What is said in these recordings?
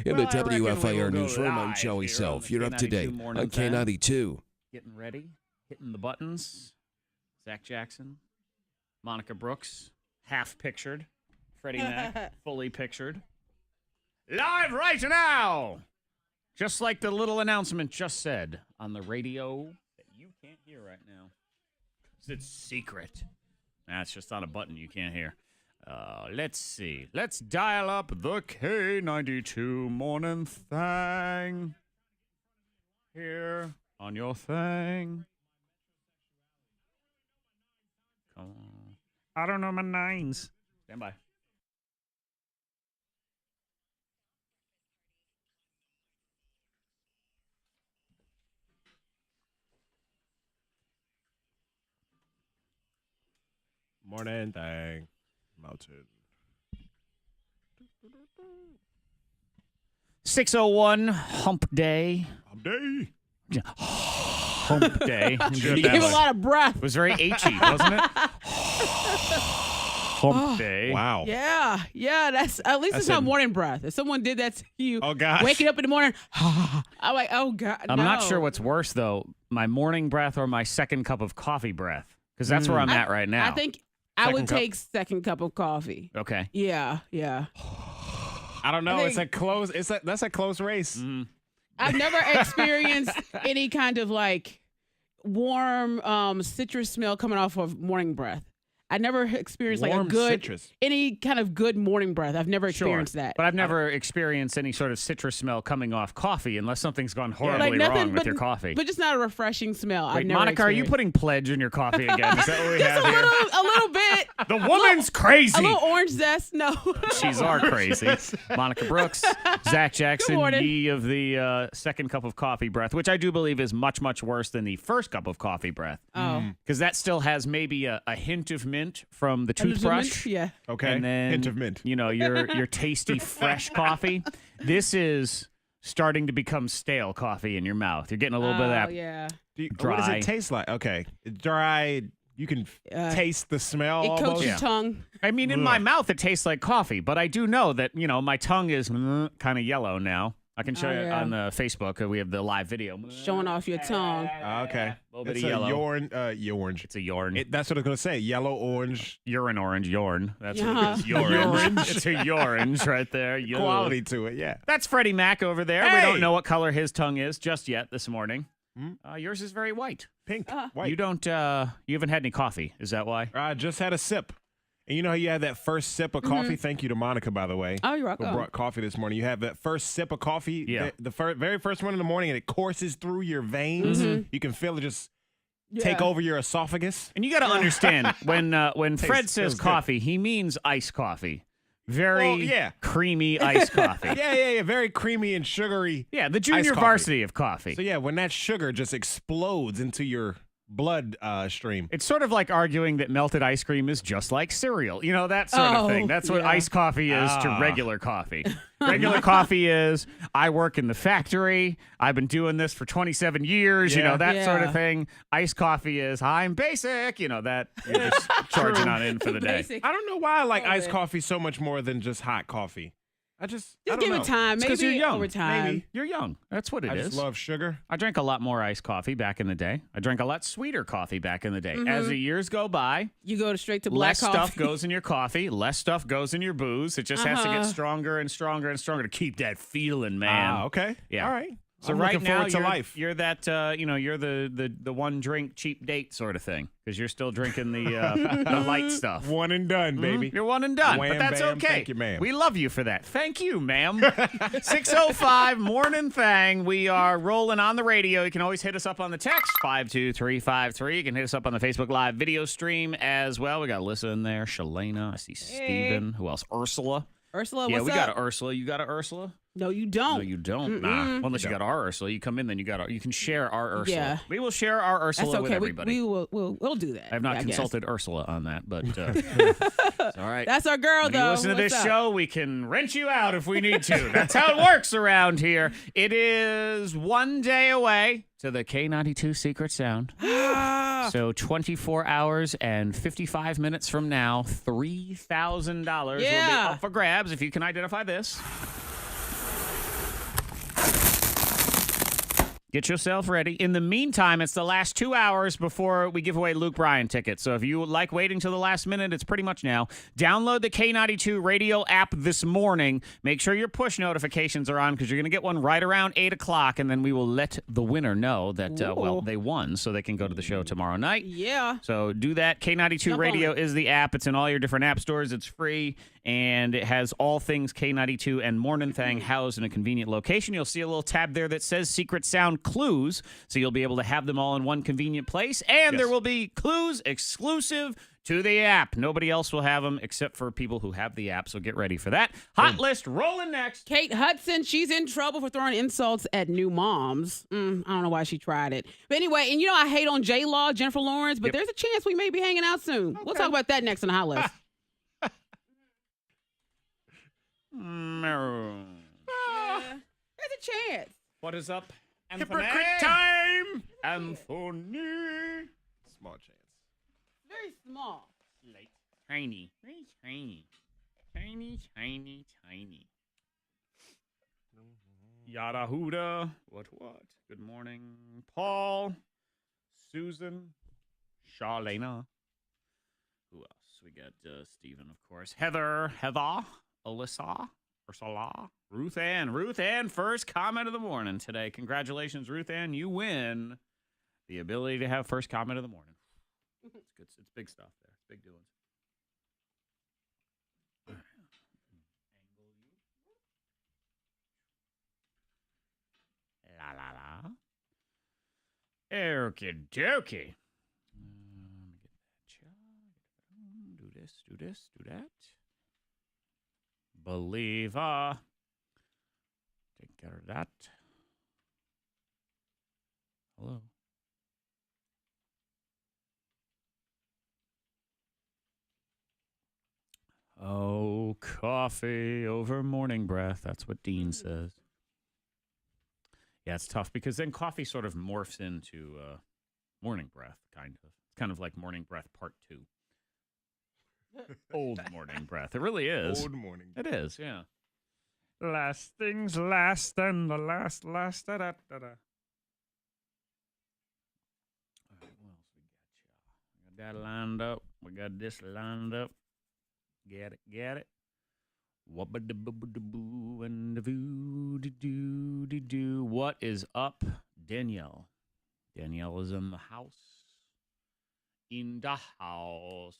In the WFIR go newsroom, I'm live Joey here Self. on the You're up to K92 date Mornin on Thang. K92. Getting ready, hitting the buttons. Zach Jackson, Monica Brooks, half pictured. Freddie Mac, fully pictured. Live right now! Just like the little announcement just said on the radio that you can't hear right now. 'Cause it's secret. It's just on a button you can't hear. Let's see. Let's dial up the K92 Mornin Thang. Here on your thing. Come on. I don't know my nines. Stand by. Morning Thang. Mountain. 6:01 Hump Day. Hump Day. Hump Day. You gave a lot of breath. It was very H-y, wasn't it? Hump Day. Wow. Yeah. That's at least it's not morning breath. If someone did that to you, Oh, gosh. waking up in the morning, I'm like, oh God. I'm no. not sure what's worse, though, my morning breath or my second cup of coffee breath, because that's where I'm at right now. I think I would Second cup. take second cup of coffee. Okay. Yeah. I don't know. I It's a close. That's a close race. I've never experienced any kind of like warm citrus smell coming off of morning breath. I never experienced like a Warm good citrus. any kind of good morning breath. I've never experienced that. But I've never experienced any sort of citrus smell coming off coffee unless something's gone horribly like nothing, wrong with your coffee. But just not a refreshing smell. I've Wait, never Monica, are you experienced. putting pledge in your coffee again? Is that what we have here? a little bit? The woman's crazy. A little orange zest? No. She's our crazy. Monica Brooks, Zach Jackson, morning. ye of the second cup of coffee breath, which I do believe is much, much worse than the first cup of coffee breath. Oh. Because that still has maybe a hint of mint from the A little toothbrush. mint? Yeah. Okay. And then, Hint of mint. You know, your tasty, fresh coffee. This is starting to become stale coffee in your mouth. You're getting a little bit of that. Yeah. What does Dry. it taste like? Okay. It's dry. You can taste the smell It almost. coats your tongue. I mean, in my mouth, it tastes like coffee, but I do know that, you know, my tongue is kind of yellow now. I can show you yeah. on Facebook. We have the live video. Showing off your tongue. Okay. A little bit It's of a yellow. orange. It's a yarn. That's what I was going to say. Yellow, orange. Urine orange yarn. That's Yeah. what it is. Yorange. It's a orange right there. Yo. Quality to it, yeah. That's Freddie Mac over there. We Hey! don't know what color his tongue is just yet this morning. Yours is very white. Pink, white. You don't. You haven't had any coffee. Is that why? I just had a sip. And you know how you had that first sip of coffee? Thank you to Monica, by the way. Oh, you're Who welcome. brought coffee this morning. You have that first sip of coffee, Yeah. the very first one in the morning, and it courses through your veins. You can feel it just take over your esophagus. And you got to understand when Fred says feels good. coffee, he means iced coffee. Very Well, yeah. creamy iced coffee. Yeah. Very creamy and sugary. Yeah, the junior Iced coffee. varsity of coffee. So, yeah, when that sugar just explodes into your blood stream. It's sort of like arguing that melted ice cream is just like cereal. You know, that sort of thing. That's what yeah. iced coffee is to regular coffee. Regular coffee is, I work in the factory. I've been doing this for 27 years. You Yeah. know, that sort of Yeah. thing. Iced coffee is, I'm basic. You know, that you're just charging on in for the day. Basic. I don't know why I like Oh, iced man. coffee so much more than just hot coffee. I Just don't give know. it time. It's 'cause Maybe you're young. over time. Maybe. You're young. That's what it I is. just love sugar. I drank a lot more iced coffee back in the day. I drank a lot sweeter coffee back in the day. As the years go by, You go straight to black less coffee. stuff goes in your coffee, less stuff goes in your booze. It just has to get Uh-huh. stronger and stronger and stronger to keep that feeling, man. Okay. Yeah. All right. So I'm right looking now forward to you're, life. you're that you're the one drink cheap date sort of thing because you're still drinking the the light stuff. One and done, baby. You're one and done, Wham, but that's bam, okay. thank you, ma'am. We love you for that. Thank you, ma'am. 6:05 Morning Thang. We are rolling on the radio. You can always hit us up on the text 52353. You can hit us up on the Facebook Live video stream as well. We got Alyssa in there, Shalana. I see Steven. Who else? Ursula. Ursula, Yeah, what's we up? got a Ursula. You got a Ursula? No, you don't. No, you don't. Nah. Well, unless you got our Ursula, you come in, then you can share our Ursula. Yeah. We will share our Ursula That's with okay. everybody. We'll do that. I have not I guess. consulted Ursula on that, but it's all right. That's our girl, When though. you listen to What's this up? show, we can rent you out if we need to. That's how it works around here. It is one day away to the K92 Secret Sound. So 24 hours and 55 minutes from now, $3,000 will be Yeah. up for grabs if you can identify this. Get yourself ready. In the meantime, it's the last 2 hours before we give away Luke Bryan tickets. So if you like waiting till the last minute, it's pretty much now. Download the K92 radio app this morning. Make sure your push notifications are on because you're going to get one right around 8 o'clock, and then we will let the winner know that, they won so they can go to the show tomorrow night. Yeah. So do that. K92 Radio is the app. It's in all your different app stores. It's free, and it has all things K92 and Mornin Thang housed in a convenient location. You'll see a little tab there that says Secret Sound Clues, so you'll be able to have them all in one convenient place, and there will be clues exclusive to the app. Nobody else will have them except for people who have the app, so get ready for that. Hot list rolling next. Kate Hudson, she's in trouble for throwing insults at new moms. I don't know why she tried it. But anyway, and I hate on J-Law, Jennifer Lawrence, but there's a chance we may be hanging out soon. We'll talk about that next on the hot list. No. There's a chance. What is up? Hypocrite time! Anthony. Small chance. Very small. Like tiny. Very tiny. Tiny. Yada huda. What? Good morning, Paul, Susan, Charlena. Who else? We got Stephen, of course. Heather, Alyssa, Ursula, Ruth Ann, first comment of the morning today. Congratulations, Ruth Ann. You win the ability to have first comment of the morning. It's good. It's big stuff there. It's big doings. La. Okie dokie. Do this, do that. Believer. Take care of that. Hello. Oh, coffee over morning breath. That's what Dean says. Yeah, it's tough because then coffee sort of morphs into morning breath, kind of. It's kind of like morning breath part 2. Old morning breath. It really is. Old morning. It is, yeah. Last things last and the last. Da, da, da, da. All right, what else we got, y'all? We got that lined up. We got this lined up. Get it. Wubba-da-boo and the voo-de-doo-de-doo. What is up, Danielle? Danielle is in the house. In the house.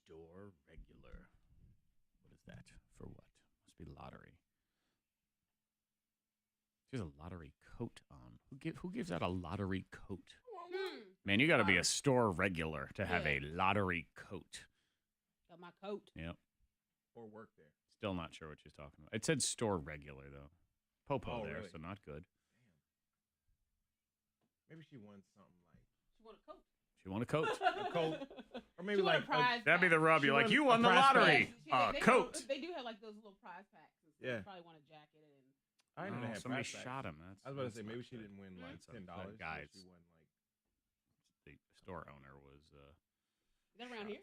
Store regular. What is that? For what? Must be lottery. There's a lottery coat on. Who gives out a lottery coat? Man, you got to be a store regular to have a lottery coat. Got my coat. Yep. Or work there. Still not sure what she's talking about. It said store regular, though. Popo there, really? so not good. Maybe she won something like... She want a coat. She want a coat. A coat. Or maybe like... That'd be the rub. You're like, you won the lottery. Coat. They do have like those little prize packs. Yeah. They probably want a jacket. I didn't know they had somebody prize packs. shot him. I was about to say, maybe she didn't win like $10. Guys. She won like... The store owner was... Is that around here?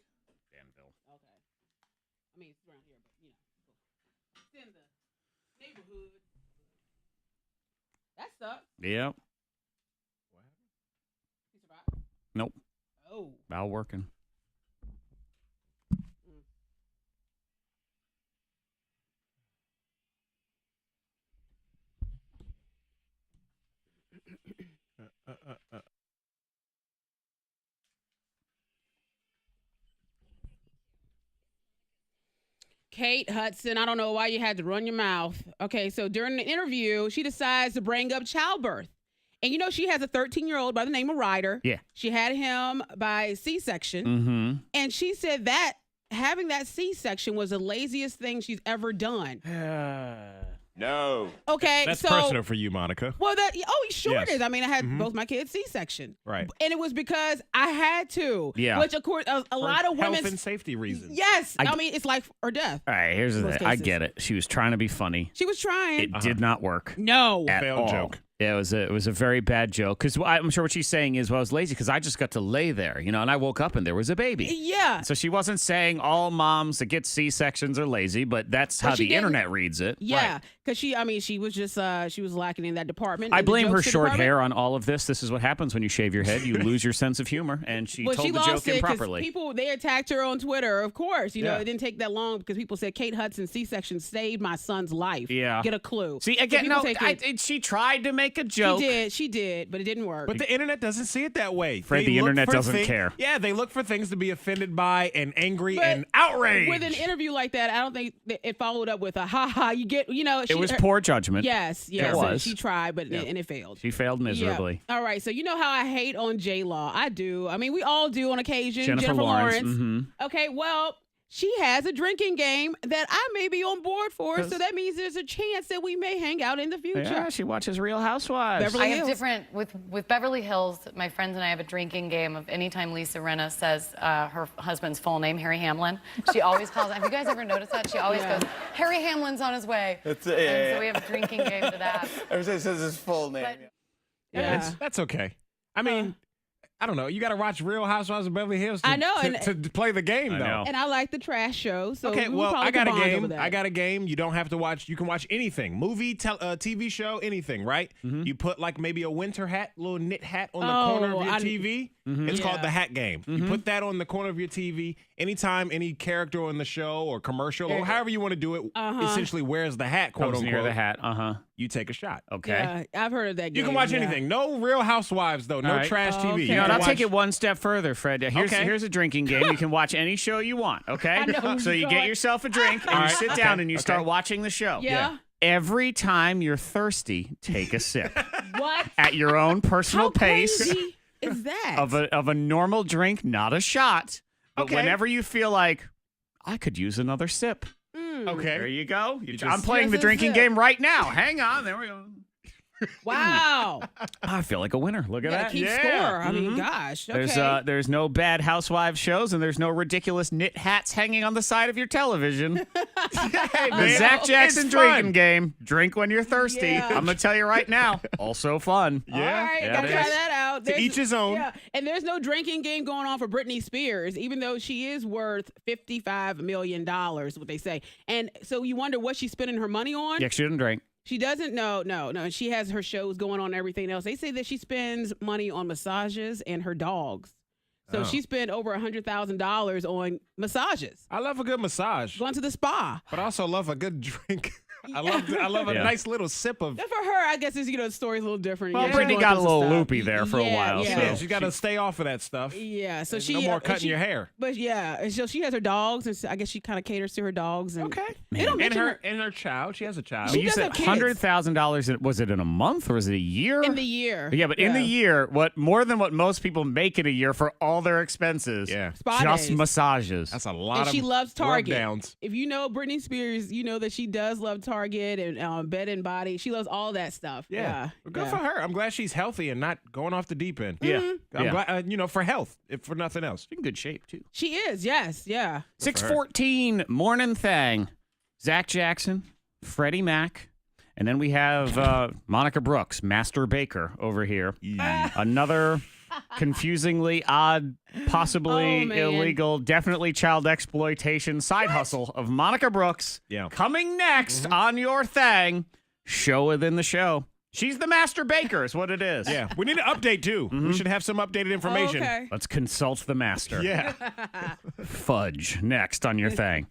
Danville. Okay. I mean, it's around here, but it's in the neighborhood. That sucks. Yep. What happened? He survived? Nope. Oh. About working. Kate Hudson, I don't know why you had to run your mouth. Okay, so during the interview, she decides to bring up childbirth. And she has a 13-year-old by the name of Ryder. Yeah. She had him by C-section. Mm-hmm. And she said that having that C-section was the laziest thing she's ever done. No. Okay, That's so personal for you, Monica. Well, it is. I mean, I had Mhm. both my kids C-section. Right. And it was because I had to. Yeah. Which, of course, a lot of women. Health and safety reasons. Yes. I mean, it's life or death. All right, here's the Most thing. I cases. get it. She was trying to be funny. She was trying. It did not work. No. At Failed all. joke. Yeah, it was a very bad joke because I'm sure what she's saying is, well, I was lazy because I just got to lay there, and I woke up and there was a baby. Yeah. So she wasn't saying all moms that get C-sections are lazy, but that's how the internet reads it. Yeah, because she was just she was lacking in that department. I blame her short hair on all of this. This is what happens when you shave your head. You lose your sense of humor, and she told the joke improperly. People, they attacked her on Twitter, of course. It didn't take that long because people said Kate Hudson's C-section saved my son's life. Yeah. Get a clue. See, again, she tried to make a joke. She did, but it didn't work. But the internet doesn't see it that way. Fred, the internet doesn't care. Yeah, they look for things to be offended by and angry and outraged. With an interview like that, I don't think it followed up with a ha-ha. You get, it was poor judgment. Yes. It was. She tried, but and it failed. She failed miserably. Yeah. All right, so you know how I hate on J-Law. I do. I mean, we all do on occasion. Jennifer Lawrence. Mm-hmm. Okay, well, she has a drinking game that I may be on board for, so that means there's a chance that we may hang out in the future. Yeah, she watches Real Housewives. I have different with Beverly Hills. My friends and I have a drinking game of anytime Lisa Rinna says her husband's full name, Harry Hamlin. She always calls. Have you guys ever noticed that? She always goes, "Harry Hamlin's on his way." And so we have a drinking game to that. Everybody says his full name. That's okay. I mean. I don't know. You got to watch Real Housewives of Beverly Hills to play the game, though. And I like the trash show. So okay, well, I got a game. I got a game. You don't have to watch. You can watch anything. Movie, TV show, anything, right? You put like maybe a winter hat, little knit hat on the corner of your TV. It's called the hat game. You put that on the corner of your TV. Anytime any character on the show or commercial or however you want to do it, essentially wears the hat, quote Comes unquote. near the hat. You take a shot. Okay. Yeah, I've heard of that game. You can watch anything. No Real Housewives, though. No trash TV. Okay. You know, I'll take it one step further, Fred. Here's a drinking game. You can watch any show you want, okay? So you get yourself a drink, and you sit down, and you start watching the show. Yeah. Every time you're thirsty, take a sip. What? At your own personal pace. How crazy is that? Of a normal drink, not a shot. But whenever you feel like, I could use another sip. Okay. There you go. I'm playing the drinking game right now. Hang on. There we go. Wow. I feel like a winner. Look at that. Keep score. I mean, gosh. Okay. There's no bad housewives shows, and there's no ridiculous knit hats hanging on the side of your television. The Zach Jackson drinking game. Drink when you're thirsty. Yeah. I'm going to tell you right now. Also fun. All right, gotta try that out. To each his own. Yeah, and there's no drinking game going on for Britney Spears, even though she is worth $55 million, what they say. And so you wonder what she's spending her money on? Yeah, she didn't drink. She doesn't. No. She has her shows going on and everything else. They say that she spends money on massages and her dogs. So she spent over $100,000 on massages. I love a good massage. Going to the spa. But I also love a good drink. I love a nice little sip of. For her, I guess the story's a little different. Well, Brittany got a little loopy there for a while. Yeah, so she got to stay off of that stuff. Yeah, so no more cutting your hair. But and so she has her dogs, and so I guess she kind of caters to her dogs. And they don't mention and her child. She has a child. You said $100,000. Was it in a month or was it a year? In the year. Yeah, but in the year, more than what most people make in a year for all their expenses. Yeah, spa just days. Massages. That's a lot. And she loves Target. Downs. If you know Britney Spears, you know that she does love Target and Bed and Body. She loves all that stuff. Yeah. Good for her. I'm glad she's healthy and not going off the deep end. Yeah. I'm glad, for health, if for nothing else. She's in good shape, too. She is, yes, yeah. 6:14, Mornin Thang. Zach Jackson, Freddie Mac, and then we have Monica Brooks, Master Baker over here. Another confusingly odd, possibly illegal, definitely child exploitation side hustle of Monica Brooks. Yeah. Coming next on your Thang, show within the show. She's the Master Baker is what it is. Yeah. We need an update, too. We should have some updated information. Okay. Let's consult the master. Yeah. Fudge next on your Thang.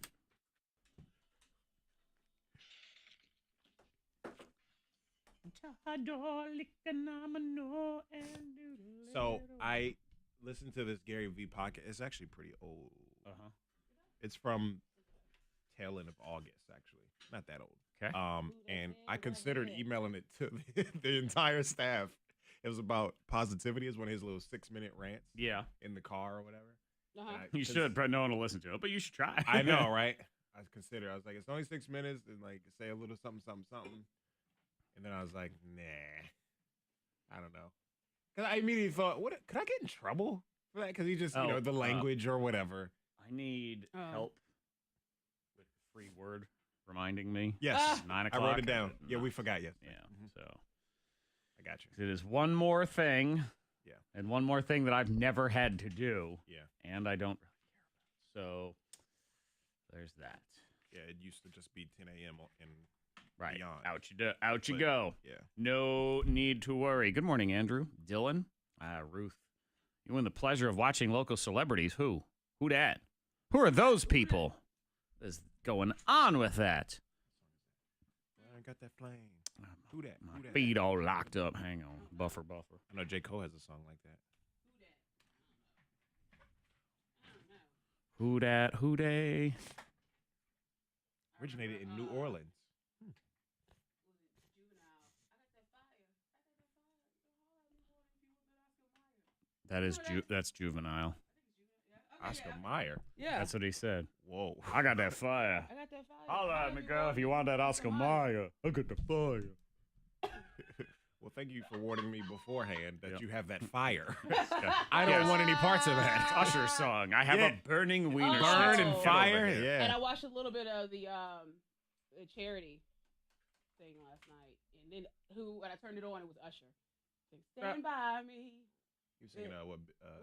So I listened to this Gary Vee podcast. It's actually pretty old. It's from tail end of August, actually. Not that old. Okay. And I considered emailing it to the entire staff. It was about positivity. It's one of his little 6-minute rants. Yeah. In the car or whatever. You should, but no one will listen to it. But you should try. I know, right? I was like, it's only 6 minutes, and like say a little something. And then I was like, nah, I don't know. Because I immediately thought, could I get in trouble for that? Because he just, the language or whatever. I need help with free word reminding me. Yes. 9 o'clock. I wrote it down. Yeah, we forgot. Yes. Yeah. So got you. It is one more thing. Yeah. And one more thing that I've never had to do. Yeah. And I don't really care about. So there's that. Yeah, it used to just be 10 a.m. and Right. beyond. Out you go. Yeah. No need to worry. Good morning, Andrew. Dylan. Ruth. You win the pleasure of watching local celebrities. Who? Who dat? Who are those people? What is going on with that? I got that flame. Who that? My feet all locked up. Hang on. Buffer. I know J. Cole has a song like that. Who dat? Who they? Originated in New Orleans. That's Juvenile. Oscar Mayer. Yeah. That's what he said. Whoa. I got that fire. I got that fire. Holla at me, girl, if you want that Oscar Mayer. Look at the fire. Well, thank you for warning me beforehand that you have that fire. I don't want any parts of that. Usher song. I have a burning wiener. Burn schnitzel. and Get fire. over here. Yeah. And I watched a little bit of the charity thing last night, and then when I turned it on, it was Usher. Stand by me. You singing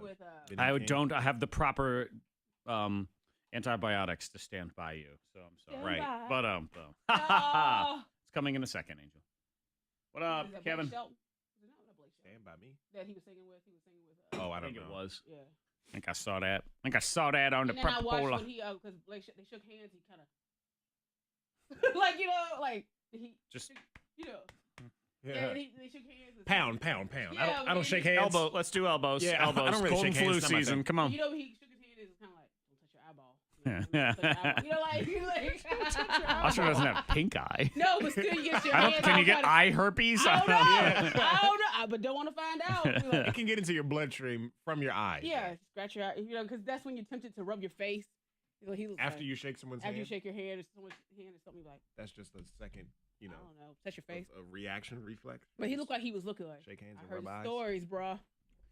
with Benny I King? don't have the proper antibiotics to stand by you, so I'm sorry. Stand Right. by. But Oh. it's coming in a second, Angel. What up, Is that Blake Kevin? Shelton? Was it not Blake Shelton? Stand by me. That he was singing with. Oh, I I don't think know. it was. Yeah. I think I saw that. on the And then I watched Pepper-Pola. when he because Blake they shook hands. He kind of like he Just yeah. And they shook hands. Pound. Yeah, I don't shake hands. elbow. Let's do elbows. Yeah, I elbows. don't really Cold and shake hands. flu It's not my season. thing. Come on. He shook his hand. It was kind of like, don't touch your eyeball. Usher doesn't have pink eye. No, but still, you get your hands. Can you get eye herpes? I don't know. I don't know, but don't want to find out. It can get into your bloodstream from your eyes. Yeah, scratch your eye. Because that's when you're tempted to rub your face. He looks After like, you shake someone's after hand, you shake your hand, or someone's hand or something like. that's just a second, I don't know. Touch your face. a reaction reflex. But he looked like he was looking like. Shake hands I and heard rub the eyes. stories, bro.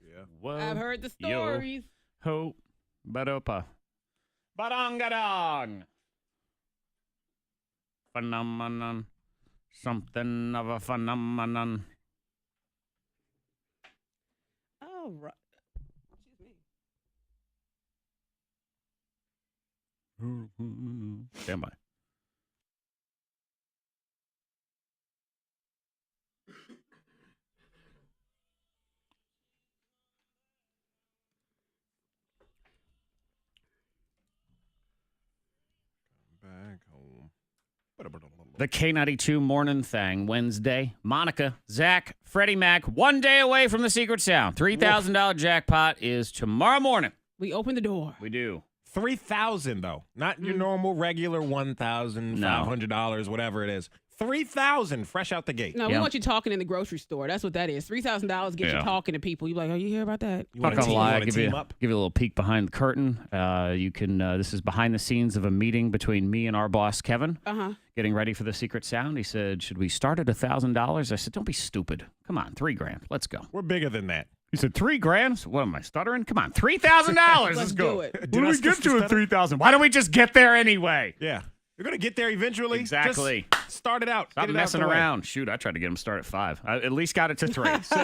Yeah. Whoa. I've heard the Yo. stories. Ho. Badopa. Badangadong. Phenomenon. Something of a phenomenon. Oh, right. Excuse me. Stand by. Back home. The K92 Mornin Thang, Wednesday. Monica, Zach, Freddie Mac, 1 day away from the secret sound. $3,000 jackpot is tomorrow morning. We open the door. We do. 3,000 though, not your normal regular $1,500, whatever it is. 3,000 fresh out the gate. No, Yeah. we want you talking in the grocery store. That's what that is. $3,000 gets Yeah. you talking to people. You like, oh, you hear about that? You Not want gonna lie, to give team you up? a little peek behind the curtain. You can. This is behind the scenes of a meeting between me and our boss Kevin, getting ready for the secret sound. He said, "Should we start at $1,000?" I said, "Don't be stupid. Come on, $3,000. Let's go." We're bigger than that. He said, $3,000? What am I stuttering? Come on, $3,000. Let's go. do it. When Did I we skip get the to a stutter? 3,000, why don't we just get there anyway? Yeah. You're going to get there eventually. Exactly. Just start it out. Stop Get it out messing the way. around. Shoot, I tried to get him to start at 5. I at least got it to 3. So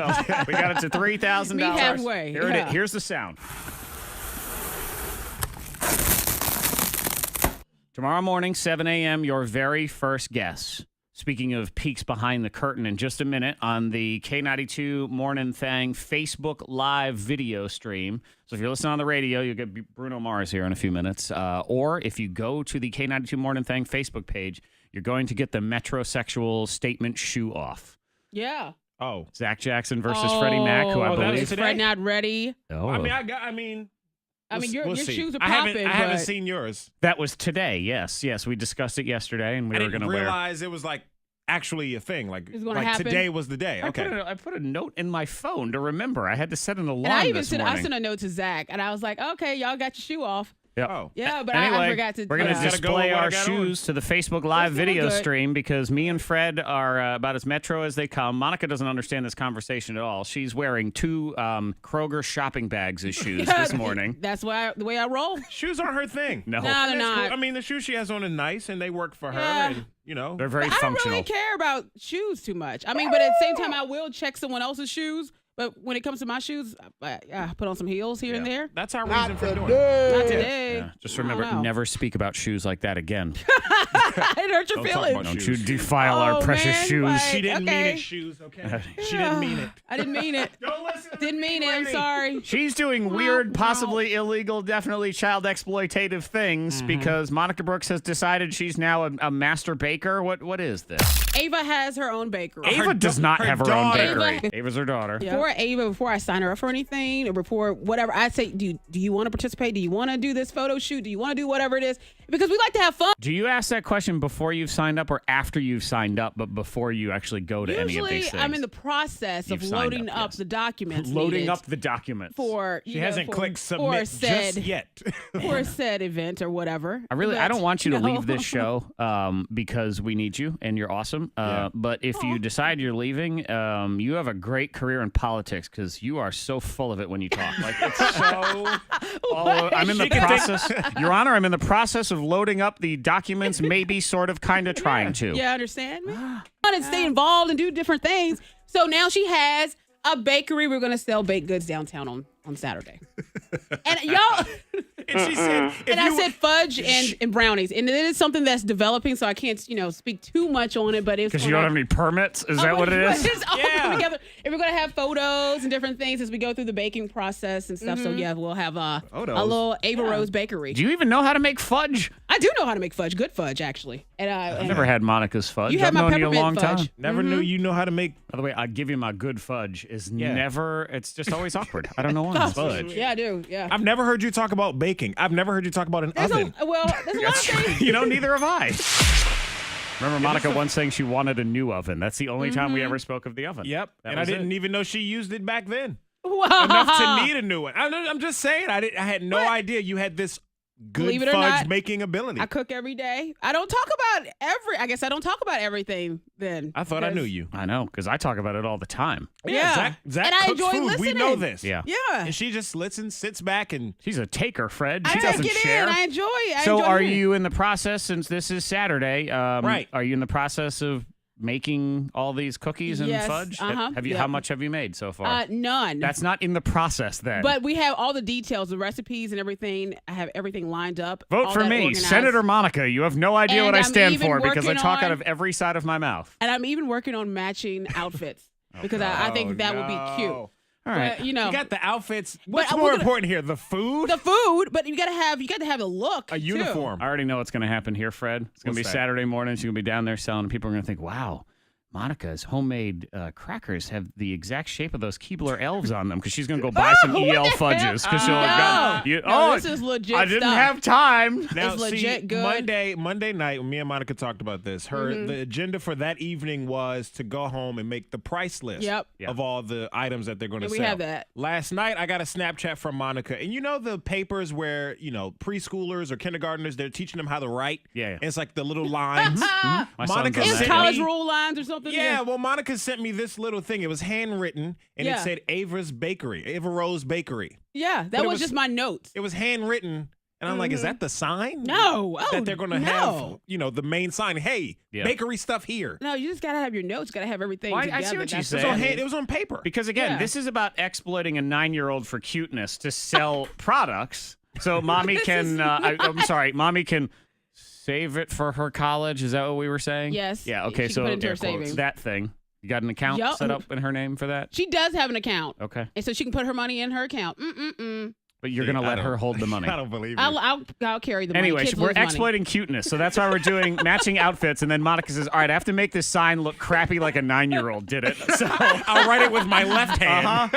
we got it to $3,000. Meet halfway, Here it yeah. is. Here's the sound. Tomorrow morning, 7 a.m., your very first guess. Speaking of peeks behind the curtain, in just a minute on the K92 Mornin Thang Facebook Live video stream. So if you're listening on the radio, you'll get Bruno Mars here in a few minutes. Or if you go to the K92 Mornin Thang Facebook page, you're going to get the metrosexual statement shoe off. Yeah. Oh. Zach Jackson versus Freddie Mac, who I Oh, that believe. is Is Fred not ready? Oh, I mean, Your we'll see. shoes are I popping. haven't but- seen yours. that was today. Yes. We discussed it yesterday, and we I were didn't going to wear. realize it was like actually a thing. Like, It's gonna happen. today was the day. Okay. I put a note in my phone to remember. I had to set an alarm And I even this sent, morning. I sent a note to Zach, and I was like, okay, y'all got your shoe off. Yep. Oh. Yeah, but Anyway, I forgot to. we're going to Gotta go display with what I our got shoes to the Facebook Live They're feeling video good. stream because me and Fred are about as metro as they come. Monica doesn't understand this conversation at all. She's wearing 2 Kroger shopping bags as shoes this morning. That's the way I roll. Shoes aren't her thing. No. No, they're That's not. cool. I mean, the shoes she has on are nice, and they work for her. Yeah. And, you know, They're very I don't functional. really care about shoes too much. I mean, but at the same time, I will check someone else's shoes. But when it comes to my shoes, I put on some heels here and there. that's our reason for doing it. Not today. Yeah, just remember, I don't know. never speak about shoes like that again. It hurt your Don't talk feelings. about Don't you shoes. defile our Oh, precious man, shoes. what? She didn't mean Okay. it, shoes, okay? She didn't mean it. I didn't mean it. Don't listen to Didn't mean it. I'm sorry. She's doing weird, possibly illegal, definitely child exploitative things because Monica Brooks has decided she's now a master baker. What is this? Ava has her own bakery. Ava does not her have her own daughter. bakery. Ava's her daughter. Before Ava, before I sign her up for anything or before whatever, I say, do you want to participate? Do you want to do this photo shoot? Do you want to do whatever it is? Because we like to have fun. Do you ask that question before you've signed up or after you've signed up, but before you actually go to any of Usually, these things? I'm in the process You've of signed loading up yes. the documents. Loading needed up the documents. for She hasn't clicked submit just yet. for said event or whatever. I don't want you to No. leave this show because we need you and you're awesome. But if you decide you're leaving, you have a great career in politics because you are so full of it when you talk. Like it's so. I'm in the process, Your Honor. I'm in the process of loading up the documents. Maybe, sort of, kind of trying to. Yeah, understand me? I want to stay involved and do different things. So now she has a bakery. We're going to sell baked goods downtown on Saturday. And y'all, And she said, and I said fudge and brownies. And it is something that's developing, so I can't, speak too much on it, but it's Because you don't have any permits? Is that what it is? It's all Yeah. come together. And we're going to have photos and different things as we go through the baking process and stuff. So, yeah, we'll have a little Ava Rose bakery. Do you even know how to make fudge? I do know how to make fudge. Good fudge, actually. And I've never had Monica's fudge. You have I've my known you a peppermint long fudge. time. never knew you know how to make By the way, I give you my good fudge is Yeah. never, it's just always awkward. I don't know why. fudge. Yeah, I do. Yeah. I've never heard you talk about baking. I've never heard you talk about an There's oven. a lot of things. You know, neither have I. Remember Monica once saying she wanted a new oven. That's the only time we ever spoke of the oven. Yep. That And I was didn't it. even know she used it back then. Wow. Enough to need a new one. I'm just saying. I had no idea you had this good Believe it or fudge not, making ability. I cook every day. I don't talk about I guess I don't talk about everything then. I thought I knew you. I know, because I talk about it all the time. Yeah. Zach And I cooks enjoy food. We know listening. this. Yeah. Yeah. And she just listens, sits back, and She's a taker, Fred. I She doesn't get share. in. I enjoy it. So are you in the process, since this is Saturday, Right. are you in the process of making all these cookies and Yes, fudge? uh-huh, Have you? yeah. How much have you made so far? None. That's not in the process then. But we have all the details, the recipes and everything. I have everything lined up. Vote all for that me, organized. Senator Monica. You have no idea And what I I'm stand even for because I working talk out on- of every side of my mouth. And I'm even working on matching outfits because I think that would be cute. no. All right. But, You got the outfits. What's we're more gonna- important here? The food? The food, but you got to have a look. A too. uniform. I already know what's going to happen here, Fred. It's going to be What's that? Saturday morning. She's going to be down there selling, and people are going to think, wow, Monica's homemade crackers have the exact shape of those Keebler elves on them because she's going to go buy some what EL the fudges. Because she'll No. have got, No, this is legit I didn't stuff. have time. Now, It's legit see, good. Monday night, when me and Monica talked about this, the agenda for that evening was to go home and make the price list Yep. of all the items that they're going to And sell. we have that. Last night, I got a Snapchat from Monica, and you know the papers where preschoolers or kindergartners, they're teaching them how to write. Yeah. And it's like the little lines. My son's Monica on It's that. college rule lines or something. Yeah, well, Monica sent me this little thing. It was handwritten, and Yeah. it said Ava's Bakery, Ava Rose Bakery. Yeah, But that it was was- just my notes. It was handwritten, and I'm like, is that the sign? No. Oh, That they're going to no. have, the main sign. Hey, Yeah. bakery stuff here. No, you just gotta have your notes. Gotta have everything Well, I together. see what you That's said. It was, on Yeah. hand, it was on paper. Because again, Yeah. this is about exploiting a 9-year-old for cuteness to sell products. So mommy can, I'm sorry, mommy can save it for her college. Is that what we were saying? Yes. Yeah. Okay. She So can put it into her air quotes, savings. that thing. You got an account Yup. set up in her name for that? She does have an account, Okay. and so she can put her money in her account. But you're gonna let her hold the money. I don't believe it. I'll carry the money. Anyway, Kids we're lose money. exploiting cuteness, so that's why we're doing matching outfits. And then Monica says, "All right, I have to make this sign look crappy like a 9-year-old did it." So I'll write it with my left hand.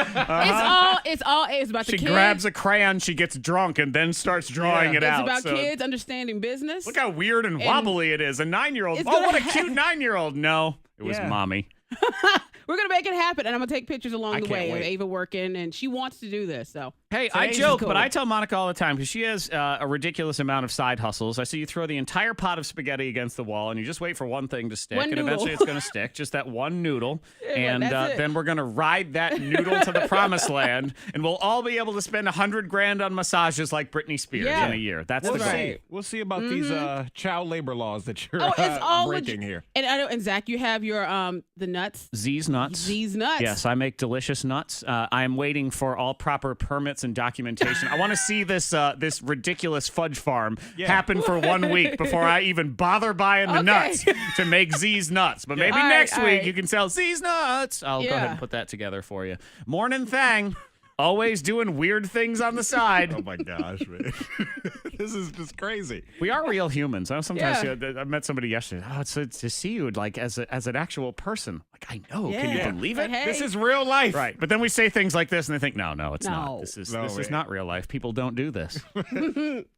It's about the she kids. grabs a crayon, she gets drunk, and then starts drawing it It's out. about So kids understanding business. look how weird and wobbly it is. A 9-year-old. It's Oh, gonna what a cute 9-year-old. No, it was Yeah. mommy. We're gonna make it happen, and I'm gonna take pictures along I the can't way of wait. Ava working, and she wants to do this. So Hey, I Today's joke, cool. but I tell Monica all the time because she has a ridiculous amount of side hustles. I see you throw the entire pot of spaghetti against the wall, and you just wait for one thing to stick, One and noodle. eventually it's going to stick, just that one noodle. And that's it. then we're going to ride that noodle to the promised land, and we'll all be able to spend $100,000 on massages like Britney Spears Yeah. in a year. That's We'll the goal. see. We'll see about these child labor laws that you're Oh, it's all breaking here. And I know, and Zach, you have your the nuts. Z's nuts. These nuts. Yes, I make delicious nuts. I'm waiting for all proper permits and documentation. I want to see this this ridiculous fudge farm happen for 1 week before I even bother buying the Okay. nuts to make Z's nuts. But maybe All right, next all week right. you can sell Z's nuts. I'll go ahead Yeah. and put that together for you. Morning Thang. Always doing weird things on the side. Oh my gosh, man. This is just crazy. We are real humans. I know sometimes Yeah. I met somebody yesterday. Oh, it's to see you like as an actual person. Like I know. Can you Yeah. believe But it? hey. This is real life. Right. But then we say things like this and they think, no, it's No. not. This is No, this is it- not real life. People don't do this.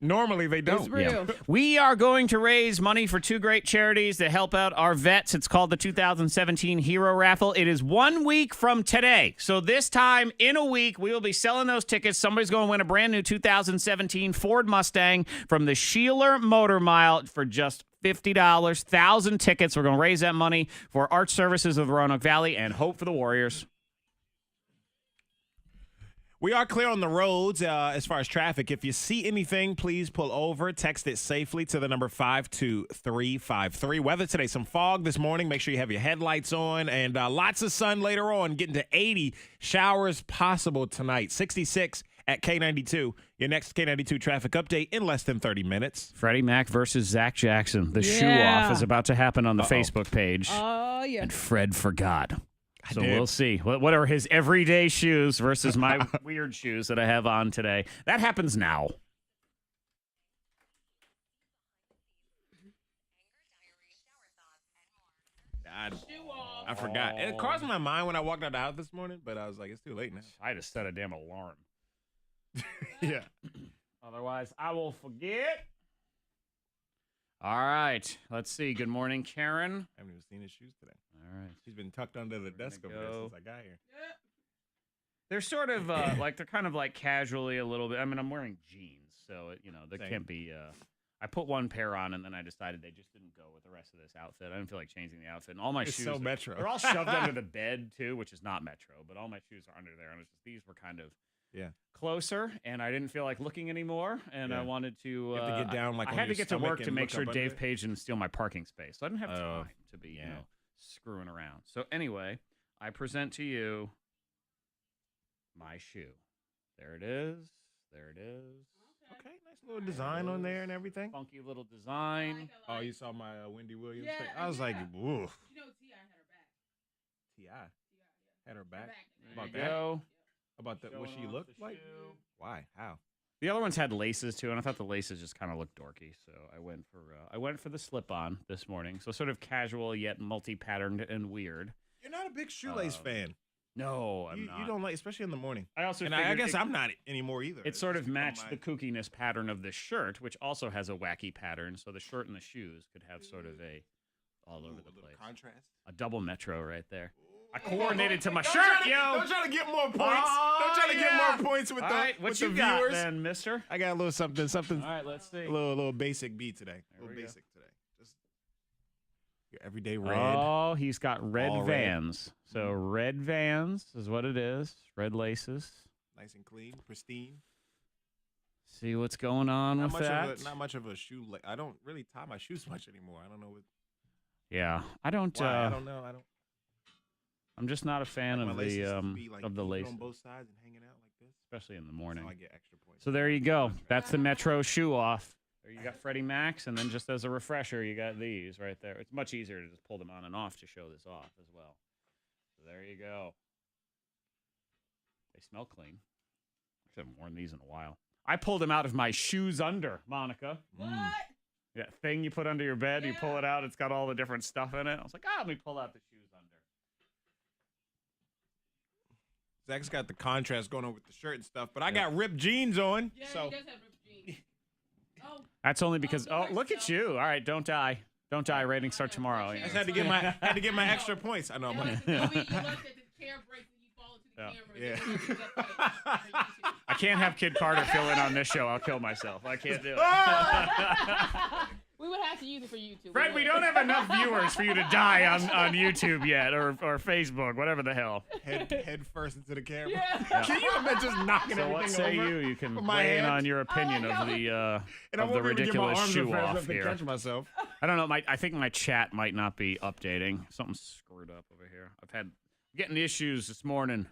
Normally they don't. It's real. We are going to raise money for two great charities to help out our vets. It's called the 2017 Hero Raffle. It is 1 week from today. So this time in a week, we will be selling those tickets. Somebody's going to win a brand new 2017 Ford Mustang from the Sheeler Motor Mile for just $50, 1,000 tickets. We're going to raise that money for Arch Services of the Roanoke Valley and Hope for the Warriors. We are clear on the roads as far as traffic. If you see anything, please pull over. Text it safely to the number 52353. Weather today, some fog this morning. Make sure you have your headlights on. And lots of sun later on, getting to 80. Showers possible tonight. 66 at K92. Your next K92 traffic update in less than 30 minutes. Freddie Mac versus Zach Jackson. The shoe Yeah. off is about to happen on the Facebook page. Oh yeah. And Fred forgot. So did. we'll see. What are his everyday shoes versus my weird shoes that I have on today? That happens now. I forgot. It crossed my mind when I walked out the house this morning, but I was like, it's too late now. I just set a damn alarm. Yeah. Otherwise, I will forget. All right. Let's see. Good morning, Karen. I haven't even seen his shoes today. All right. She's been tucked under the desk over there go. since I got here. They're sort of like they're kind of like casually a little bit. I mean, I'm wearing jeans, so there Same. can't be. I put one pair on, and then I decided they just didn't go with the rest of this outfit. I didn't feel like changing the outfit. And all my It's shoes, so Metro. they're all shoved under the bed too, which is not Metro. But all my shoes are under there, and it's just, these were kind of closer, and I didn't feel like looking anymore, and I wanted to. You have to get down, like, I on had your to get to stomach work to and make look sure up Dave under it? Page didn't steal my parking space. So I didn't have Oh, time to be yeah. screwing around. So anyway, I present to you my shoe. There it is. There it is. Okay, nice little design on there and everything. Funky little design. Oh, you saw my Wendy Williams Yeah, thing? I was like, ooh. You know, T.I. had her back. T.I. had her back. There About you that? go. About the, what Showing she off looked the like? shoe. Why? How? The other ones had laces too, and I thought the laces just kind of looked dorky, so I went for the slip-on this morning. So sort of casual yet multi-patterned and weird. You're not a big shoelace fan. No, I'm not. You don't like, especially in the morning. I also And I figured guess it- I'm not anymore either. It sort of just become matched the kookiness pattern of this shirt, which also has a wacky pattern. So the shirt and the shoes could have sort of a all over the little place. contrast. A double Metro right there. I coordinated to my Don't shirt, try to- yo. Don't try to get more points. Oh, Don't try to yeah. get more points with All the, right, what with you the got viewers. then, mister? I got a little something, All right, let's see. a little basic B today. A There little we go. basic today. Just your everyday red. Oh, he's got red All red. Vans. So red Vans is what it is. Red laces. Nice and clean, pristine. See what's going on Not with much that. of a, not much of a shoe. I don't really tie my shoes much anymore. I don't know what. Yeah, I don't. Why? I don't know. I don't. I'm just not a fan My of laces the used to be, like, of the even laces, on both sides and hanging out like this. especially in the morning. So I get extra points. So there you go. That's the Metro shoe off. There you got Freddie Mac's, and then just as a refresher, you got these right there. It's much easier to just pull them on and off to show this off as well. So there you go. They smell clean. I haven't worn these in a while. I pulled them out of my shoes under, Monica. What? Yeah, thing you put under your bed, you pull it out, it's got all the different stuff in it. I was like, let me pull out the shoes under. Zach's got the contrast going on with the shirt and stuff, but I got ripped jeans on. Yeah, So he does have ripped jeans. Oh, That's only because, look at you. All right, don't die. Don't die. Ratings start tomorrow. I just had to get my extra points. I know. I'm you left at the care break and you fall into Yeah. I can't have Kid Carter fill in on this show. I'll kill myself. I can't do it. We would have to use it for YouTube. Fred, we don't have enough viewers for you to die on YouTube yet or Facebook, whatever the hell. Head first into the camera. Yeah. Can you imagine just knocking So everything what say over? you? You can with my weigh in hands? on your opinion of the And I of won't the be able to get my ridiculous arms shoe fast off enough to here. catch myself. I don't know. I think my chat might not be updating. Something's screwed up over here. Getting issues this morning.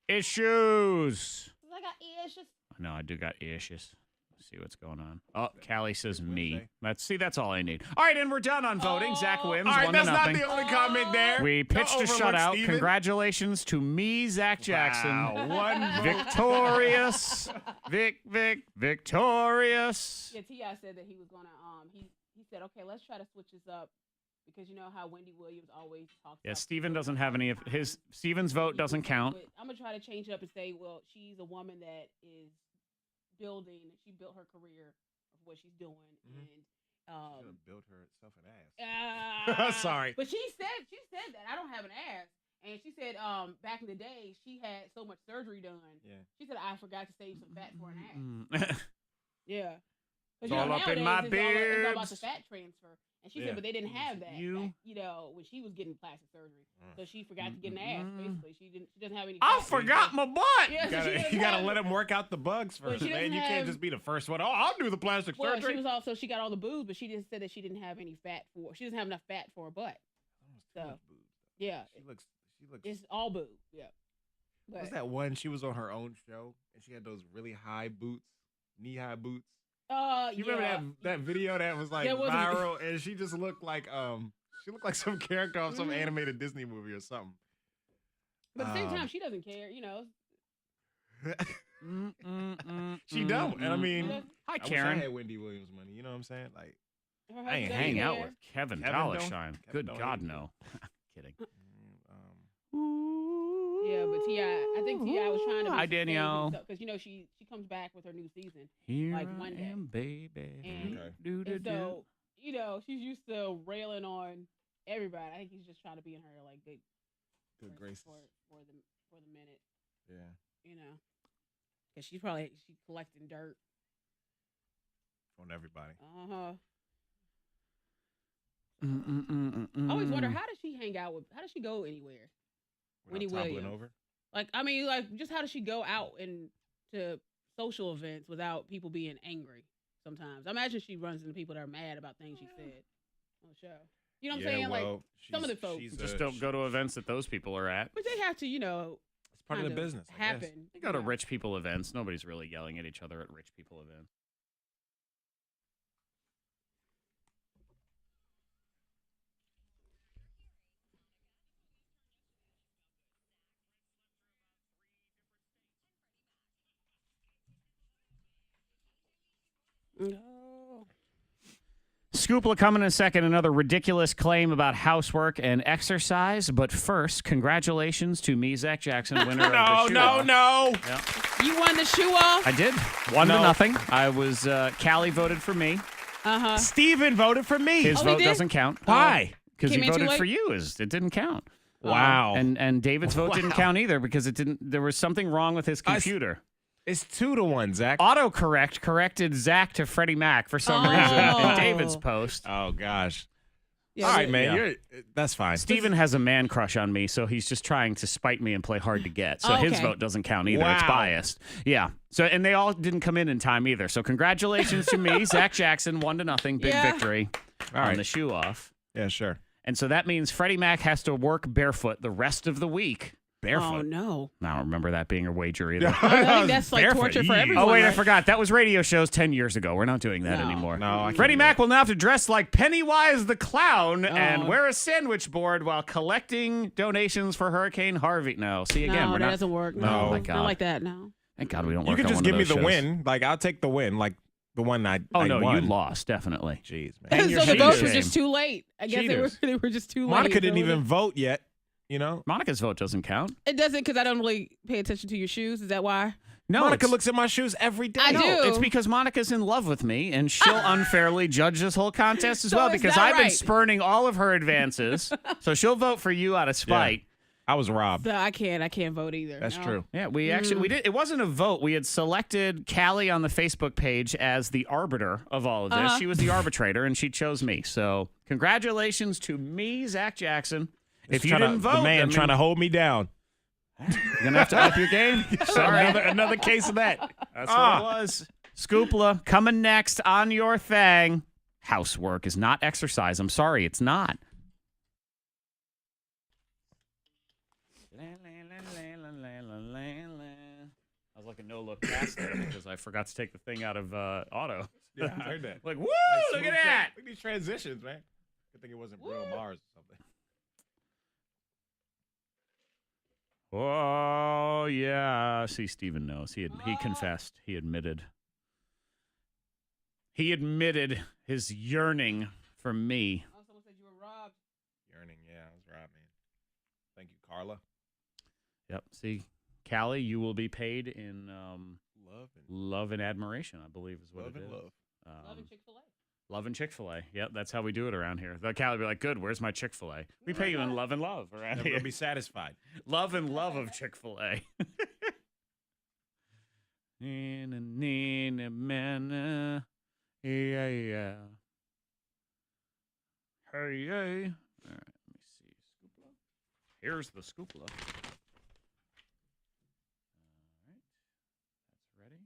Issues. I got issues. I know I do got issues. Let's see what's going on. Oh, Callie says me. That's all I need. All right, and we're done on voting. Zach wins. All right, 1-0. that's not the only comment there. We pitched a Don't overlook shutout. Steven. Congratulations to me, Zach Jackson. Wow, one vote. Victorious. Victorious. Yeah, T.I. said that he was gonna he said, okay, let's try to switch this up because you know how Wendy Williams always talks. Yeah, about Steven people doesn't that have any of his. Steven's vote doesn't count. But I'm gonna try to change it up and say, well, she's a woman that is building. She built her career of what she's doing, and She done built herself an ass. Sorry. But she said that I don't have an ass, and she said back in the day she had so much surgery done. Yeah. She said I forgot to save some fat for an ass. Yeah. It's all up in my It's all about beards. the fat transfer. And she Yeah. said, but they didn't have that. You- When she was getting plastic surgery, so she forgot to get an ass. Basically, she doesn't have any. I fat. forgot my butt. Yeah, so she doesn't You gotta have- let him work out the bugs But first, she man. doesn't You can't have- just be the first one. Oh, I'll do the plastic Well, surgery. she got all the boobs, but she just said that she didn't have any fat for. She doesn't have enough fat for her butt. So yeah, She looks. it's all boob. Yeah. But, What's that one? She was on her own show and she had those really high boots, knee-high boots. You remember that video that was like That wasn't- viral, and she just looked like some character of some animated Disney movie or something. But at the same time, she doesn't care. You know. She don't, and I mean, Mhm. Hi, I wish I Karen. had Wendy Williams money. You know what I'm saying? Like, Her I ain't husband hang doesn't out care. with Kevin Kevin don't? Dollarshine. Kevin Good don't God, hate me. no. Kidding. Yeah, but I think T.I. was trying to. Hi, Danielle. Because she comes back with her new season, Here like I one day. am, baby. And- Do-do-do. and so she's used to railing on everybody. I think he's just trying to be in her like good graces. for the minute, Yeah, because she's collecting dirt. on everybody. I always wonder, how does she hang out with? How does she go anywhere? Wendy Without toppling Williams. over. Just how does she go out and to social events without people being angry? Sometimes I imagine she runs into people that are mad about things she said on the show. You know what I'm saying? Like some of the folks Just don't go to events that those people are at. but they have to, It's part of the kind business. I guess. happen. You go to rich people events. Nobody's really yelling at each other at rich people events. No. Scoopla coming in a second. Another ridiculous claim about housework and exercise. But first, congratulations to me, Zach Jackson, winner of the shoe off. no. Yeah. You won the shoe off. I did. 1-0. I was, Callie voted for me. Steven voted for me. His he vote did? doesn't count. Why? Because Came he in too voted late? for you. It didn't count. Wow. And David's vote didn't Wow. count either because it didn't. There was something wrong with his computer. It's 2-1, Zach. Autocorrect corrected Zach to Freddie Mac for some reason in David's post. Oh gosh. Yeah, All right, but- man. That's fine. Steven has a man crush on me, so he's just trying to spite me and play hard to get. So his Okay. vote doesn't count either. It's Wow. biased. Yeah. So and they all didn't come in time either. So congratulations to me, Zach Jackson, 1-0, big Yeah. victory All on right. the shoe off. Yeah, sure. And so that means Freddie Mac has to work barefoot the rest of the week. Barefoot. Oh no. I don't remember that being a wager either. I think that's like Barefoot. torture for Yee. everyone. Oh, wait, I right? forgot. That was radio shows 10 years ago. We're not doing that No. anymore. No, I can't Freddie do Mac that. will now have to dress like Pennywise the Clown and Oh. wear a sandwich board while collecting donations for Hurricane Harvey. No, see, again, No, we're that not. doesn't work. No. No, Oh, my God. not like that. No. Thank God we don't You work can on just one give of me those the shows. win. Like, I'll take the win. Like, the one I Oh, I no, won. you lost, definitely. Jeez, man. And So you're the cheating. votes were just too late. I guess Cheaters. they were just too late. Monica didn't So even vote yet, you know? Monica's vote doesn't count. It doesn't because I don't really pay attention to your shoes. Is that why? No, Monica it's- looks at my shoes every day. I No, do. it's because Monica's in love with me, and she'll unfairly judge this whole contest as So well is because that I've been right? spurning all of her advances. So she'll vote for you out of spite. I was robbed. So I can't vote either. That's no. true. Yeah, we did. It wasn't a vote. We had selected Callie on the Facebook page as the arbiter of all of this. She was the arbitrator, and she chose me. So congratulations to me, Zach Jackson. If you didn't vote, the man trying to hold me down. you're gonna have to up your game. Sorry, Another case of that. that's what it was. Scoopla coming next on your thing. Housework is not exercise. I'm sorry, it's not. I was like a no-look past there because I forgot to take the thing out of auto. Yeah, I heard that. Like, woo, look at that. Look at these transitions, man. Good thing it wasn't Bruno Mars or something. Oh, yeah. See, Steven knows. He confessed. He admitted. He admitted his yearning for me. Oh, someone said you were robbed. Yearning, yeah, I was robbed, man. Thank you, Carla. Yep. See, Callie, you will be paid in love and admiration, I believe is what it is. Love. Love and Chick-fil-A. Love and Chick-fil-A. Yep, that's how we do it around here. The Callie will be like, good, where's my Chick-fil-A? We pay you in love and love around Never here. gonna be satisfied. Love and love of Chick-fil-A. Yeah, yeah. Hey, yay. All right, let me see. Scoopla. Here's the Scoopla. All right. That's ready.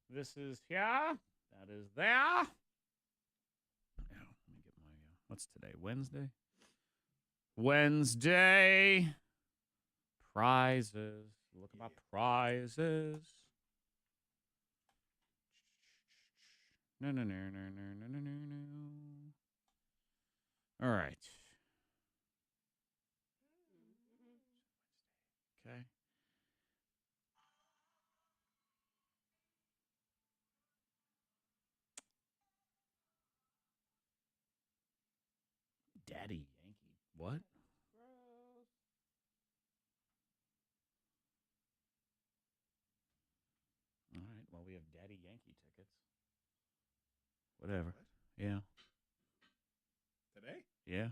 This is here. That is there. Now, let me get my, what's today? Wednesday? Wednesday. Prizes. Look at my prizes. No. All right. Okay. Daddy Yankee. What? All right. Well, we have Daddy Yankee tickets. Whatever. Yeah. Today? Yeah.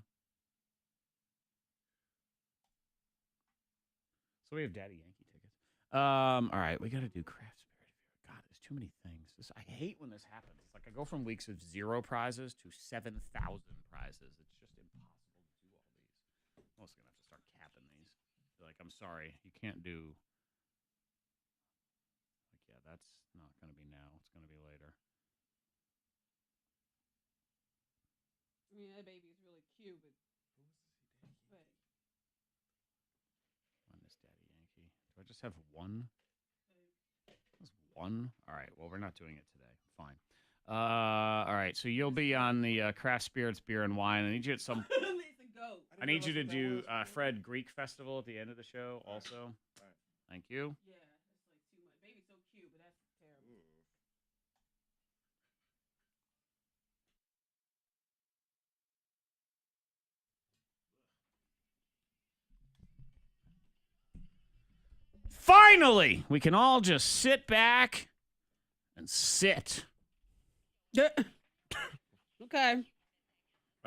So we have Daddy Yankee tickets. All right, we got to do craft spirit. God, there's too many things. I hate when this happens. It's like I go from weeks of 0 prizes to 7,000 prizes. It's just impossible to do all these. I'm also gonna have to start capping these. Like, I'm sorry, you can't do. Like, yeah, that's not gonna be now. It's gonna be later. I mean, that baby is really cute, but On this Daddy Yankee. Do I just have one? Just one? All right. Well, we're not doing it today. Fine. All right. So you'll be on the Craft Spirits Beer and Wine. I need you at some. I need you to do Fred Greek Festival at the end of the show also. Thank you. Yeah, that's like too much. Baby's so cute, but that's terrible. Finally, we can all just sit back and sit. Yeah. Okay.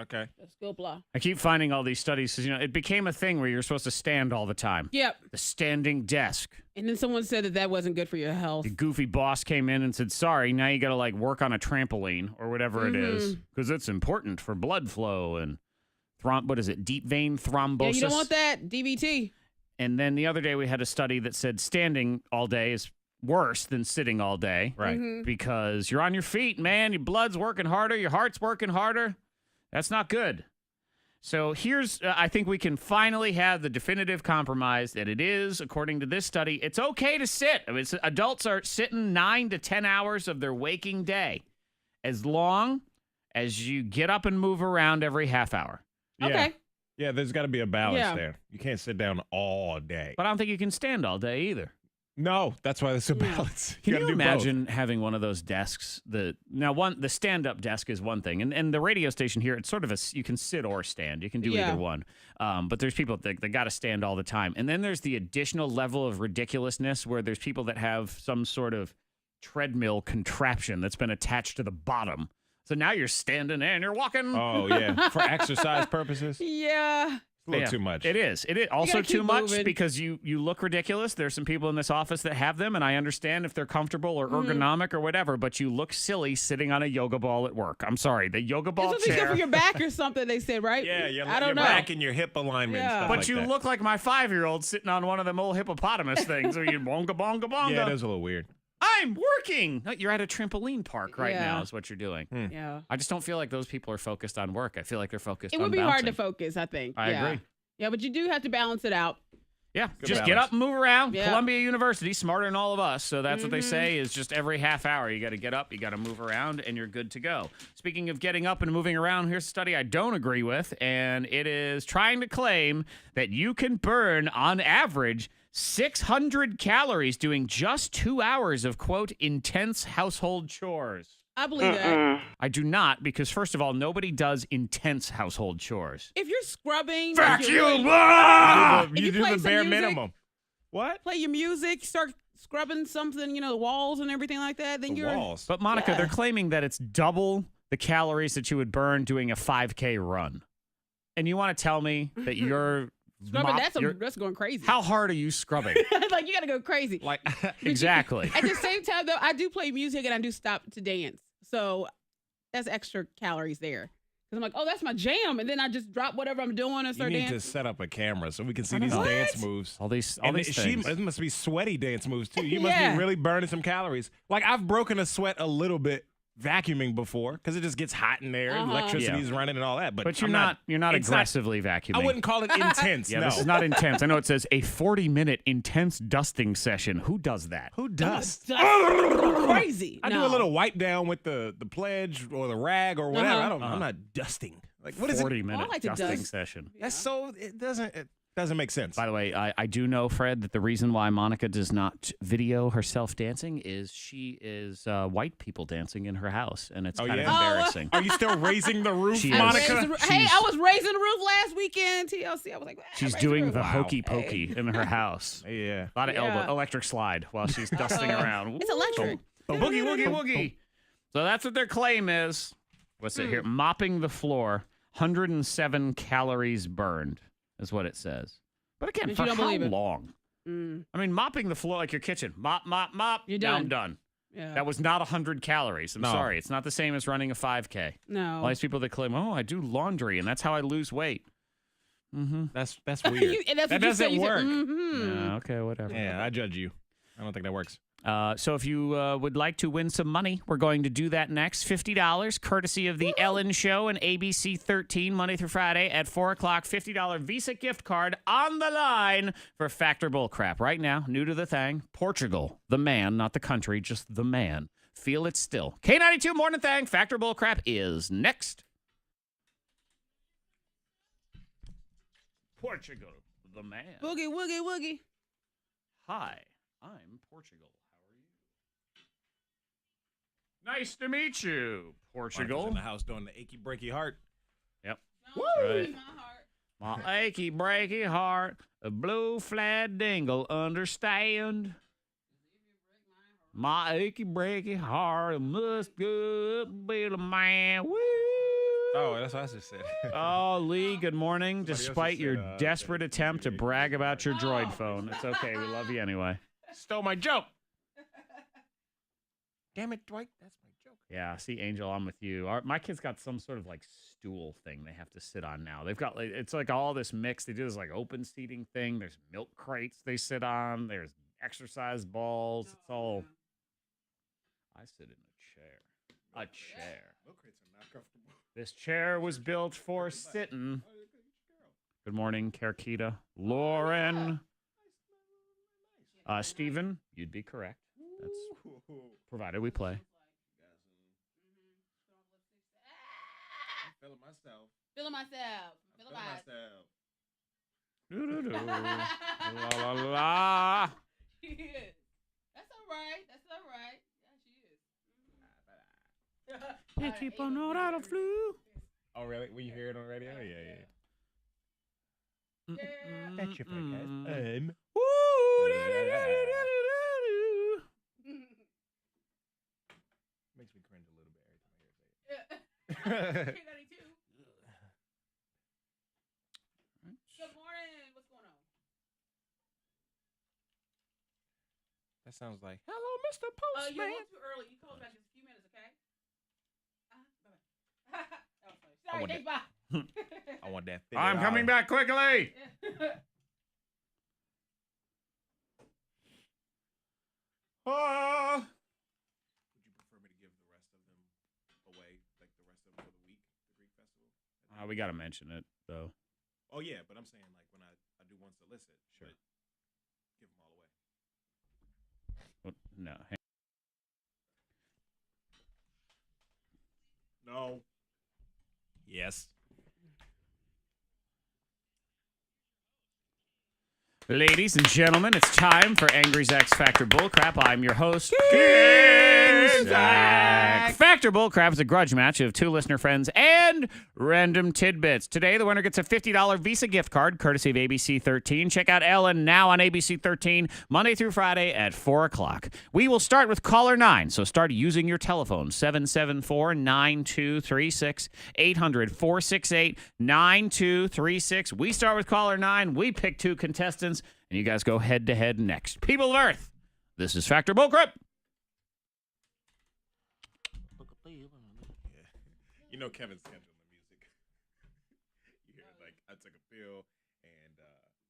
Okay. Let's go blah. I keep finding all these studies because, it became a thing where you're supposed to stand all the time. Yep. The standing desk. And then someone said that wasn't good for your health. The goofy boss came in and said, sorry, now you got to work on a trampoline or whatever it is because it's important for blood flow and deep vein thrombosis. Yeah, you don't want that. DVT. And then the other day we had a study that said standing all day is worse than sitting all day. Right. Because you're on your feet, man. Your blood's working harder. Your heart's working harder. That's not good. So here's, I think we can finally have the definitive compromise that it is, according to this study, it's okay to sit. I mean, adults are sitting 9 to 10 hours of their waking day as long as you get up and move around every half hour. Yeah. Okay. Yeah, there's got to be a balance Yeah. there. You can't sit down all day. But I don't think you can stand all day either. No, that's why there's a balance. Can gotta you do both. imagine having one of those desks? The stand-up desk is one thing, and the radio station here, it's sort of you can sit or stand. You can do either one. But there's people that got to stand all the time, and then there's the additional level of ridiculousness where there's people that have some sort of treadmill contraption that's been attached to the bottom. So now you're standing there and you're walking. Oh, yeah. For exercise purposes? Yeah. a little too much. It is. It is also gotta keep too much moving. because you look ridiculous. There's some people in this office that have them, and I understand if they're comfortable or ergonomic or whatever, but you look silly sitting on a yoga ball at work. I'm sorry. The yoga ball It's supposed to be good chair. for your back or something, they said, right? Yeah, I don't your know. back and your hip alignment. Yeah. And stuff But like you that. look like my 5-year-old sitting on one of them old hippopotamus things where you bonga, bonga, bonga. Yeah, it is a little weird. I'm working. No, you're at a trampoline park right Yeah. now is what you're doing. Yeah. I just don't feel like those people are focused on work. I feel like they're focused It on would be hard to bouncing. focus, I think. I yeah. agree. Yeah, but you do have to balance it out. Yeah, Good just get balance. up and move around. Yeah. Columbia University, smarter than all of us. So that's what they Mm-hmm. say is just every half hour, you got to get up, you got to move around, and you're good to go. Speaking of getting up and moving around, here's a study I don't agree with, and it is trying to claim that you can burn, on average, 600 calories doing just 2 hours of, quote, intense household chores. I believe that. I do not, because first of all, nobody does intense household chores. If you're scrubbing, Fuck if you! you're really- Ah! If you do play the some bare music- minimum. What? play your music, start scrubbing something, the walls and everything like that, then The you're walls. But Monica, Yeah. they're claiming that it's double the calories that you would burn doing a 5K run. And you want to tell me that you're scrubbing. you're- That's going crazy. how hard are you scrubbing? Like you got to go crazy. Like, Exactly. At the same time, though, I do play music and I do stop to dance, so that's extra calories there. Because I'm like, oh, that's my jam, and then I just drop whatever I'm doing and you start need dancing. to set up a camera so we can see I these know. dance moves. All these And things. it must be sweaty dance moves too. You must Yeah. be really burning some calories. Like I've broken a sweat a little bit vacuuming before because it just gets hot in there, electricity's running and all that. But But you're I'm not it's aggressively vacuuming. I wouldn't call it intense. Yeah, no. this is not intense. I know it says a 40-minute intense dusting session. Who does that? Who does? That's crazy. I do a little wipe down with the pledge or the rag or whatever. Uh-huh. I'm not dusting. Like what is it? 40-minute I like to dusting dust. session. That's so it doesn't make sense. By the way, I do know, Fred, that the reason why Monica does not video herself dancing is she is white people dancing in her house, and it's Oh, kind of yeah? embarrassing. Are you still raising the roof, She is. Monica? Hey, I was raising the roof last weekend. TLC. I was like, She's raise the doing roof. the Wow. hokey pokey in her house. Yeah. A lot of Yeah. electric slide while she's dusting around. It's electric. Boogie, woogie, woogie. So that's what their claim is. What's it here? Mopping the floor, 107 calories burned is what it says. But again, But for you don't how believe it. long? Mm, I mean, mopping the floor like your kitchen. Mop, mop, mop. You're Now I'm done. done. yeah. That was not 100 calories. I'm No. sorry. It's not the same as running a 5K. no. All these people that claim, oh, I do laundry, and that's how I lose weight. Mm-hmm. That's weird. And that's That what you said. doesn't You said, work. Yeah, okay, whatever. Yeah, I judge you. I don't think that works. So if you would like to win some money, we're going to do that next. $50, courtesy of The Ellen Show and ABC 13, Monday through Friday at 4 o'clock. $50 Visa gift card on the line for Factor Bullcrap. Right now, new to the thing, Portugal. The man, not the country, just the man. Feel it still. K92 Mornin Thang, Factor Bullcrap is next. Portugal, the man. Boogie, woogie, woogie. Hi, I'm Portugal. Nice to meet you, Monica's Portugal. in the house doing the achy breaky heart. Yep. Woo! right. My heart. My achy breaky heart, a blue flat dingle, understand? My achy breaky heart must go be the man. Woo! Oh, that's what I just said. Oh, Lee, good morning. Somebody else Despite just your said, desperate attempt to brag about your droid phone, it's okay. We love you anyway. Stole my joke. Damn it, Dwight. That's my joke. Yeah, see, Angel, I'm with you. My kid's got some sort of like stool thing they have to sit on now. They've got like it's like all this mix. They do this like open seating thing. There's milk crates they sit on. There's exercise balls. It's all. I sit in a chair. A chair. Milk crates are not comfortable. This chair was built for sitting. Good morning, Carquita. Lauren. Steven, you'd be correct. That's provided we play. Feeling myself. Feeling myself. Feeling myself. Doo-doo-doo. La la la. She is. That's all right. That's all right. Yeah, she is. They keep on out out of flu. Oh, really? Will you hear it on the radio? Yeah. Mm-mm. That's your podcast. Woo! Makes me cringe a little bit every time I hear it. K92. That sounds like, hello, Mr. Postman. You're a little too early. You called back in a few minutes, okay? Bye-bye. Sorry, thanks, bye. I want that. I'm coming back quickly. Would you prefer me to give the rest of them away, like the rest of them for the week, the Greek festival? We got to mention it, though. Oh, yeah, but I'm saying, like, when I do one solicit, sure. But give them all away. Well, no. No. Yes. Ladies and gentlemen, it's time for Angry Zach's Factor Bullcrap. I'm your host, King Zach. Factor Bullcrap is a grudge match of two listener friends and random tidbits. Today, the winner gets a $50 Visa gift card, courtesy of ABC 13. Check out Ellen now on ABC 13, Monday through Friday at 4 o'clock. We will start with caller 9, so start using your telephone, 774-9236, 800-468-9236. We start with caller 9. We pick two contestants, and you guys go head-to-head next. People of Earth, this is Factor Bullcrap. You know Kevin's scheduling the music. You hear like I took a pill and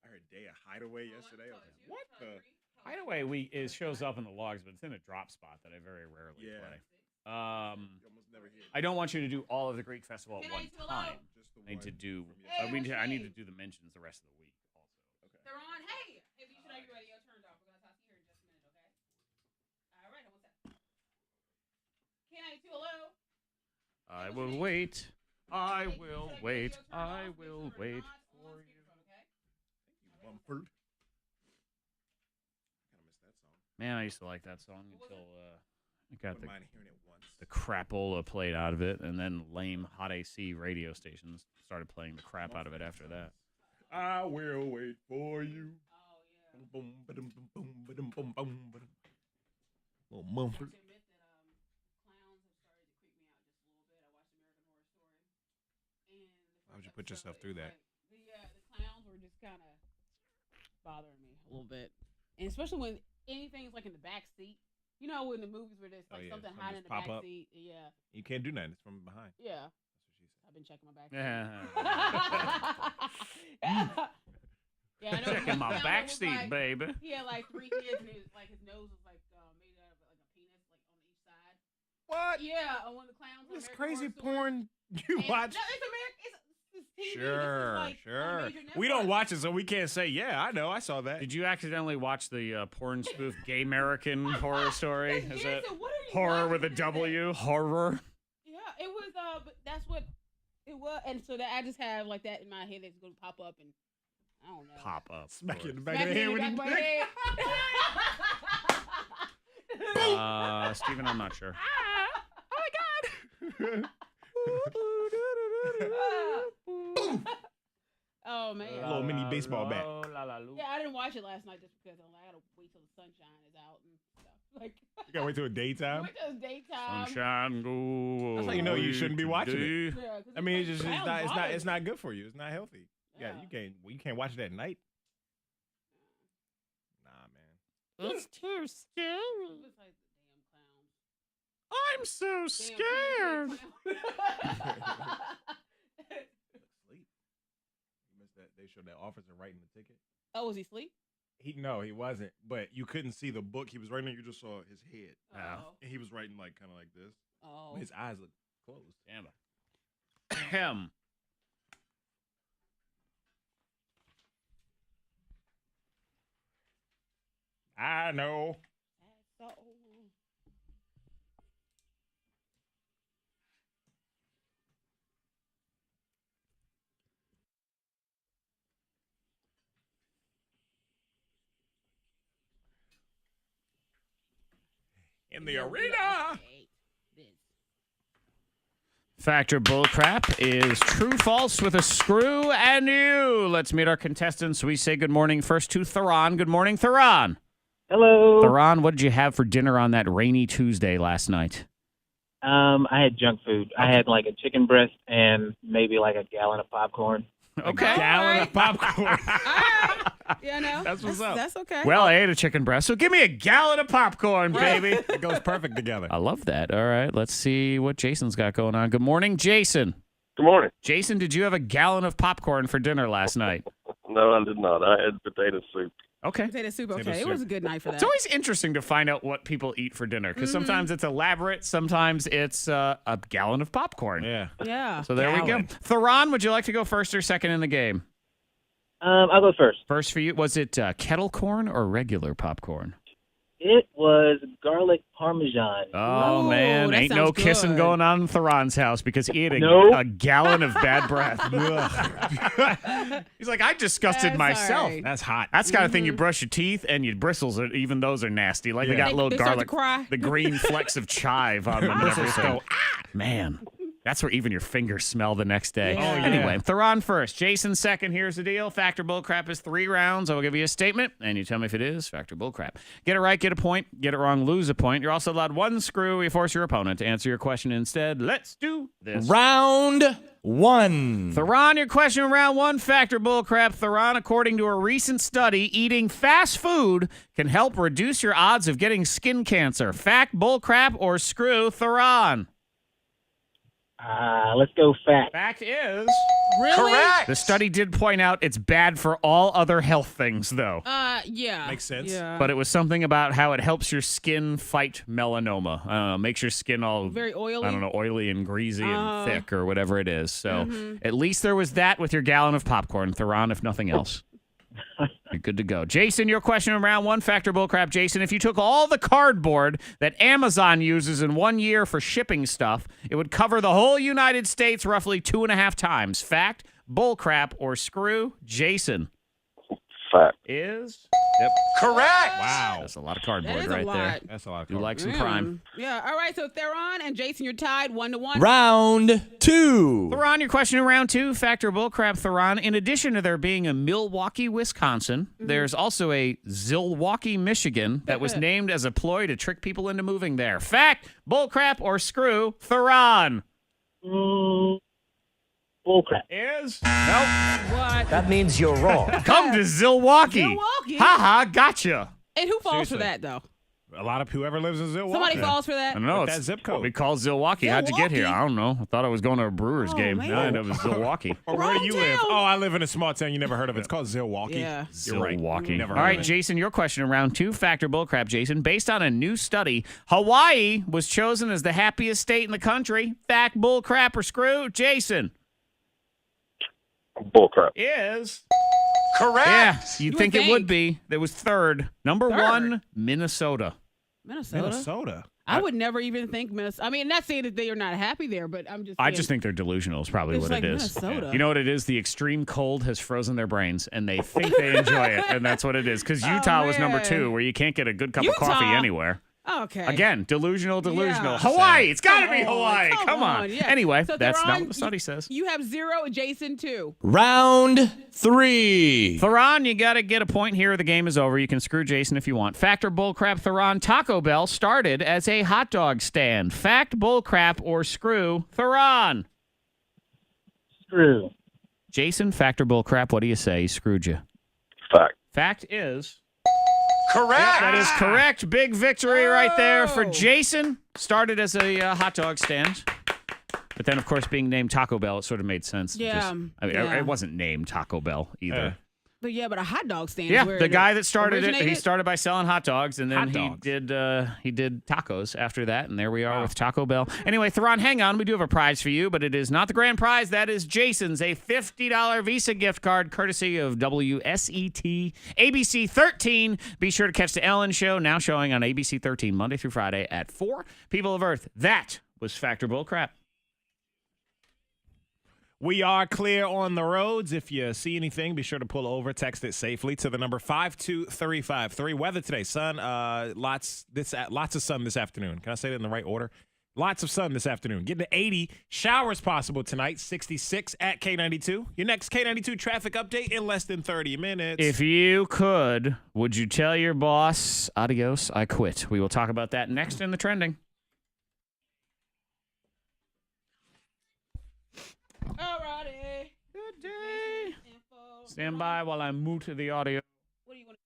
I heard Day of Hideaway yesterday. I was like, what the? Hideaway shows up in the logs, but it's in a drop spot that I very rarely play. You almost never hear it. I don't want you to do all of the Greek Festival at one time. Just the I need to one do. from yesterday. I need to do the mentions the rest of the week also. Okay. They're on. Hey, you should have your radio turned off. We're gonna talk to you here in just a minute, okay? All right, what's that? K92, hello. I will wait. I will wait. I will wait for you. Mumford. I kind of miss that song. Man, I used to like that song until I got Wouldn't mind hearing it once. the crapola played out of it, and then lame hot AC radio stations started playing the crap out of it after that. I will wait for you. Oh, yeah. Boom, ba-dum, boom, boom, ba-dum, boom, boom, ba-dum. Little Mumford. I have to admit that clowns have started to creep me out just a little bit. I watched American Horror Story. And Why would you put yourself through that? The clowns were just kind of bothering me a little bit. And especially when anything's like in the back seat. You know, in the movies where there's like something hiding in the back seat. Yeah. You can't do nothing. It's from behind. Yeah. That's what she said. I've been checking my back seat. Yeah, I know. Checking my back seat, like, baby. He had like 3 kids, and his nose was like made out of like a penis, like on each side. What? Yeah, on one of the clowns. This crazy porn you watch? No, it's American. It's TV. Sure, like sure. We don't watch it, so we can't say, yeah, I know, I saw that. Did you accidentally watch the porn spoof Gay American Horror Story? Yes, Is it what are you horror with a watching? W? Horror? Yeah, it was, but that's what it was. And so that I just have like that in my head that's going to pop up and I don't know. Pop up. Smack you in the back of the head with back of my head. Steven, I'm not sure. Oh my God. Oh man. A little mini baseball bat. Yeah, I didn't watch it last night just because I gotta wait till the sunshine is out and stuff. Like You gotta wait till daytime. wait till it's daytime. Sunshine go. That's how you know you shouldn't be watching it. today. Yeah, 'cause I mean, like, it's clowns not bother good for you. It's not healthy. Yeah, Yeah. you can't watch it at night. Nah, man. It's too scary. me. It's like the damn clowns. I'm so Damn scared. Sleep. You missed that. They showed that officer writing the ticket. Oh, was he asleep? He wasn't. But you couldn't see the book he was writing. You just saw his head, Oh. and he was writing like kind of like this. Oh. His eyes looked closed. Damn it. Ahem. I know. So. In the arena. Factor Bullcrap is true false with a screw and you. Let's meet our contestants. We say good morning first to Theron. Good morning, Theron. Hello. Theron, what did you have for dinner on that rainy Tuesday last night? I had junk food. I had like a chicken breast and maybe like a gallon of popcorn. Okay. A gallon of popcorn. All right. Yeah, no. That's what's up. That's okay. Well, I ate a chicken breast, so give me a gallon of popcorn, baby. It goes perfect together. I love that. All right, let's see what Jason's got going on. Good morning, Jason. Good morning. Jason, did you have a gallon of popcorn for dinner last night? No, I did not. I had potato soup. Okay. Potato soup. Okay, Potato it was soup. a good night for that. It's always interesting to find out what people eat for dinner because sometimes it's elaborate, sometimes it's a gallon of popcorn. Yeah. Yeah. So there we go. Gallon. Theron, would you like to go first or second in the game? I'll go first. First for you, was it kettle corn or regular popcorn? It was garlic parmesan. Oh, Ooh, man. that Ain't no sounds kissing good. going on in Theron's house because he ate Nope. a gallon of bad breath. He's like, I disgusted That's myself. all right. That's hot. That's the kind of thing you brush your teeth and your bristles, even those are nasty. Like they Yeah. got little They start to garlic, cry. the green flecks of chive on them and Bristles everything. go, Man, that's where even your fingers smell the next day. Yeah. Oh, yeah. Anyway, Theron first. Jason second. Here's the deal. Factor Bullcrap is 3 rounds. I will give you a statement, and you tell me if it is Factor Bullcrap. Get it right, get a point. Get it wrong, lose a point. You're also allowed 1 screw. You force your opponent to answer your question instead. Let's do this. Round 1. Theron, your question in round 1, Factor Bullcrap. Theron, according to a recent study, eating fast food can help reduce your odds of getting skin cancer. Fact, Bullcrap, or screw, Theron? Let's go fact. Fact is... Really? The study did point out it's bad for all other health things, though. Yeah. Makes sense. Yeah. But it was something about how it helps your skin fight melanoma. I don't know, makes your skin all... Very oily. I don't know, oily and greasy and thick or whatever it is. So Mm-hmm. at least there was that with your gallon of popcorn, Theron, if nothing else. You're good to go. Jason, your question in round 1, Factor Bullcrap. Jason, if you took all the cardboard that Amazon uses in 1 year for shipping stuff, it would cover the whole United States roughly 2.5 times. Fact, Bullcrap, or screw, Jason? Fact. Is... Correct. Wow. That's a lot of That cardboard is right a lot. there. That's a lot of You carbs. like some crime. Yeah. All right. So Theron and Jason, you're tied 1-1. Round 2. Theron, your question in round 2, Factor Bullcrap, Theron. In addition to there being a Milwaukee, Wisconsin, there's also a Zilwaukee, Michigan that was named as a ploy to trick people into moving there. Fact, Bullcrap, or screw, Theron? Bullcrap. Is? Nope. What? That means you're wrong. Come to Zilwaukee. Zilwaukee? Ha-ha, gotcha. And who falls Seriously. for that though? A lot of whoever lives in Zilwaukee. Somebody falls for I that. don't know. With It's that zip code. We call Zilwaukee. How'd you get here? Zilwaukee? I don't know. I thought I was going to a Brewers Oh, game. man. No, I know it was Zilwaukee. Or where do you Wrong live? town. Oh, I live in a small town. You never heard of it. It's called Zilwaukee. Yeah. You're right. Zilwaukee. Never All heard right, of it. Jason, your question in round 2, Factor Bullcrap, Jason. Based on a new study, Hawaii was chosen as the happiest state in the country. Fact, Bullcrap, or screw, Jason? Bullcrap. Is... Correct. Yeah, you'd You think would it would think. be. There was third. Number Third? 1, Minnesota. Minnesota. I would never even think Minnesota. I mean, not saying that they are not happy there, but I'm just. I saying, just think they're delusional is probably it's what like it is. Minnesota. You know what it is? The extreme cold has frozen their brains, and they think they enjoy it, and that's what it is. Because Utah was number man. 2, where you can't get a good cup of coffee Utah? anywhere. Okay. Again, delusional. Yeah. Hawaii, it's got to Come be on, Hawaii. Come on. yeah. Anyway, So that's not Theron, what the study says. You have 0, Jason 2. Round 3. Theron, you got to get a point here. The game is over. You can screw Jason if you want. Factor, Bullcrap, Theron. Taco Bell started as a hot dog stand. Fact, Bullcrap, or screw, Theron? Screw. Jason, Factor, Bullcrap, what do you say? He screwed you. Fact. Fact is... Correct. That is correct. Big victory right there for Oh. Jason. Started as a hot dog stand. But then, of course, being named Taco Bell, it sort of made sense. Yeah, yeah. It wasn't named Taco Bell either. But yeah, but a hot dog stand. Yeah, is where the it guy that started it, he originated? started by selling hot dogs, and then Hot he dogs. did tacos after that, and there we are with Taco Bell. Anyway, Theron, hang on, we do have a prize for you, but it is not the grand prize. That is Jason's, a $50 Visa gift card, courtesy of WSET ABC 13. Be sure to catch the Ellen Show, now showing on ABC 13 Monday through Friday at 4. People of Earth, that was Factor Bullcrap. We are clear on the roads. If you see anything, be sure to pull over. Text it safely to the number 52353. Weather today, sun. Lots of sun this afternoon. Can I say that in the right order? Lots of sun this afternoon. Getting to 80. Showers possible tonight. 66 at K92. Your next K92 traffic update in less than 30 minutes. If you could, would you tell your boss, adios, I quit? We will talk about that next in the trending. Alrighty. Good day. Stand by while I mute the audio. What do you want?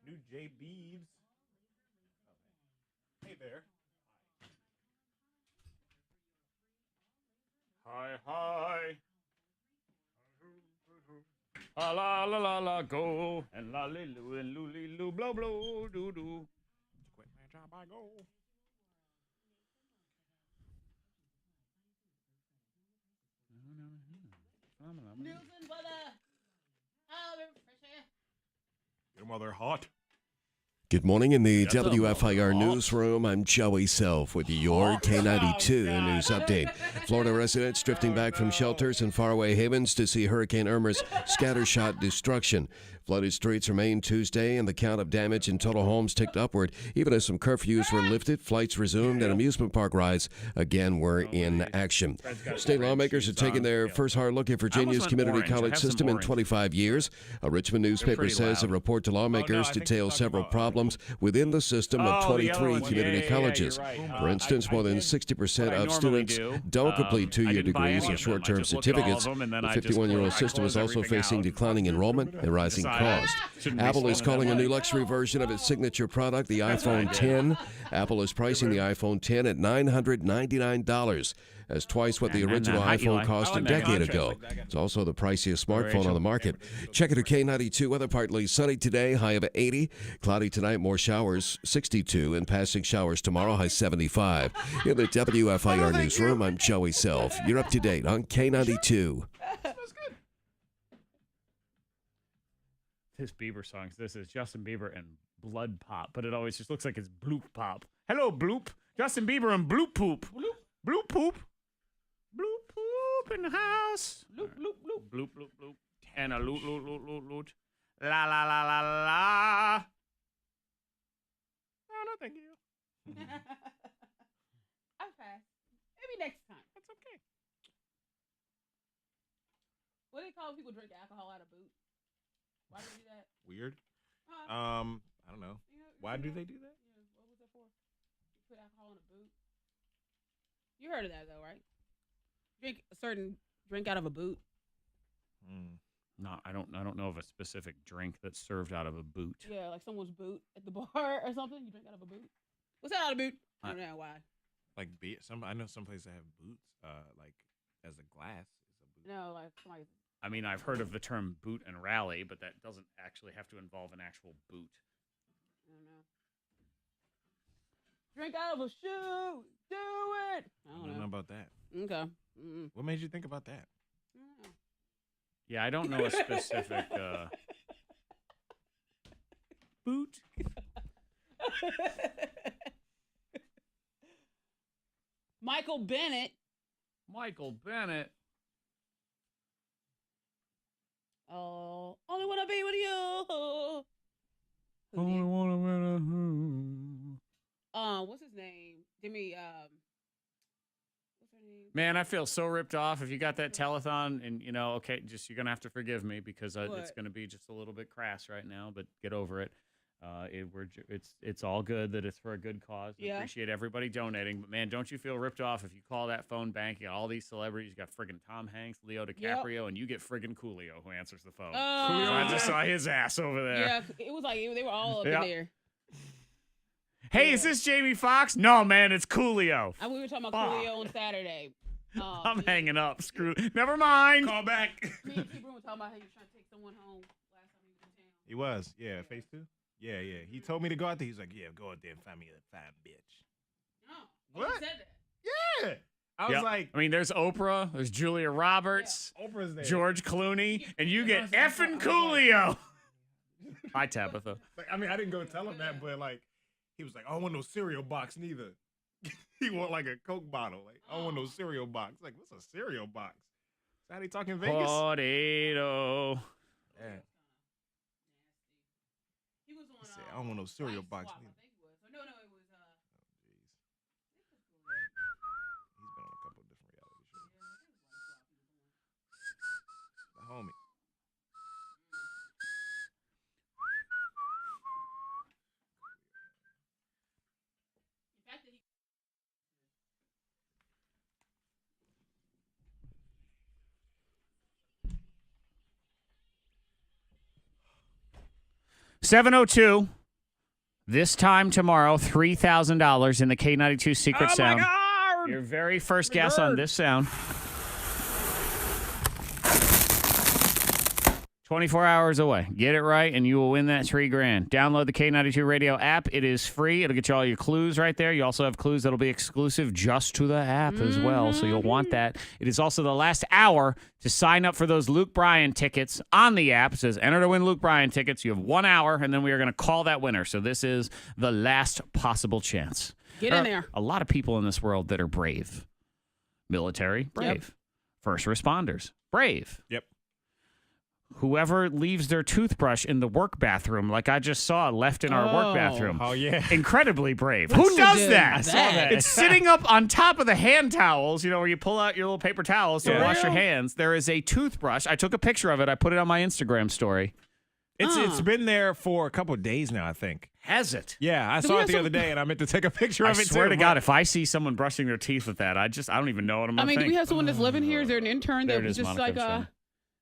New J Beeves. Hey there. Hi, hi. La la la la la go and la li lu and lu li lu blow blow doo doo. Quit my job, I go. News and weather. Oh, they're fresh air. Get them while they're hot. Good morning in the That's a WFIR lot. newsroom. I'm Joey Self with your K92 news update. Florida residents drifting back from shelters in faraway havens to see Hurricane Irma's scattershot destruction. Flooded streets remained Tuesday, and the count of damage in total homes ticked upward. Even as some curfews were lifted, flights resumed, and amusement park rides again were in action. State lawmakers are taking their first hard look at Virginia's went community orange. I college have some system in orange. 25 years. A Richmond newspaper pretty says a loud. report to lawmakers I think details you're talking several about, problems within the system of Oh, the other 23 ones. community Yeah, colleges. you're right. For instance, more than 60% what I of normally students do. don't complete I two-year didn't buy degrees any or of them. I short-term just look at all of certificates. them, and then The I just 51-year-old close system is also everything facing out. declining enrollment and rising Decide. cost. Shouldn't be Apple is spending calling that a new money. luxury version of its signature product, the That's what I iPhone did. 10. Apple is pricing the iPhone 10 at $999. That's twice what the And original hi, iPhone Eli. cost I a like that decade contrast ago. like that. It's also the priciest smartphone Rachel. on the market. Check it at K92 weather, partly sunny today, high of 80. Cloudy tonight, more showers, 62, and passing showers tomorrow, high 75. In the WFIR newsroom, I'm Joey Self. You're up to date on K92. This Bieber song. This is Justin Bieber and Blood Pop, but it always just looks like it's Bloop Pop. Hello, Bloop. Justin Bieber and Bloop Poop. Bloop Poop. Bloop Poop in the house. Bloop, bloop, bloop. Bloop, bloop, bloop. And a loot, loot, loot, loot, loot. La, la, la, la, la. No, thank you. Okay. Maybe next time. That's okay. What do they call when people drink alcohol out of boot? Why do they do that? Weird. Huh? I don't know. You know- Why you do know? they do that? Yeah, what was that for? You put alcohol in a boot. You heard of that though, right? Drink a certain drink out of a boot. No, I don't know of a specific drink that's served out of a boot. Yeah, like someone's boot at the bar or something. You drink out of a boot. What's that out of a boot? I don't know why. Like beer. I know some places that have boots. Like as a glass. No, like somebody. I mean, I've heard of the term boot and rally, but that doesn't actually have to involve an actual boot. I don't know. Drink out of a shoe. Do it. I don't know about that. Okay. What made you think about that? Yeah, I don't know a specific boot. Michael Bennett. Michael Bennett. Oh, only wanna be with you. Only wanna What's his name? Demi. What's her name? Man, I feel so ripped off. If you got that telethon, and okay, just you're gonna have to forgive me because it's gonna be just a little bit crass right now. But get over it. It's all good that it's for a good cause. I appreciate everybody donating, but man, don't you feel ripped off if you call that phone bank? You got all these celebrities. You got friggin' Tom Hanks, Leo DiCaprio, and you get friggin' Coolio who answers the phone. I just saw his ass over there. Yeah, it was like they were all up in there. Hey, is this Jamie Foxx? No, man, it's Coolio. We were talking about Coolio on Saturday. I'm hanging up. Screw. Never mind. Call back. Me and T-Broom were talking about how he was trying to take someone home last time he was in town. He was. Yeah, phase 2. Yeah. He told me to go out there. He's like, yeah, go out there and find me a fine bitch. What? He said that. Yeah. I was like, I mean, there's Oprah, there's Julia Roberts, Oprah's there. George Clooney, and you get effing Coolio. Hi, Tabitha. Like, I mean, I didn't go tell him that, but like, he was like, I don't want no cereal box neither. He want like a Coke bottle. Like, I don't want no cereal box. Like, what's a cereal box? Is that how they talk in Vegas? Potato. Yeah. He was on. He said, I don't want no cereal box Swap, neither. I think it was. No, it was. He's been on a couple of different reality shows. The homie. $702. This time tomorrow, $3,000 in the K92 Secret Sound. Oh my God! Your very first guess on this sound. 24 hours away. Get it right, and you will win that $3,000. Download the K92 Radio app. It is free. It'll get you all your clues right there. You also have clues that'll be exclusive just to the app as well, so you'll want that. It is also the last hour to sign up for those Luke Bryan tickets on the app. It says, enter to win Luke Bryan tickets. You have 1 hour, and then we are going to call that winner. So this is the last possible chance. Get in there. A lot of people in this world that are brave. Military, brave. Yep. First responders, brave. Yep. Whoever leaves their toothbrush in the work bathroom, like I just saw left in our work bathroom. Oh, yeah. Incredibly brave. Who does that? I saw that. It's sitting up on top of the hand towels, where you pull out your little paper towels to wash your hands. There is a toothbrush. I took a picture of it. I put it on my Instagram story. It's been there for a couple of days now, I think. Has it? Yeah, I saw it the other day, and I meant to take a picture of it, I swear to too. God, if I see someone brushing their teeth with that, I don't even know what I'm going to think. Do we have someone that's living here? Is there an intern There that it was is, just Monica, like I'm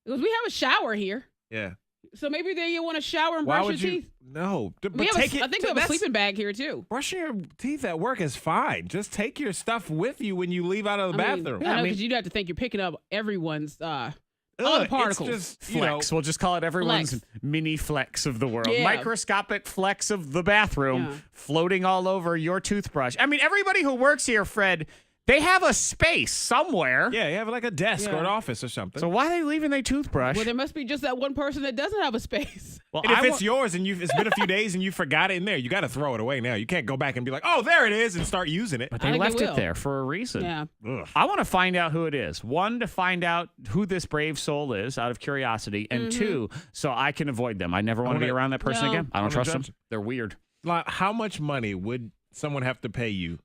because we have a shower here. Yeah. So maybe there you want to shower and Why brush would your you? teeth. No. But I take think we have a sleeping bag here too. Brushing your teeth at work is fine. Just take your stuff with you when you leave out of the bathroom. I know, because you'd have to think you're picking up everyone's all the particles. It's just, Flex. We'll just call it everyone's Flex. mini flex of the world. Yeah. Microscopic flex of the bathroom floating all over your toothbrush. I mean, everybody who works here, Fred, they have a space somewhere. Yeah, you have like a desk or an office or something. So why are they leaving their toothbrush? Well, there must be just that one person that doesn't have a space. Well, and if it's yours and it's been a few days and you forgot it in there, you got to throw it away now. You can't go back and be like, oh, there it is, and start using it. But they left it there for a reason. Yeah. Ugh. I want to find out who it is. One, to find out who this brave soul is out of curiosity. And two, so I can avoid them. I never want to be around that person again. I don't trust them. They're weird. Like, how much money would someone have to pay you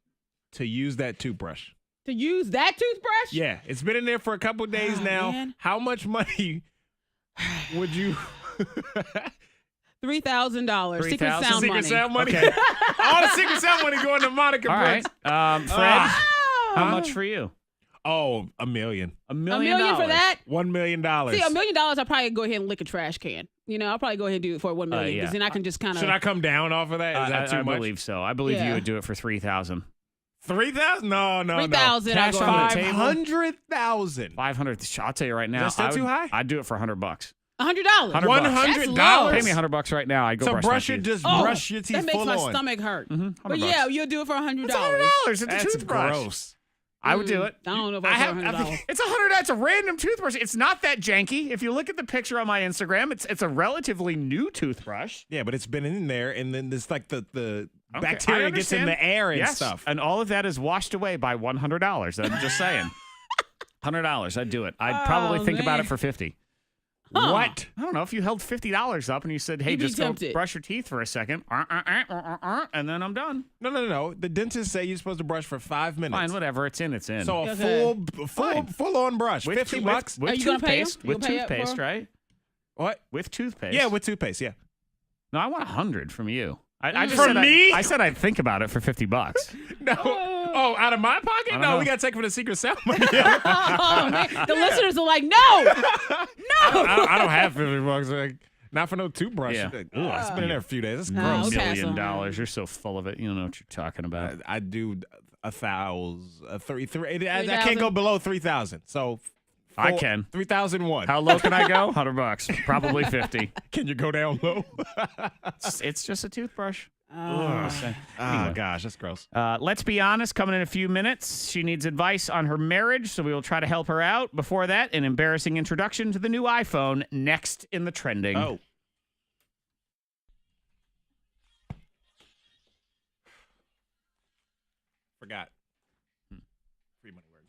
to use that toothbrush? To use that toothbrush? Yeah, it's been in there for a couple of days now. Man. How much money would you? $3,000. Secret Sound money. Secret Sound money. Okay. All the Secret Sound money going to Monica All right. Brooks. Fred, how much for you? Oh, $1 million. $1 A million million for that? $1 million. See, $1 million, I'll probably go ahead and lick a trash can. I'll probably go ahead and do it for $1 million, because then I can just kind of. Should I come down off of that? Is that too much? I believe so. I believe you would do it for 3,000. 3,000? No. 3,000. Cash I go on the ahead. table. 500,000. 500. I'll tell you right now. Is that still too high? I'd do it for $100. $100. $100? Pay me $100 bucks right now. I'd go So brush brush my your teeth. brush your teeth That makes full my on. stomach hurt. $100 But bucks. yeah, you'll do it for $100. It's $100. It's a That's toothbrush. gross. I would do it. I don't know about $100. It's $100. It's a random toothbrush. It's not that janky. If you look at the picture on my Instagram, it's a relatively new toothbrush. Yeah, but it's been in there, and then there's like the Okay, bacteria I gets in understand. the air and Yes, stuff. and all of that is washed away by $100. I'm just saying. $100. I'd do it. I'd probably think about man. it for 50. Huh. What? I don't know, if you held $50 up and you said, hey, You'd be just go tempted. brush your teeth for a second, and then I'm done. No. The dentist say you're supposed to brush for 5 minutes. Fine, whatever. It's in. So a Okay. full on brush, With $50 bucks. With Are you gonna pay him? toothpaste. You With gonna pay up toothpaste, for him? right? What? With toothpaste. Yeah, with toothpaste. Yeah. No, I want 100 from you. I just For said me? I said I'd think about it for $50. No. Oh, out of my pocket? don't No, know. we gotta take it for the secret sound money. Oh, man. The listeners are like, no. I don't have $50. Like, not for no toothbrush. Yeah. Like, ooh, it's been in there a few days. That's No, gross. we'll pass $1 million. on. You're so full of it. You don't know what you're talking about. I do 1,000, 33. I can't 3,000? go below 3,000. So I can. 3,001. How low can I go? $100. Probably 50. Can you go down low? It's just a toothbrush. Oh Anyway. gosh, that's gross. Let's be honest. Coming in a few minutes, she needs advice on her marriage, so we will try to help her out. Before that, an embarrassing introduction to the new iPhone next in the trending. Oh. Forgot. Free money word.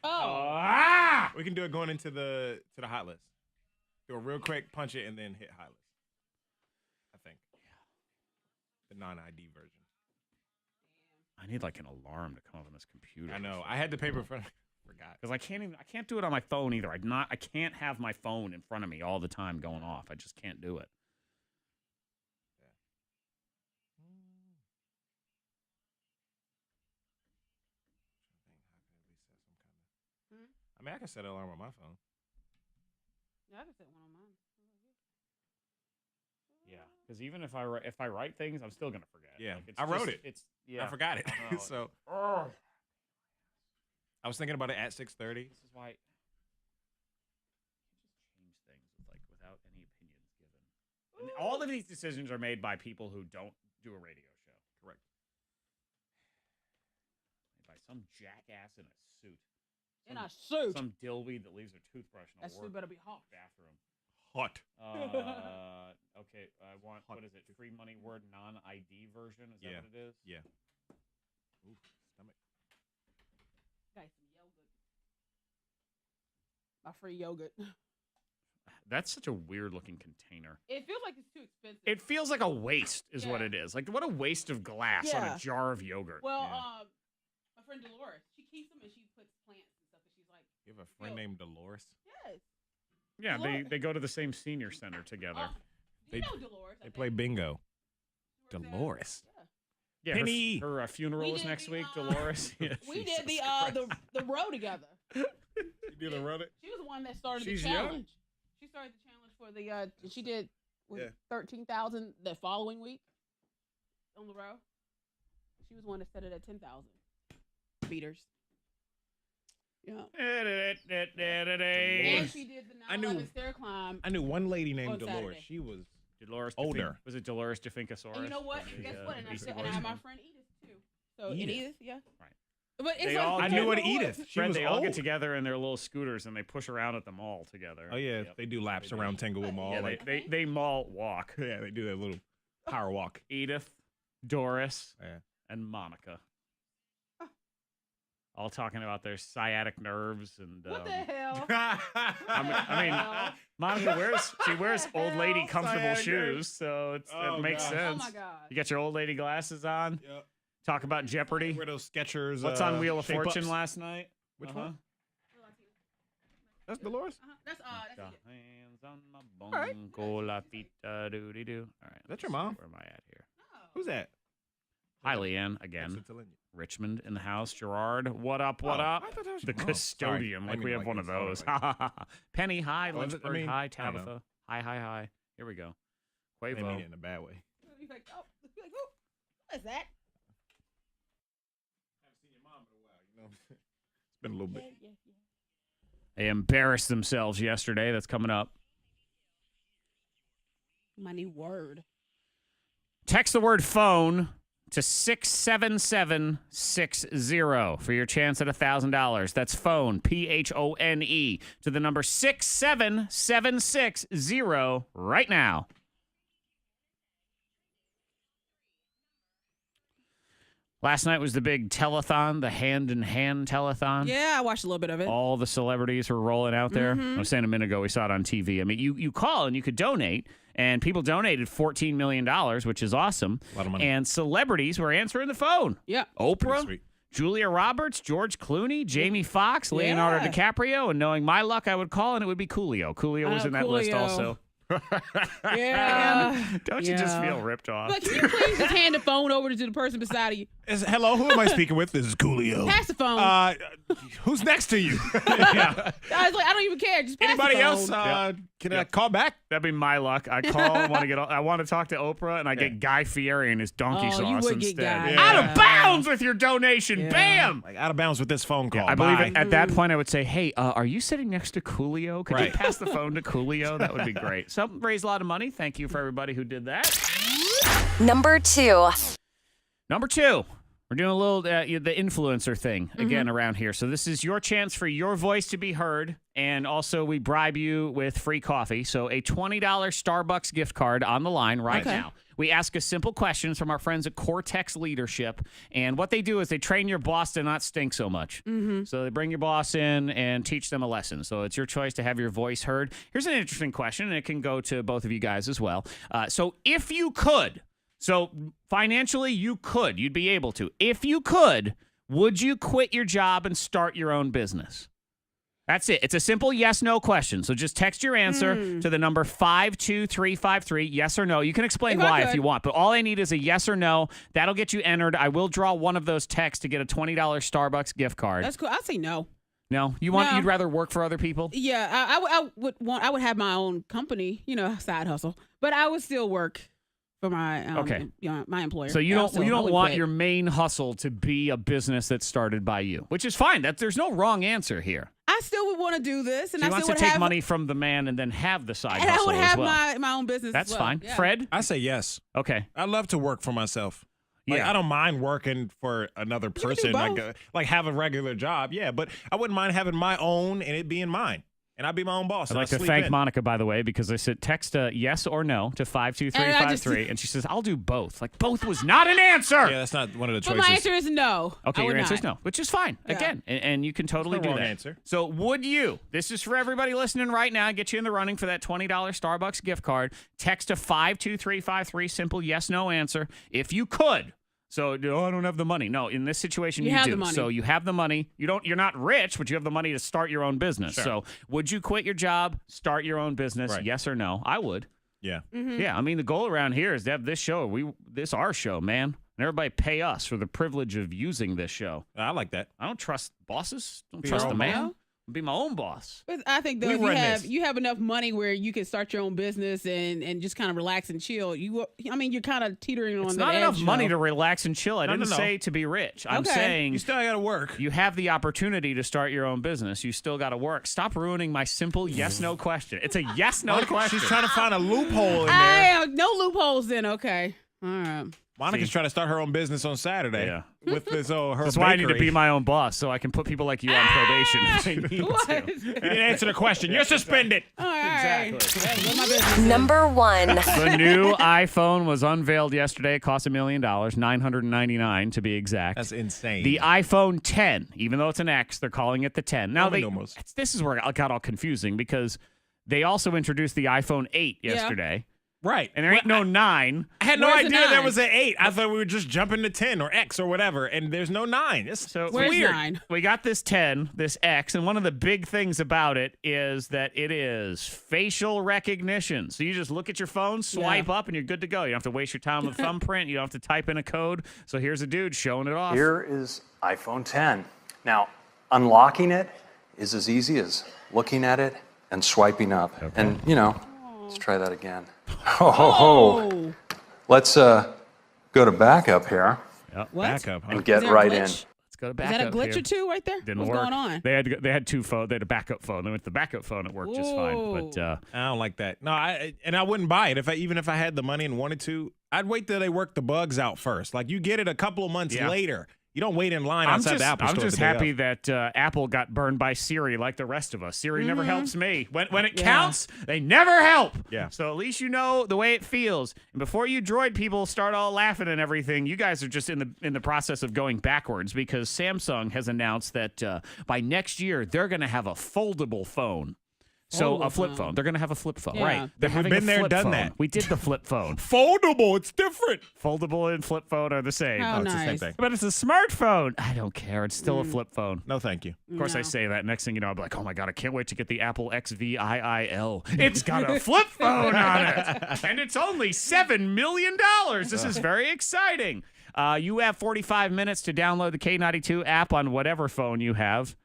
Oh. We can do it going into the hot list. Do it real quick, punch it, and then hit hot list. I think. The non-ID version. I need like an alarm to come up on this computer. I know. I had the paper in front of me. Forgot. Because I can't do it on my phone either. I can't have my phone in front of me all the time going off. I just can't do it. I mean, I can set an alarm on my phone. Yeah, I can set one on mine. Yeah, because even if I write things, I'm still gonna forget. Yeah, Like, it's I wrote just- it. It's yeah. I forgot it. I know. So Oh. I was thinking about it at 6:30. This is why you just change things without any opinions given. And all of these decisions are made by people who don't do a radio show. Correct. Made by some jackass in a suit. In a suit. Some dilby that leaves their toothbrush in a That work suit better be hot. bathroom. Hot. Okay, I want, what is it? Free money word non-ID version? Is that what it is? Yeah. Ooh, stomach. Got some yogurt. My free yogurt. That's such a weird looking container. It feels like it's too expensive. It feels like a waste is what Yeah. it is. Like, what a waste of glass on Yeah. a jar of yogurt. Well, Yeah. my friend Dolores, she keeps them and she puts plants and stuff. And she's like, You have a friend named Dolores? yes. Yeah, Dolores. they go to the same senior center together. Do you They- know Dolores? I They play think. bingo. She works at- Dolores. Yeah. Yeah, Penny. her funeral We is did next the, week, Dolores. Yeah, We did Jesus the Christ. the row together. You did a run it? She was the one that started She's the young. challenge. She started the challenge for the she did Yeah. 13,000 the following week on the row. She was the one that set it at 10,000 beaters. Yeah. And she did the I knew- 9/11 stair climb. I knew one lady named On Dolores. Saturday. She was Dolores older. Was it Dolores Defincasaurus? And you know what? Guess what? And I have my friend Edith too. So and Edith. Edith, yeah. Right. But it's They like, all- I knew what Dolores. Edith. She Fred, was they all old. get together in their little scooters and they push around at the mall together. Oh yeah, Yep. they do laps They do. around Tanglewood Mall. Yeah, like, they mall walk. yeah, they do that little power walk. Edith, Doris, Yeah. and Monica. All talking about their sciatic nerves and What the hell? I mean, Monica wears old lady hell? comfortable Sciatic shoes, nerves. so it Oh, makes gosh. Oh sense. my god. You got your old lady glasses on. Yep. Talk about Jeopardy. Wear those Skechers. What's on Wheel of shape Fortune ups. last night? Which Uh-huh. one? That's Dolores. That's The Edith. hands on my right. bongo la fita doody doo. All right. That your let's see, mom? Where am I at here? Oh. Who's that? Hi, Leanne. Again. Richmond in the house. Gerard, what up? What up? I thought that was The wrong. custodian. Sorry. Like we have one of those. Penny, hi. Lynchburg, hi. I don't know. Tabitha. Hi. Here we go. I didn't mean Quavo. it in a bad way. He's like, oh, what is that? It's been a little bit. They embarrassed themselves yesterday. That's coming up. My new word. Text the word phone to 67760 for your chance at $1,000. That's phone, PHONE, to the number 67760 right now. Last night was the big telethon, the hand-in-hand telethon. Yeah, I watched a little bit of it. All the celebrities were rolling out there. I was saying a minute ago, we saw it on TV. I mean, you call and you could donate, and people donated $14 million, which is awesome. A lot of money. And celebrities were answering the phone. Yeah. Pretty Oprah, sweet. Julia Roberts, George Clooney, Jamie Foxx, Leonardo Yeah. DiCaprio, and knowing my luck, I would call, and it would be Coolio. Coolio was in that list Coolio. also. Yeah. Don't you just feel ripped off? But can you please just hand the phone over to the person beside you? Hello, who am I speaking with? This is Coolio. Pass the phone. Who's next to you? Yeah. I was like, I don't even care. Just pass Anybody the phone. else? Can I Yep. call back? That'd be my luck. I call, I want to talk to Oprah, and I get Guy Fieri and his donkey Oh, you sauce would get instead. Guy. Out Yeah. of bounds with your donation. Yeah. Bam! Like out of bounds with this phone call. I believe Bye. at that point I would say, hey, are you sitting next to Coolio? Could you Right. pass the phone to Coolio? That would be great. So raised a lot of money. Thank you for everybody who did that. Number 2. Number 2. We're doing a little the influencer thing again around here. So this is your chance for your voice to be heard, and also we bribe you with free coffee. So a $20 Starbucks gift card on the line right now. We ask us simple questions from our friends at Cortex Leadership, and what they do is they train your boss to not stink so much. So they bring your boss in and teach them a lesson. So it's your choice to have your voice heard. Here's an interesting question, and it can go to both of you guys as well. So if you could, so financially you'd be able to. If you could, would you quit your job and start your own business? That's it. It's a simple yes/no question. So just text your answer to the number 52353. Yes or no. You can explain why if you want, but all I need is a yes or no. That'll get you entered. I will draw one of those texts to get a $20 Starbucks gift card. That's cool. I'd say no. No, you'd rather work for other people? Yeah, I would have my own company, side hustle, but I would still work for my my employer. So you don't want your main hustle to be a business that's started by you, which is fine. There's no wrong answer here. I still would want to do this, and So I he wants still to would take have money from the man and then have the side and I hustle would as have well. my own business. That's as well. fine. Yeah. Fred? I say yes. Okay. I love to work for myself. Like, Yeah. I don't mind working for another can do person, both. like have a regular job. Yeah, but I wouldn't mind having my own and it being mine. And I'd be my own boss. I'd and like to sleep thank in. Monica, by the way, because I said text yes or no to 52353, and she says, I'll do both. Like, both was not an answer. Yeah, that's not one of the But choices. my answer is no. Okay, I your would answer is not. no, which is fine. Yeah. Again, and you can totally no do wrong that. answer. So would you, this is for everybody listening right now, get you in the running for that $20 Starbucks gift card. Text to 52353, simple yes, no answer. If you could. So, no, I don't have the money. No, in this situation, you have do. the money. So you have the money. You're not rich, but you have the money to start your own business. Sure. So would you quit your job, start your own business? Right. Yes or no? I would. Yeah. Yeah, I mean, the goal around here is to have this show. This our show, man. And everybody pay us for the privilege of using this show. I like that. I don't trust bosses. Don't Be trust your the own man. boss. Be my own boss. But I think though, We if you run have this. you have enough money where you can start your own business and just kind of relax and chill. You're kind of teetering on It's the not edge, enough money though. to relax and chill. I No, didn't no. say to be rich. I'm Okay. saying You still got to work. you have the opportunity to start your own business. You still got to work. Stop ruining my simple yes/no question. It's a yes/no question. She's trying to find a loophole in I there. have no loopholes then. Okay, all right. Monica's trying to start her own business on Saturday. Yeah. With this her That's why I need to bakery. be my own boss, so I can put people like you on probation if I need What? to. You didn't answer the question. You're suspended. All right. Exactly. Yeah, that's my business. Number 1. The new iPhone was unveiled yesterday. It cost $1 million, $999 to be exact. That's insane. The iPhone 10, even though it's an X, they're calling it the 10. Now, this is where it got all confusing because they also introduced the iPhone 8 yesterday. Right. And there ain't no 9. I had no Where's the idea there 9? was an 8. I thought we were just jumping to 10 or X or whatever, and there's no 9. It's So Where's weird. 9? We got this 10, this X, and one of the big things about it is that it is facial recognition. So you just look at your phone, swipe up, and you're good to go. You don't have to waste your time with thumbprint. You don't have to type in a code. So here's a dude showing it off. Here is iPhone 10. Now, unlocking it is as easy as looking at it and swiping up. Okay. And, let's try that again. Oh. Let's go to backup here Yep. What? Backup, huh? and Is get there a right in. glitch? Let's go to Is backup that a glitch here. or two right there? Didn't What's work. going on? They had 2 phones. They had a backup phone. They went to the backup phone. It worked just fine. But I don't like that. No, I wouldn't buy it even if I had the money and wanted to. I'd wait till they work the bugs out first. Like you get it a couple of months later. You don't wait in line outside the Apple I'm store. just the day happy of. that Apple got burned by Siri like the rest of us. Siri never helps me. When it counts, they never help. Yeah. So at least you know the way it feels. And before you Droid people start all laughing and everything, you guys are just in the process of going backwards because Samsung has announced that by next year they're going to have a foldable phone. So Foldable a flip phone. phone. They're going to have a flip phone. Yeah. Right. They're We've having been a there, flip done phone. that. We did the flip phone. Foldable. It's different. Foldable and flip phone are the same. How it's the same nice. thing. But it's a smartphone. I don't care. It's still a flip phone. No, thank you. Of course, I No. say that. Next thing you know, I'll be like, oh my God, I can't wait to get the Apple XVIIL. It's got a flip phone on it. And it's only $7 million. This is very exciting. You have 45 minutes to download the K92 app on whatever phone you have.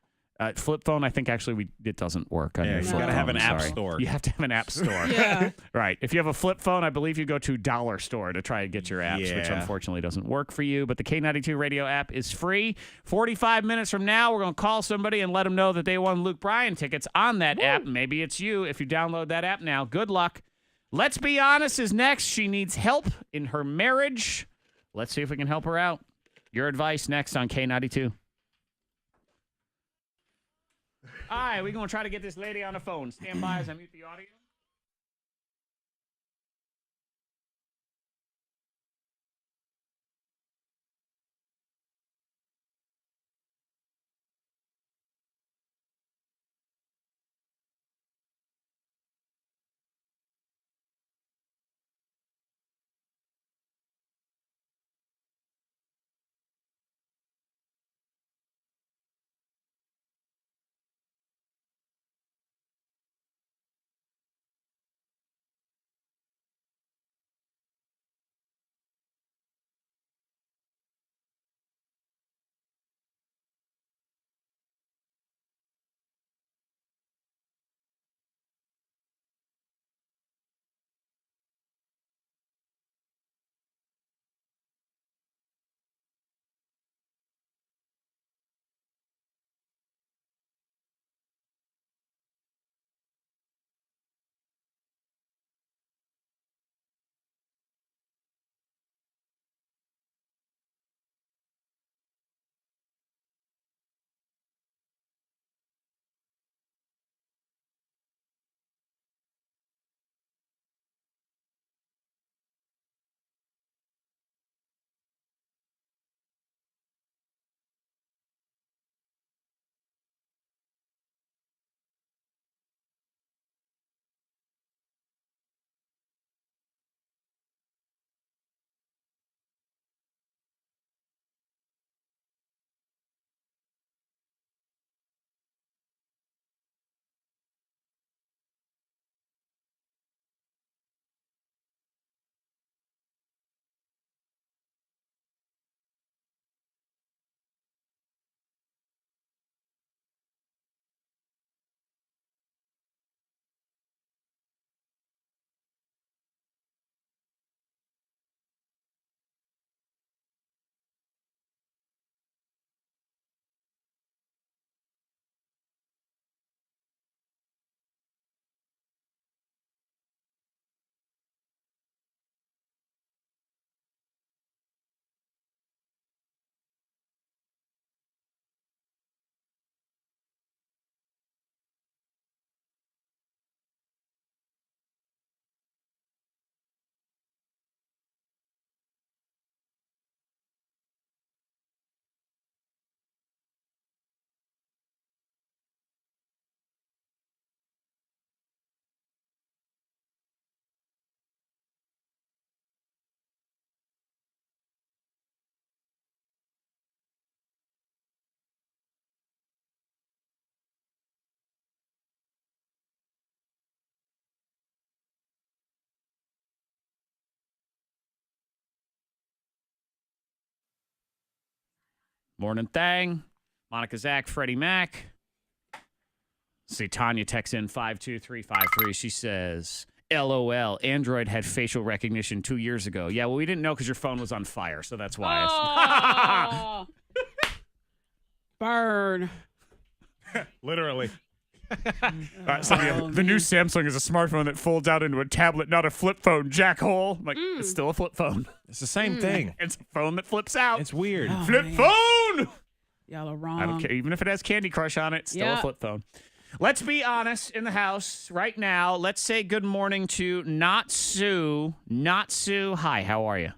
Flip phone, I think actually it doesn't work on Yeah, your you flip gotta phone. have an I'm app sorry. store. You have to have an app store. Yeah. Right. If you have a flip phone, I believe you go to Dollar Store to try to get your apps, which Yeah. unfortunately doesn't work for you. But the K92 radio app is free. 45 minutes from now, we're going to call somebody and let them know that they won Luke Bryan tickets on that app. Maybe it's you if you download that app now. Good luck. Let's Be Honest is next. She needs help in her marriage. Let's see if we can help her out. Your advice next on K92. All right, we're going to try to get this lady on the phone. Stand by as I mute the audio. Mornin Thang, Monica, Zach, Freddie Mac. See, Tanya texts in 52353. She says, LOL, Android had facial recognition 2 years ago. Yeah, well, we didn't know because your phone was on fire, so that's why. Oh. Burn. Literally. The new Samsung is a smartphone that folds out into a tablet, not a flip phone. Jackhole. I'm like, it's still a flip phone. It's the same thing. It's a phone that flips out. It's weird. Oh, flip man. phone. Y'all are wrong. I don't care. Even if it has Candy Crush on it, it's still a flip phone. Let's be honest in the house right now. Let's say good morning to Not Sue. Not Sue. Hi, how are you?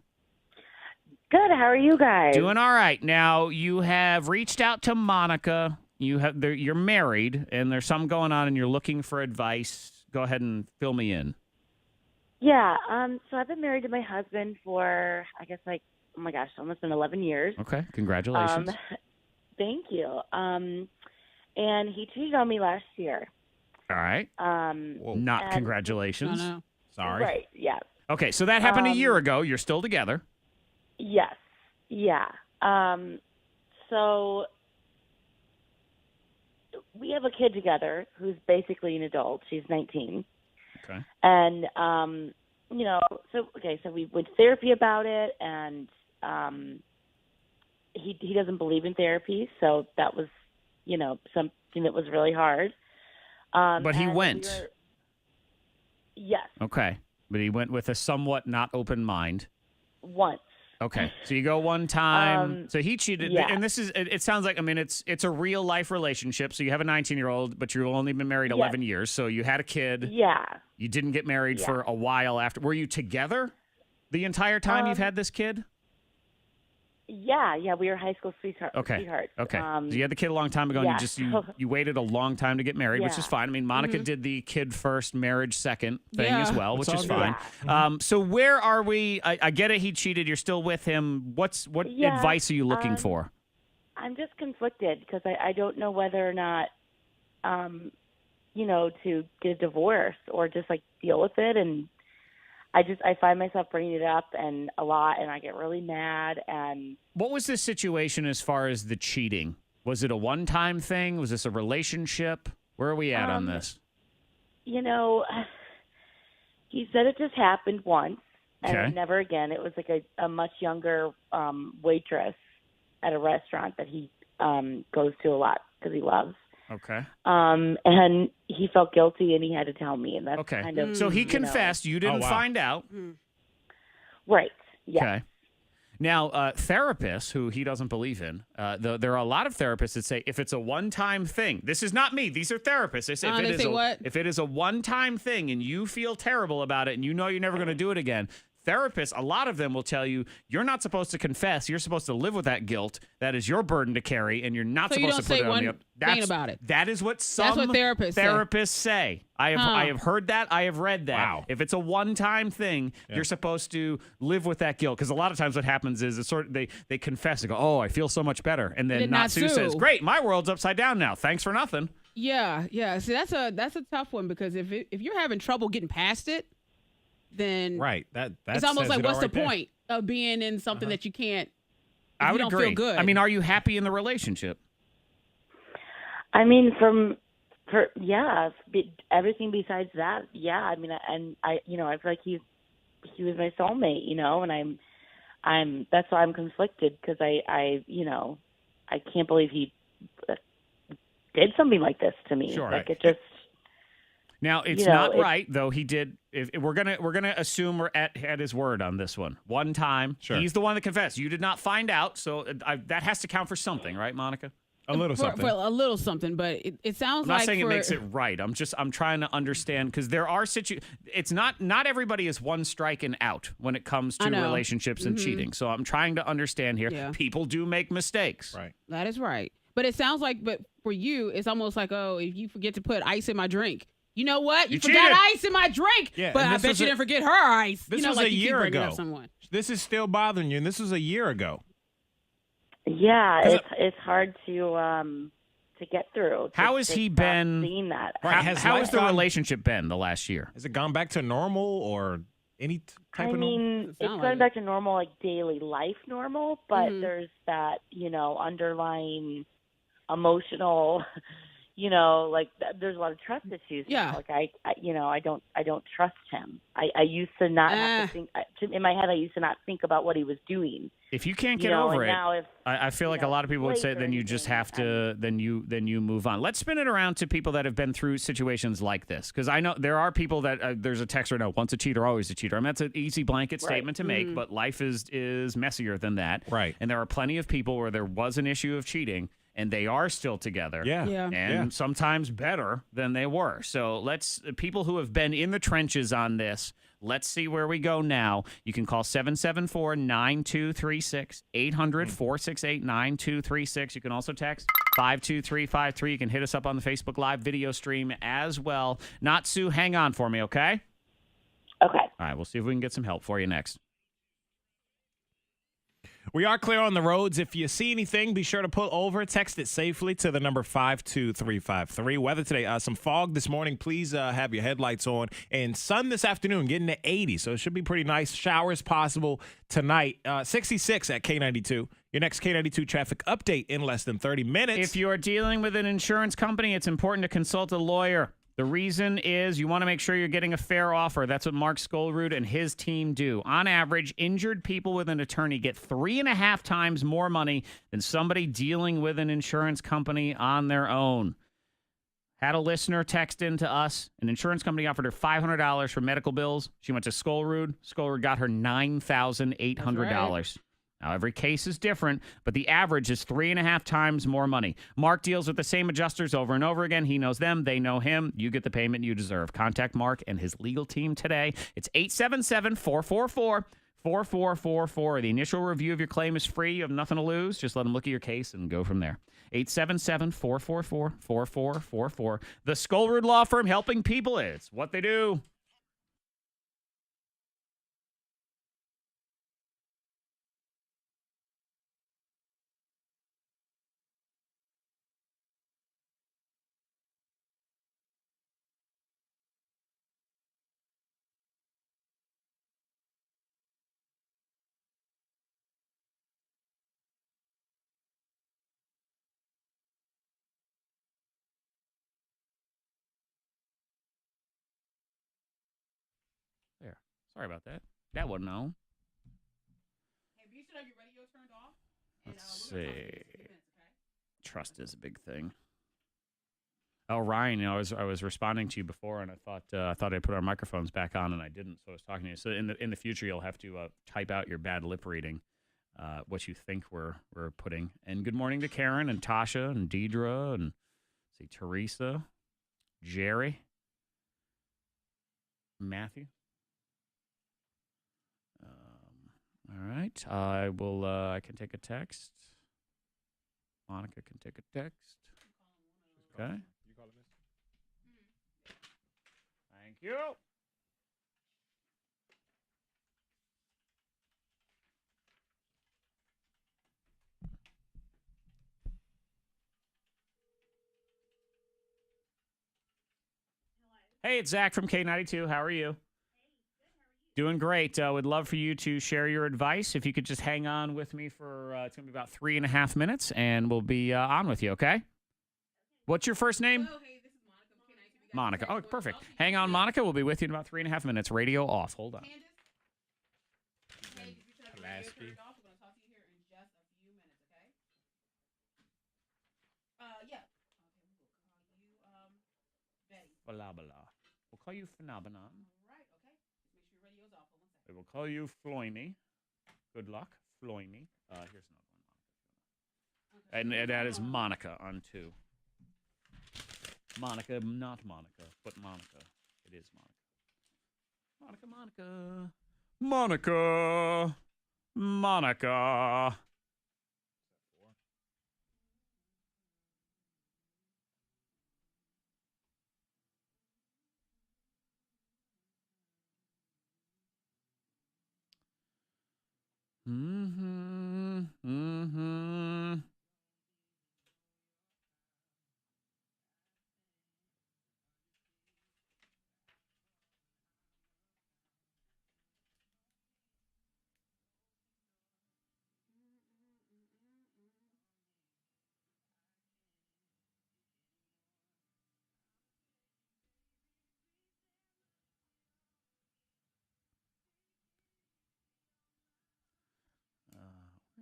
Good. How are you guys? Doing all right. Now, you have reached out to Monica. You're married, and there's something going on, and you're looking for advice. Go ahead and fill me in. Yeah. So I've been married to my husband for, I guess, like, oh my gosh, almost been 11 years. Okay. Congratulations. Thank you. And he cheated on me last year. All right. Not congratulations. No. Sorry. Right. Yeah. Okay, so that happened a year ago. You're still together. Yes. Yeah. So we have a kid together who's basically an adult. She's 19. Okay. And, so we went to therapy about it, and he doesn't believe in therapy, so that was, something that was really hard. But he went. Yes. Okay. But he went with a somewhat not open mind. Once. Okay. So you go one time. So he cheated. Yeah. And this is, it sounds like, it's a real life relationship. So you have a 19-year-old, but you've only been married 11 years. So you had a kid. Yeah. You didn't get married for a while after. Were you together the entire time you've had this kid? Yeah. We were high school sweethearts. Okay. Okay. So you had the kid a long time ago, yeah. and you waited a long time to get married, which Yeah. is fine. I mean, Monica did the kid first, marriage second thing as well, which It's is all fine. good. So where are we? I get it. He cheated. You're still with him. What Yeah, advice are you looking for? I'm just conflicted because I don't know whether or not, to get a divorce or just like deal with it. And I find myself bringing it up and a lot, and I get really mad. And What was this situation as far as the cheating? Was it a one-time thing? Was this a relationship? Where are we at on this? he said it just happened once and Okay. never again. It was like a much younger waitress at a restaurant that he goes to a lot because he loves. Okay. And he felt guilty, and he had to tell me, and that's Okay. kind of So he confessed. You didn't wow. find out. right. Yeah. Okay. Now, therapists who he doesn't believe in, there are a lot of therapists that say if it's a one-time thing, this is not me, these are therapists. They say, if it is a one-time thing and you feel terrible about it and you know you're never going to do it again, therapists, a lot of them will tell you you're not supposed to confess. You're supposed to live with that guilt. That is your burden to carry, and you're not So you supposed don't to put say it on one the thing about it. That is what some therapists say. I have heard that. I have read that. Wow. If it's a one-time thing, you're supposed to live with that guilt. Because a lot of times what happens is it's they confess and go, oh, I feel so much better. And then Natsu says, great, my world's upside down now. Thanks for nothing. Yeah. See, that's a tough one because if you're having trouble getting past it, then Right. That it's almost says like it what's all the right there. point of being in something that you can't? I would you don't agree. feel good. I mean, are you happy in the relationship? I mean, everything besides that, yeah. I mean, I feel like he was my soulmate, and I'm that's why I'm conflicted because I can't believe he did something like this to me. Sure. Like it just. Now it's not right though. He did. If we're gonna assume we're at his word on this one. One time, he's the one that confessed. You did not find out, so that has to count for something, right, Monica? A little something. For a little something, but it sounds I'm like not saying it makes it right. I'm trying to understand because there are it's not everybody is one strike and out when it comes to relationships and cheating. So I'm trying to understand here. Yeah. People do make mistakes. Right. that is right. But it sounds like, but for you, it's almost like, oh, if you forget to put ice in my drink. You know what? You forgot cheated. ice in my drink. Yeah, but and I this bet was you a- didn't forget her ice. This you know, was like a you keep year bringing ago. up someone. This is still bothering you, and this was a year ago. Yeah, it's hard to get through. How has he been? Seeing that? Right. How has the relationship been the last year? Has it gone back to normal or? Any type I of normal? mean, it's going back to normal, like daily life normal, but there's that, underlying emotional, like there's a lot of trust issues. Yeah. Like I don't trust him. I used to not have to think in my head. I used to not think about what he was doing. If you can't get over it, now if, I feel like a lot of people would say late or then you just have to then you move on. Let's spin it around to people that have been through situations like this, because I know there are people that there's a text right now. Once a cheater, always a cheater. I mean, that's an easy blanket statement to make, but life is messier than that. Right. And there are plenty of people where there was an issue of cheating and they are still together. And sometimes better than they were. So people who have been in the trenches on this. Let's see where we go now. You can call 774-9236, 800-468-9236. You can also text 52353. You can hit us up on the Facebook Live video stream as well. Natsu, hang on for me, okay? Okay. All right, we'll see if we can get some help for you next. We are clear on the roads. If you see anything, be sure to pull over. Text it safely to the number 52353. Weather today, some fog this morning. Please have your headlights on. And sun this afternoon, getting to 80. So it should be pretty nice. Showers possible tonight. 66 at K92. Your next K92 traffic update in less than 30 minutes. If you are dealing with an insurance company, it's important to consult a lawyer. The reason is you want to make sure you're getting a fair offer. That's what Mark Skolrud and his team do. On average, injured people with an attorney get 3.5 times more money than somebody dealing with an insurance company on their own. Had a listener text in to us. An insurance company offered her $500 for medical bills. She went to Skolrud. Skolrud got her $9,800. Now, every case is different, but the average is 3.5 times more money. Mark deals with the same adjusters over and over again. He knows them. They know him. You get the payment you deserve. Contact Mark and his legal team today. It's 877-444-4444. The initial review of your claim is free. You have nothing to lose. Just let them look at your case and go from there. 877-444-4444. The Skolrud Law Firm, helping people. It's what they do. There. Sorry about that. That wasn't on. Hey, you should have your radio turned off. Let's see. Trust is a big thing. Oh, Ryan, I was responding to you before, and I thought I put our microphones back on, and I didn't. So I was talking to you. So in the future, you'll have to type out your bad lip reading, what you think we're putting. And good morning to Karen and Tasha and Deidre and Teresa, Jerry, Matthew. All right. I can take a text. Monica can take a text. Okay. Thank you. Hey, it's Zach from K92. How are you? Doing great. Would love for you to share your advice. If you could just hang on with me for, it's going to be about 3.5 minutes, and we'll be on with you, okay? What's your first name? Oh, hey, this is Monica from K92. Monica. Oh, perfect. Hang on, Monica. We'll be with you in about 3.5 minutes. Radio off. Hold on. Hey, you should have your radio turned off. We're going to talk to you here in just a few minutes, okay? Yeah. Okay, we'll call you, Betty. Blah, blah. We'll call you Phenomenon. All right, okay. Just make sure your radio's off for 1 second. We will call you Floyny. Good luck, Floyny. Here's another one, Monica. And that is Monica on 2. Monica, not Monica, but Monica. It is Monica. Monica. Monica. Mm-hmm. Mm-hmm.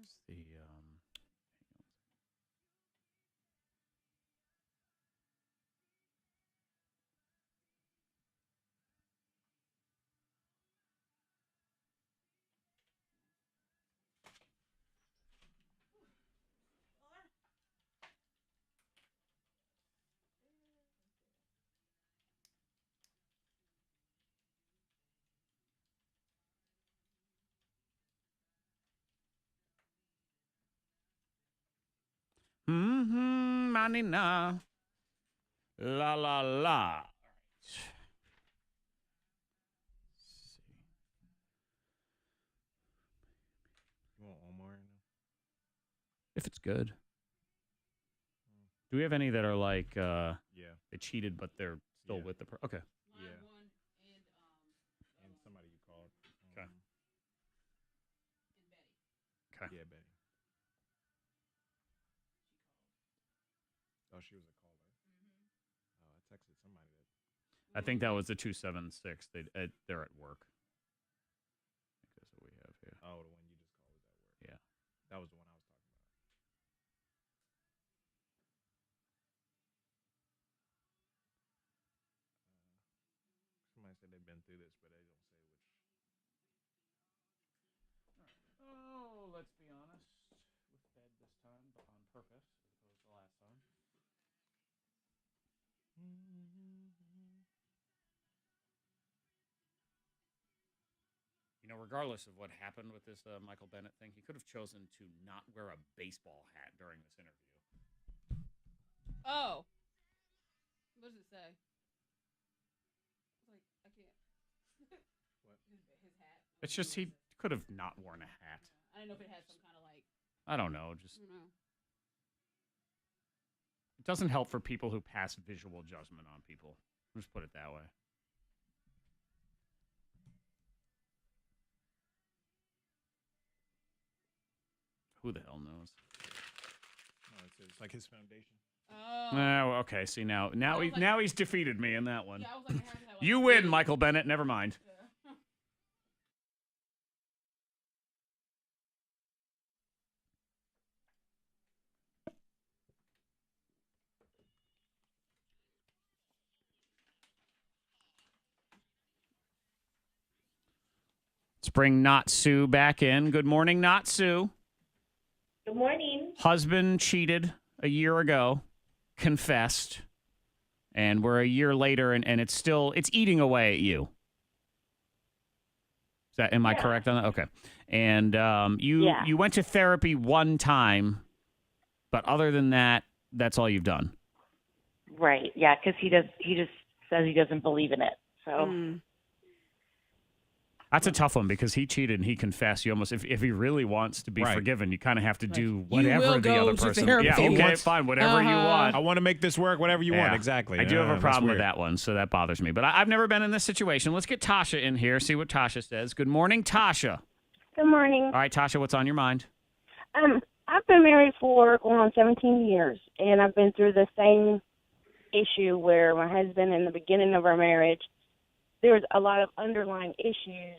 Where's the Manina. La la la. You want one more? If it's good. Do we have any that are like Yeah. they cheated but they're still with the okay. Yeah. And somebody you called. Okay. Okay. Yeah, Betty. Oh, she was a caller. Oh, I texted somebody that. I think that was the 276. They're at work. I think that's what we have here. Oh, the one you just called was at work. Yeah. That was the one I was talking about. Somebody said they've been through this, but they don't say which. Oh, let's be honest. With bed this time, but on purpose, as opposed to last time. You know, regardless of what happened with this Michael Bennett thing, he could have chosen to not wear a baseball hat during this interview. Oh. What does it say? It's like, I can't. What? His hat. It's just he could have not worn a hat. I don't know if it has some kind of like. I don't know. Just I don't know. it doesn't help for people who pass visual judgment on people. Let's put it that way. Who the hell knows? Oh, it's like his foundation. Oh. Okay. See now he's defeated me in that one. Yeah, I was like, it has to have, like, You win, Michael Bennett. Never mind. Yeah. Let's bring Not Sue back in. Good morning, Not Sue. Good morning. Husband cheated a year ago, confessed, and we're a year later, and it's eating away at you. Am I correct on that? Okay. And you went to therapy one time, but other than that, that's all you've done. Right. Yeah, because he just says he doesn't believe in it. So. That's a tough one because he cheated and he confessed. You almost, if he really wants to be forgiven, you kind of have to do whatever the other person. Yeah, okay, fine, whatever you want. I want to make this work. Whatever you want, exactly. I do have a problem with that one, so that bothers me. But I've never been in this situation. Let's get Tasha in here. See what Tasha says. Good morning, Tasha. Good morning. All right, Tasha, what's on your mind? I've been married for going on 17 years, and I've been through the same issue where my husband, in the beginning of our marriage, there was a lot of underlying issues.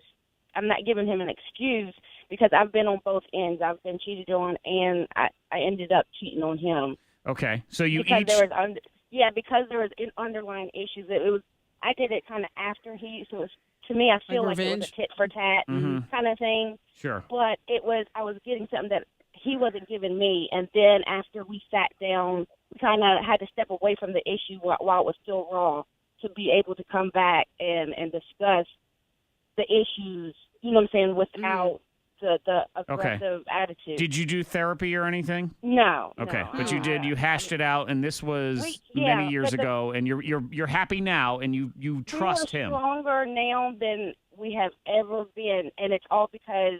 I'm not giving him an excuse because I've been on both ends. I've been cheated on, and I ended up cheating on him. Okay, so you because each... there was because there was underlying issues. I did it kind of after so it was, to me, I feel like it was a tit for tat kind of thing. Sure. But I was getting something that he wasn't giving me, and then after we sat down, we kind of had to step away from the issue while it was still raw to be able to come back and discuss the issues, you know what I'm saying, without the aggressive attitude. Did you do therapy or anything? No. Okay, no, but you did. You hashed it out, and this was many years ago, and you're happy now, and you trust him. We're stronger now than we have ever been, and it's all because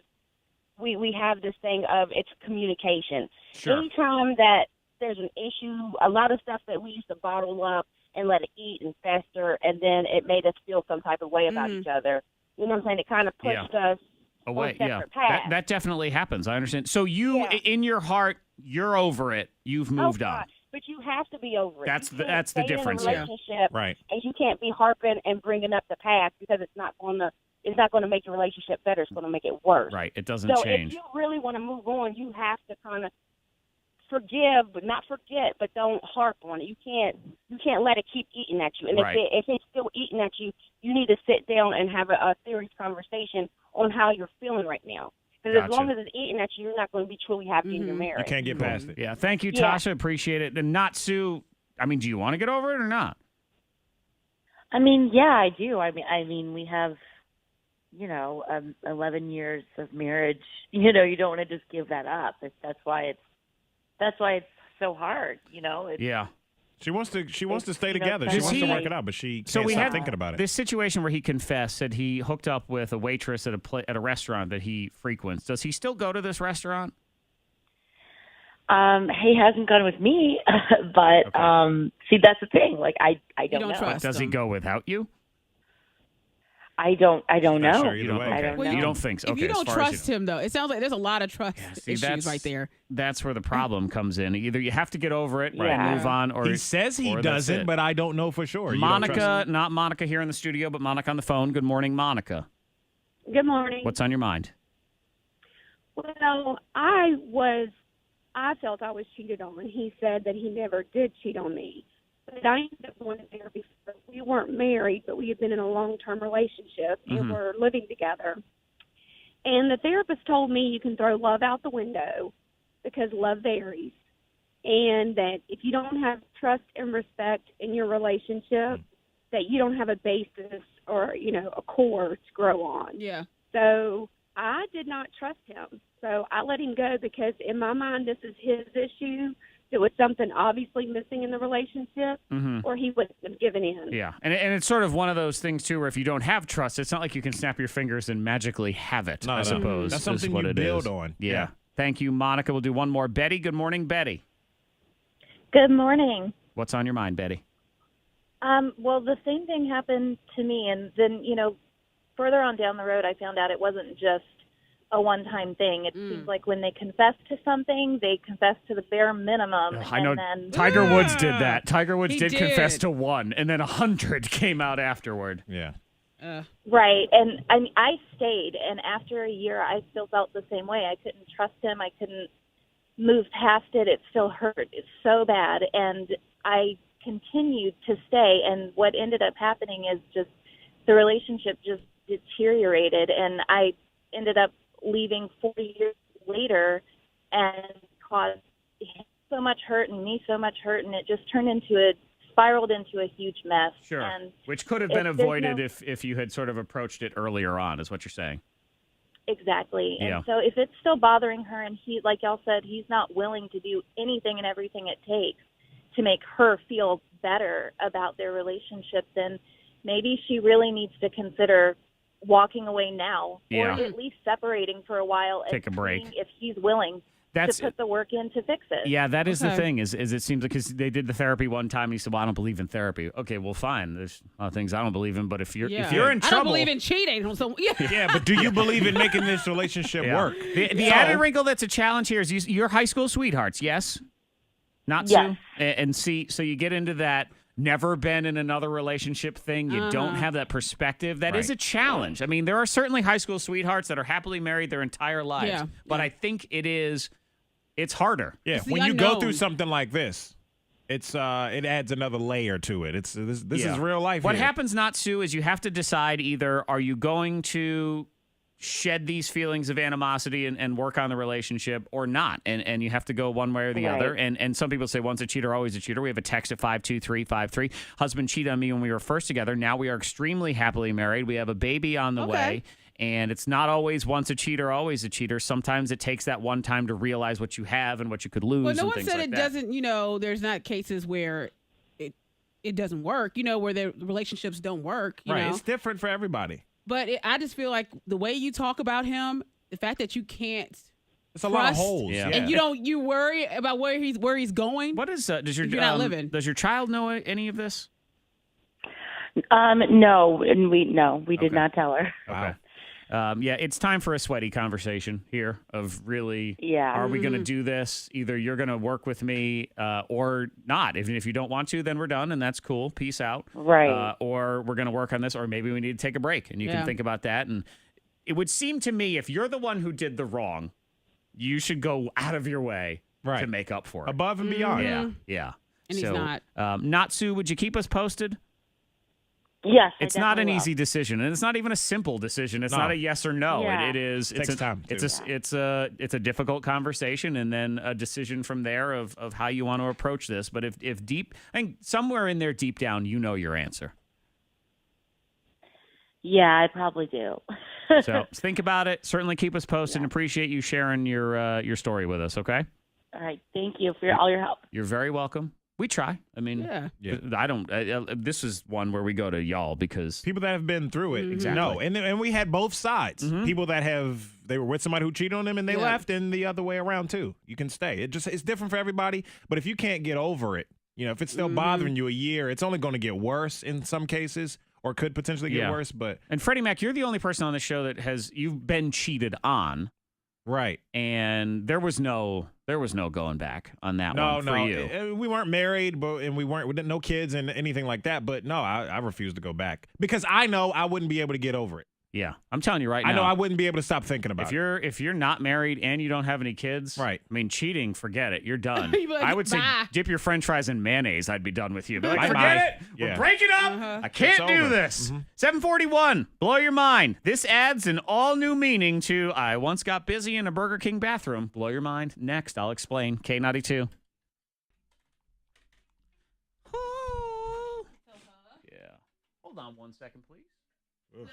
we have this thing of it's communication. Sure. Anytime that there's an issue, a lot of stuff that we used to bottle up and let it eat and fester, and then it made us feel some type of way about each other. You know what I'm saying? It kind of pushed us away. on separate paths. That definitely happens. I understand. So in your heart, you're over it. You've moved on. But you have to be over it. That's the difference in a relationship, right? And you can't be harping and bringing up the past because it's not going to is not going to make your relationship better. It's going to make it worse. Right. It doesn't So change. if you really want to move on, you have to kind of forgive, but not forget, but don't harp on it. You can't let it keep eating at you. And Right. if it's still eating at you, you need to sit down and have a serious conversation on how you're feeling right now. Because as Gotcha. long as it's eating at you, you're not going to be truly happy in your marriage. You can't get past it. Yeah. Thank you, Yeah. Tasha. Appreciate it. And not Sue. I mean, do you want to get over it or not? I mean, yeah, I do. I mean, we have, 11 years of marriage. You don't want to just give that up. That's why it's so hard. Yeah. She wants to stay together. She Does wants to he- work it out, but she So can't we stop had thinking about it. this situation where he confessed that he hooked up with a waitress at a restaurant that he frequents. Does he still go to this restaurant? He hasn't gone with me, but Okay. see, that's the thing. Like, I don't don't know. trust Does he him. go without you? I don't Not know. sure either You don't, way. I okay. don't know. You don't think so? If Okay, you as don't far as trust him, though, it sounds like there's a lot of trust See, issues right there. That's where the problem comes in. Either you have to get over it, Right. and move on, or He says he or that's doesn't, it. but I don't know for sure. You don't trust Monica, him? not Monica here in the studio, but Monica on the phone. Good morning, Monica. Good morning. What's on your mind? Well, I felt I was cheated on. He said that he never did cheat on me. But I ended up going to therapy. We weren't married, but we had been in a long-term relationship, and we're living together. And the therapist told me you can throw love out the window because love varies. And that if you don't have trust and respect in your relationship, that you don't have a basis or, a core to grow on. Yeah. So I did not trust him. So I let him go because in my mind, this is his issue. There was something obviously missing in the relationship, or he wouldn't have given in. Yeah, and it's sort of one of those things too, where if you don't have trust, it's not like you can snap your fingers and magically have it. I suppose That's is something what you it build is. on. Yeah. Thank you, Monica. We'll do one more. Betty. Good morning, Betty. Good morning. What's on your mind, Betty? Well, the same thing happened to me, and then, further on down the road, I found out it wasn't just a one-time thing. It seems like when they confess to something, they confess to the bare minimum. I know then, Tiger Woods did that. Tiger Woods He did confess did. to one, and then 100 came out afterward. Yeah. Right, and I stayed, and after a year, I still felt the same way. I couldn't trust him. I couldn't move past it. It still hurt. It's so bad, and I continued to stay, and what ended up happening is just the relationship just deteriorated, and I ended up leaving 4 years later and caused him so much hurt and me so much hurt, and it just spiraled into a huge mess. Sure. And Which could have if been there's avoided no- if you had sort of approached it earlier on, is what you're saying. Exactly. Yeah. And so if it's still bothering her and he, like y'all said, he's not willing to do anything and everything it takes to make her feel better about their relationship, then maybe she really needs to consider walking away now, Yeah. or at least separating for a while and Take a break. seeing if he's willing That's to put the work in to fix it. Yeah, that is the Okay. thing. Is it seems like, because they did the therapy one time, and he said, "Well, I don't believe in therapy." Okay, well, fine. There's a lot of things I don't believe in, but if you're in I trouble, don't believe in cheating. So, yeah. Yeah, but do you believe in making this relationship Yeah. work? The added wrinkle that's a challenge here is you're high school sweethearts, yes? Not Yes. Sue? And see, so you get into that never been in another relationship thing. You don't have that perspective. That is Right. a challenge. I mean, there are certainly high school sweethearts that are happily married their entire lives. Yeah. But I think it's harder. Yeah, It's the when you go through unknown. something like this, it adds another layer to it. This Yeah. is real life. What here. happens, not Sue, is you have to decide either are you going to shed these feelings of animosity and work on the relationship or not. And you have to go one way or the Right. other. And some people say once a cheater, always a cheater. We have a text at 52353. Husband cheated on me when we were first together. Now we are extremely happily married. We have a baby on the way. And it's not always once a cheater, always a cheater. Sometimes it takes that one time to realize what you have and what you could lose. Well, no and one things said like it that. doesn't, there's not cases where it doesn't work, where the relationships don't work, you Right, know. it's different for everybody. But I just feel like the way you talk about him, the fact that you can't It's a lot of trust, holes. Yeah. Yeah. and you worry about where he's going. What is does your If you're not living. Does your child know any of this? No, and we did Okay. not tell her. Wow. Yeah, it's time for a sweaty conversation here of really, Yeah. are we going to do this? Either you're going to work with me or not. If you don't want to, then we're done, and that's cool. Peace out. Right. Or we're going to work on this, or maybe we need to take a break, and you can think about that. And it would seem to me if you're the one who did the wrong, you should go out of your way to make up for it. Above and beyond. Yeah. And so, he's not. Natsu, would you keep us posted? Yes, it's not an easy decision, and it's not even a simple decision. It's not a yes or no. Yeah. It is. Takes time, too. It's a difficult conversation, and then a decision from there of how you want to approach this. But if deep, I think somewhere in there, deep down, you know your answer. Yeah, I probably do. So think about it. Certainly keep us posted. And appreciate you sharing your story with us. Okay. All right. Thank you for all your help. You're very welcome. We try. I mean, I don't. This is one where we go to y'all because people that have been through it. Exactly. No, and we had both sides. People that they were with somebody who cheated on them and they left, and the other way around too. You can stay. It's different for everybody. But if you can't get over it, if it's still bothering you a year, it's only going to get worse in some cases, or could potentially get worse. But Freddie Mac, you're the only person on the show that you've been cheated on. Right. And there was no going back on that one for you. We weren't married, we didn't no kids and anything like that. But no, I refused to go back because I know I wouldn't be able to get over it. Yeah, I'm telling you right now. I know I wouldn't be able to stop thinking about it. If you're not married and you don't have any kids, right? I mean, cheating, forget it. You're done. Like, I would say bye. dip your French fries in mayonnaise. I'd be done with you. But like, Bye. forget it. Yeah. We're breaking up. I can't It's do over. this. 741. Blow your mind. This adds an all new meaning to I once got busy in a Burger King bathroom. Blow your mind. Next, I'll explain. K92. Yeah. Hold on 1 second, please. Ugh.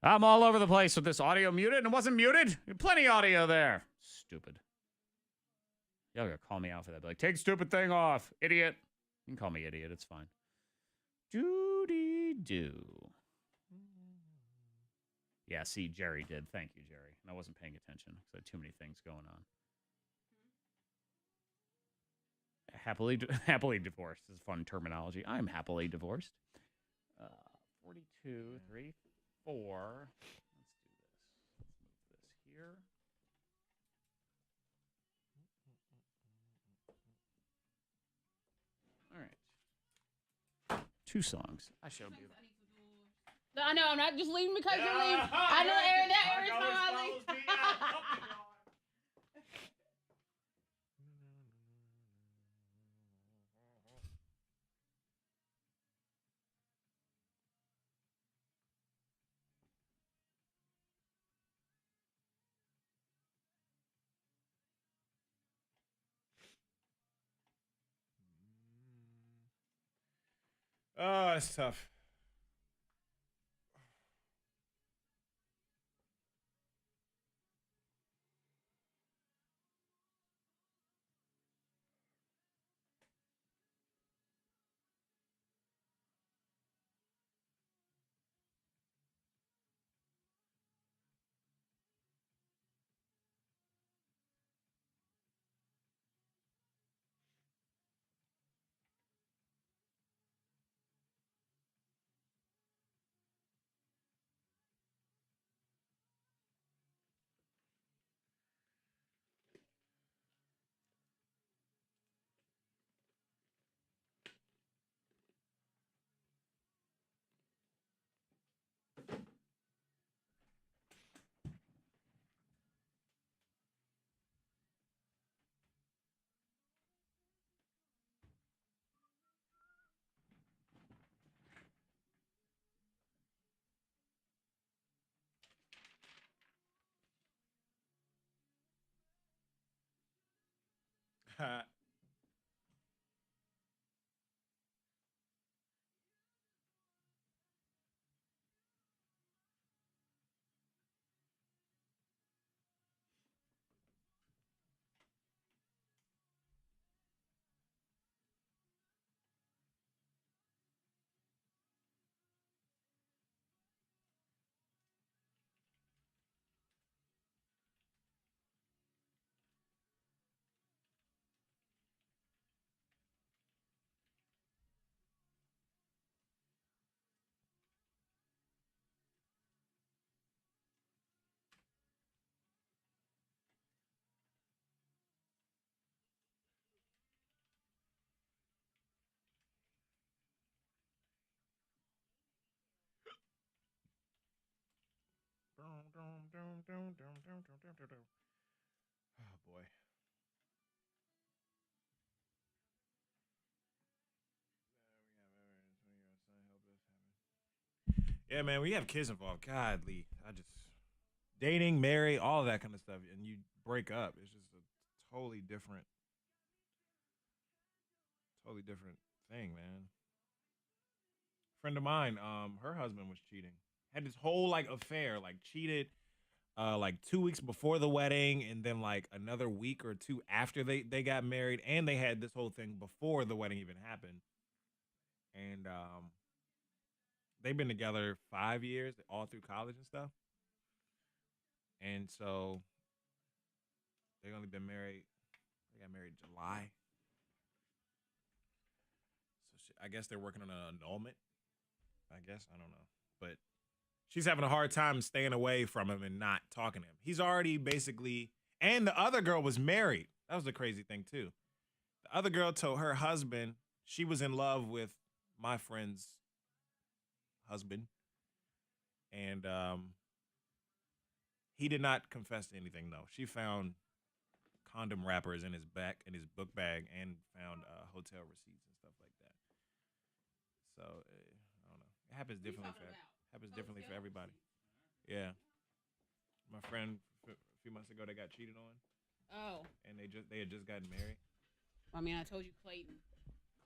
I'm all over the place with this audio muted, and it wasn't muted. Plenty audio there. Stupid. Y'all gotta call me out for that. Be like, take stupid thing off, idiot. You can call me idiot. It's fine. Doody-doo. Yeah, see, Jerry did. Thank you, Jerry. And I wasn't paying attention because I had too many things going on. Happily divorced is fun terminology. I'm happily divorced. 42, 3, 4. Let's do this. Let's move this here. All right. 2 songs. I shall be. No, I know. I'm not just leaving because you're leaving. I know every time I leave. Oh, it's tough. Oh boy. Yeah, man, we have kids involved. Godly, I just dating, marry, all of that kind of stuff, and you break up. It's just a totally different thing, man. Friend of mine, her husband was cheating. Had this whole like affair, like cheated like 2 weeks before the wedding, and then like another week or two after they got married, and they had this whole thing before the wedding even happened. And they've been together 5 years, all through college and stuff. And so they only been married. They got married in July. So I guess they're working on an annulment. I guess I don't know, but she's having a hard time staying away from him and not talking to him. He's already basically, and the other girl was married. That was the crazy thing too. The other girl told her husband she was in love with my friend's husband, and he did not confess to anything though. She found condom wrappers in his book bag, and found hotel receipts and stuff like that. So I don't know. It happens differently for everybody. Yeah, my friend a few months ago they got cheated on. Oh. And they had just gotten married. I mean, I told you Clayton.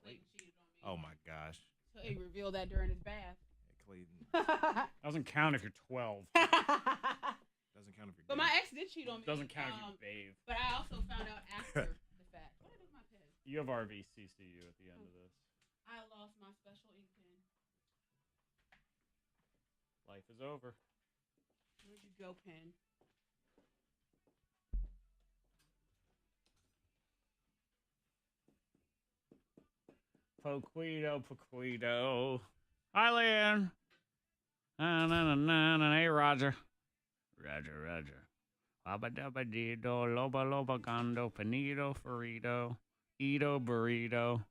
Clayton cheated on me. Oh my gosh. So he revealed that during his bath. Yeah, Clayton. Doesn't count if you're 12. Doesn't count if you're. But my ex did cheat on me. Doesn't count if you bathe. But I also found out after the fact. What did I do with my pen? You have RVCCU at the end of this. I lost my special ink pen. Life is over. Where'd you go, pen? Poquito. Hi, Leanne. Hey, Roger. Roger. Abba dabba dido, loba gondo, panito, farito, Edo burrito.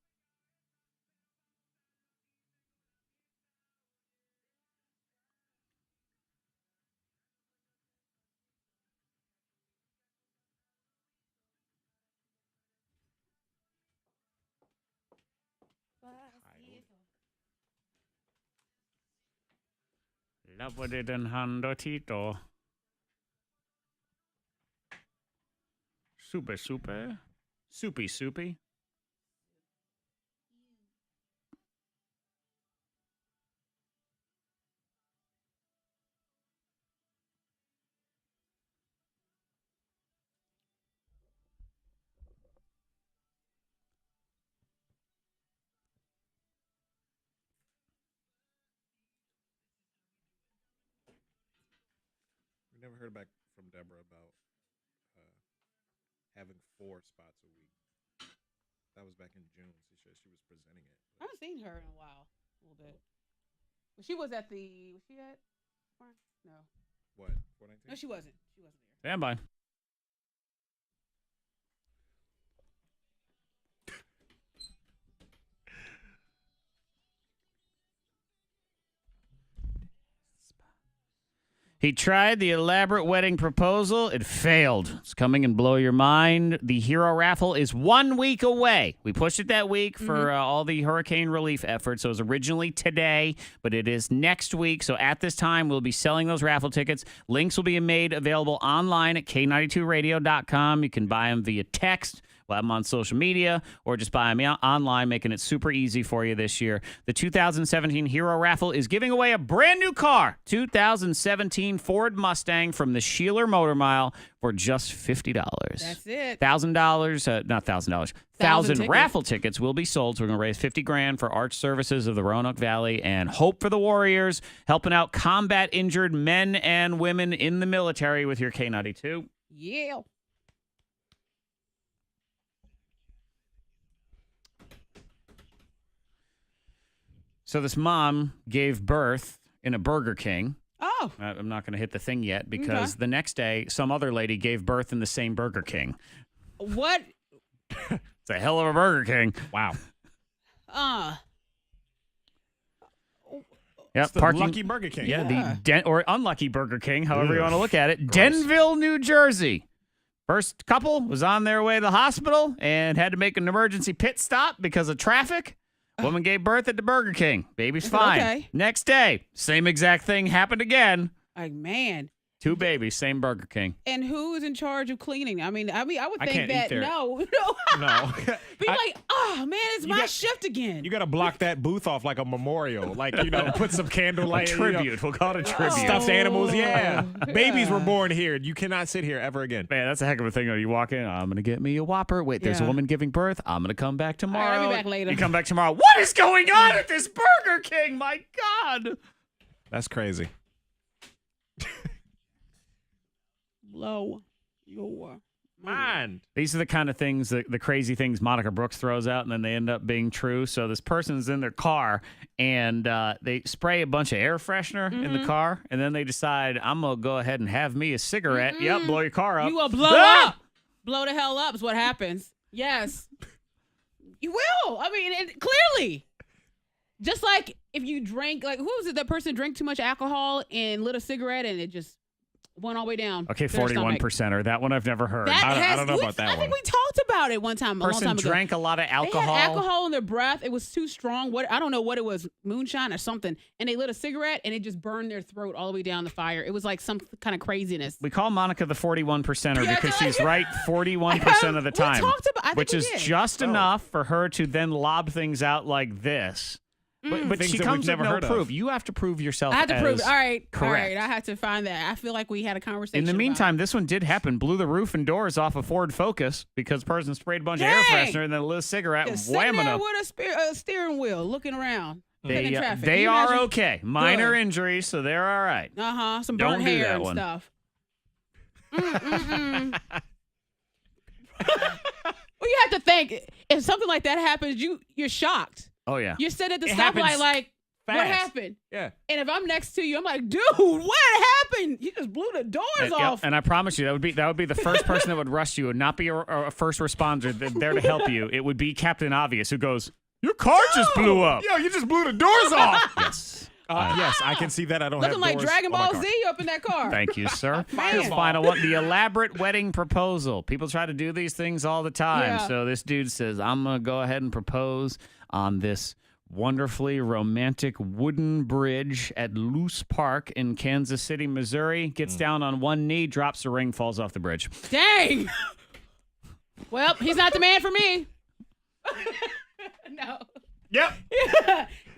Lavadidinhando tito. Super. Soupy. We never heard back from Deborah about having 4 spots a week. That was back in June. She said she was presenting it. I haven't seen her in a while. A little bit. But she was at the. Was she at? No. What? 419? No, she wasn't. She wasn't there. Stand by. He tried the elaborate wedding proposal. It failed. It's coming and blow your mind. The Hero Raffle is 1 week away. We pushed it that week for all the hurricane relief efforts. So it was originally today, but it is next week. So at this time, we'll be selling those raffle tickets. Links will be made available online at K92radio.com. You can buy them via text. We'll have them on social media, or just buy them online, making it super easy for you this year. The 2017 Hero Raffle is giving away a brand new car, 2017 Ford Mustang from the Sheeler Motor Mile for just $50. That's it. $1,000, not $1,000. 1,000 raffle tickets will be sold. So we're going to raise $50,000 for Arch Services of the Roanoke Valley and Hope for the Warriors, helping out combat injured men and women in the military with your K92. Yeah. So this mom gave birth in a Burger King. Oh. I'm not going to hit the thing yet because the next day, some other lady gave birth in the same Burger King. What? It's a hell of a Burger King. Wow. Yep, It's the lucky Burger King. Yeah, or unlucky Burger King, however you want to look at it. Denville, New Jersey. First couple was on their way to the hospital and had to make an emergency pit stop because of traffic. Woman gave birth at the Burger King. Baby's fine. Okay. Next day, same exact thing happened again. Like, man. 2 babies, same Burger King. And who is in charge of cleaning? I mean, I would think can't eat that there. no. No. Be like, oh man, it's my shift again. You got to block that booth off like a memorial. Like, put some candlelight. A tribute. We'll call it a tribute. Stuffed animals, Yeah. Babies were born here. You cannot sit here ever again. Man, that's a heck of a thing. You walk in, I'm going to get me a Whopper. Wait, there's a woman giving birth. I'm going to come back tomorrow. I'll be back later. You come back tomorrow. What is going on at this Burger King? My God. That's crazy. Blow your mind. These are the kind of things, the crazy things Monica Brooks throws out, and then they end up being true. So this person's in their car, and they spray a bunch of air freshener in the car, and then they decide, I'm going to go ahead and have me a cigarette. Yep, blow your car up. You will blow up. Blow the hell up is what happens. Yes. You will. I mean, clearly. Just like if you drank, like, who was it? That person drank too much alcohol and lit a cigarette, and it just went all the way down. Okay, 41%er. That one I've never heard. I don't know about that one. I think we talked about it one time. A long Person time ago. drank a lot of alcohol. They had alcohol in their breath. It was too strong. I don't know what it was, moonshine or something. And they lit a cigarette, and it just burned their throat all the way down the fire. It was like some kind of craziness. We call Monica the 41%er because she's right 41% of the time, which is just enough for her to then lob things out like this. But Things she that comes we've with never no heard of. proof. You have to prove yourself. I had to prove it. All right. Correct. All right. I had to find that. I feel like we had a conversation. In the about meantime, this one did happen. Blew the roof and doors off a Ford Focus because the person sprayed a bunch of air freshener and then lit a cigarette and Just sitting whamming there up. with a steering wheel, looking around. They, in traffic. they Can you are imagine? okay. Minor Good. injuries, so they're all right. Some Don't burnt do hair that and one. stuff. Well, you have to think if something like that happens, you're shocked. Oh yeah. You're sitting at the It stoplight happens like, what fast. happened? Yeah. And if I'm next to you, I'm like, dude, what happened? You just blew the doors off. And I promise you, that would be the first person that would rush you. It would not be a first responder there to help you. It would be Captain Obvious who goes, "Your car just blew up." Yo, you just blew the doors off. Yes. Yes, I can see that. I don't Looking have like doors Dragon on my Ball car. Z up in that car. Thank you, sir. Man. Here's the final one. The elaborate wedding proposal. People try to do these things all the time. Yeah. So this dude says, I'm going to go ahead and propose on this wonderfully romantic wooden bridge at Luce Park in Kansas City, Missouri. Gets down on one knee, drops the ring, falls off the bridge. Dang. Well, he's not the man for me. No. Yep.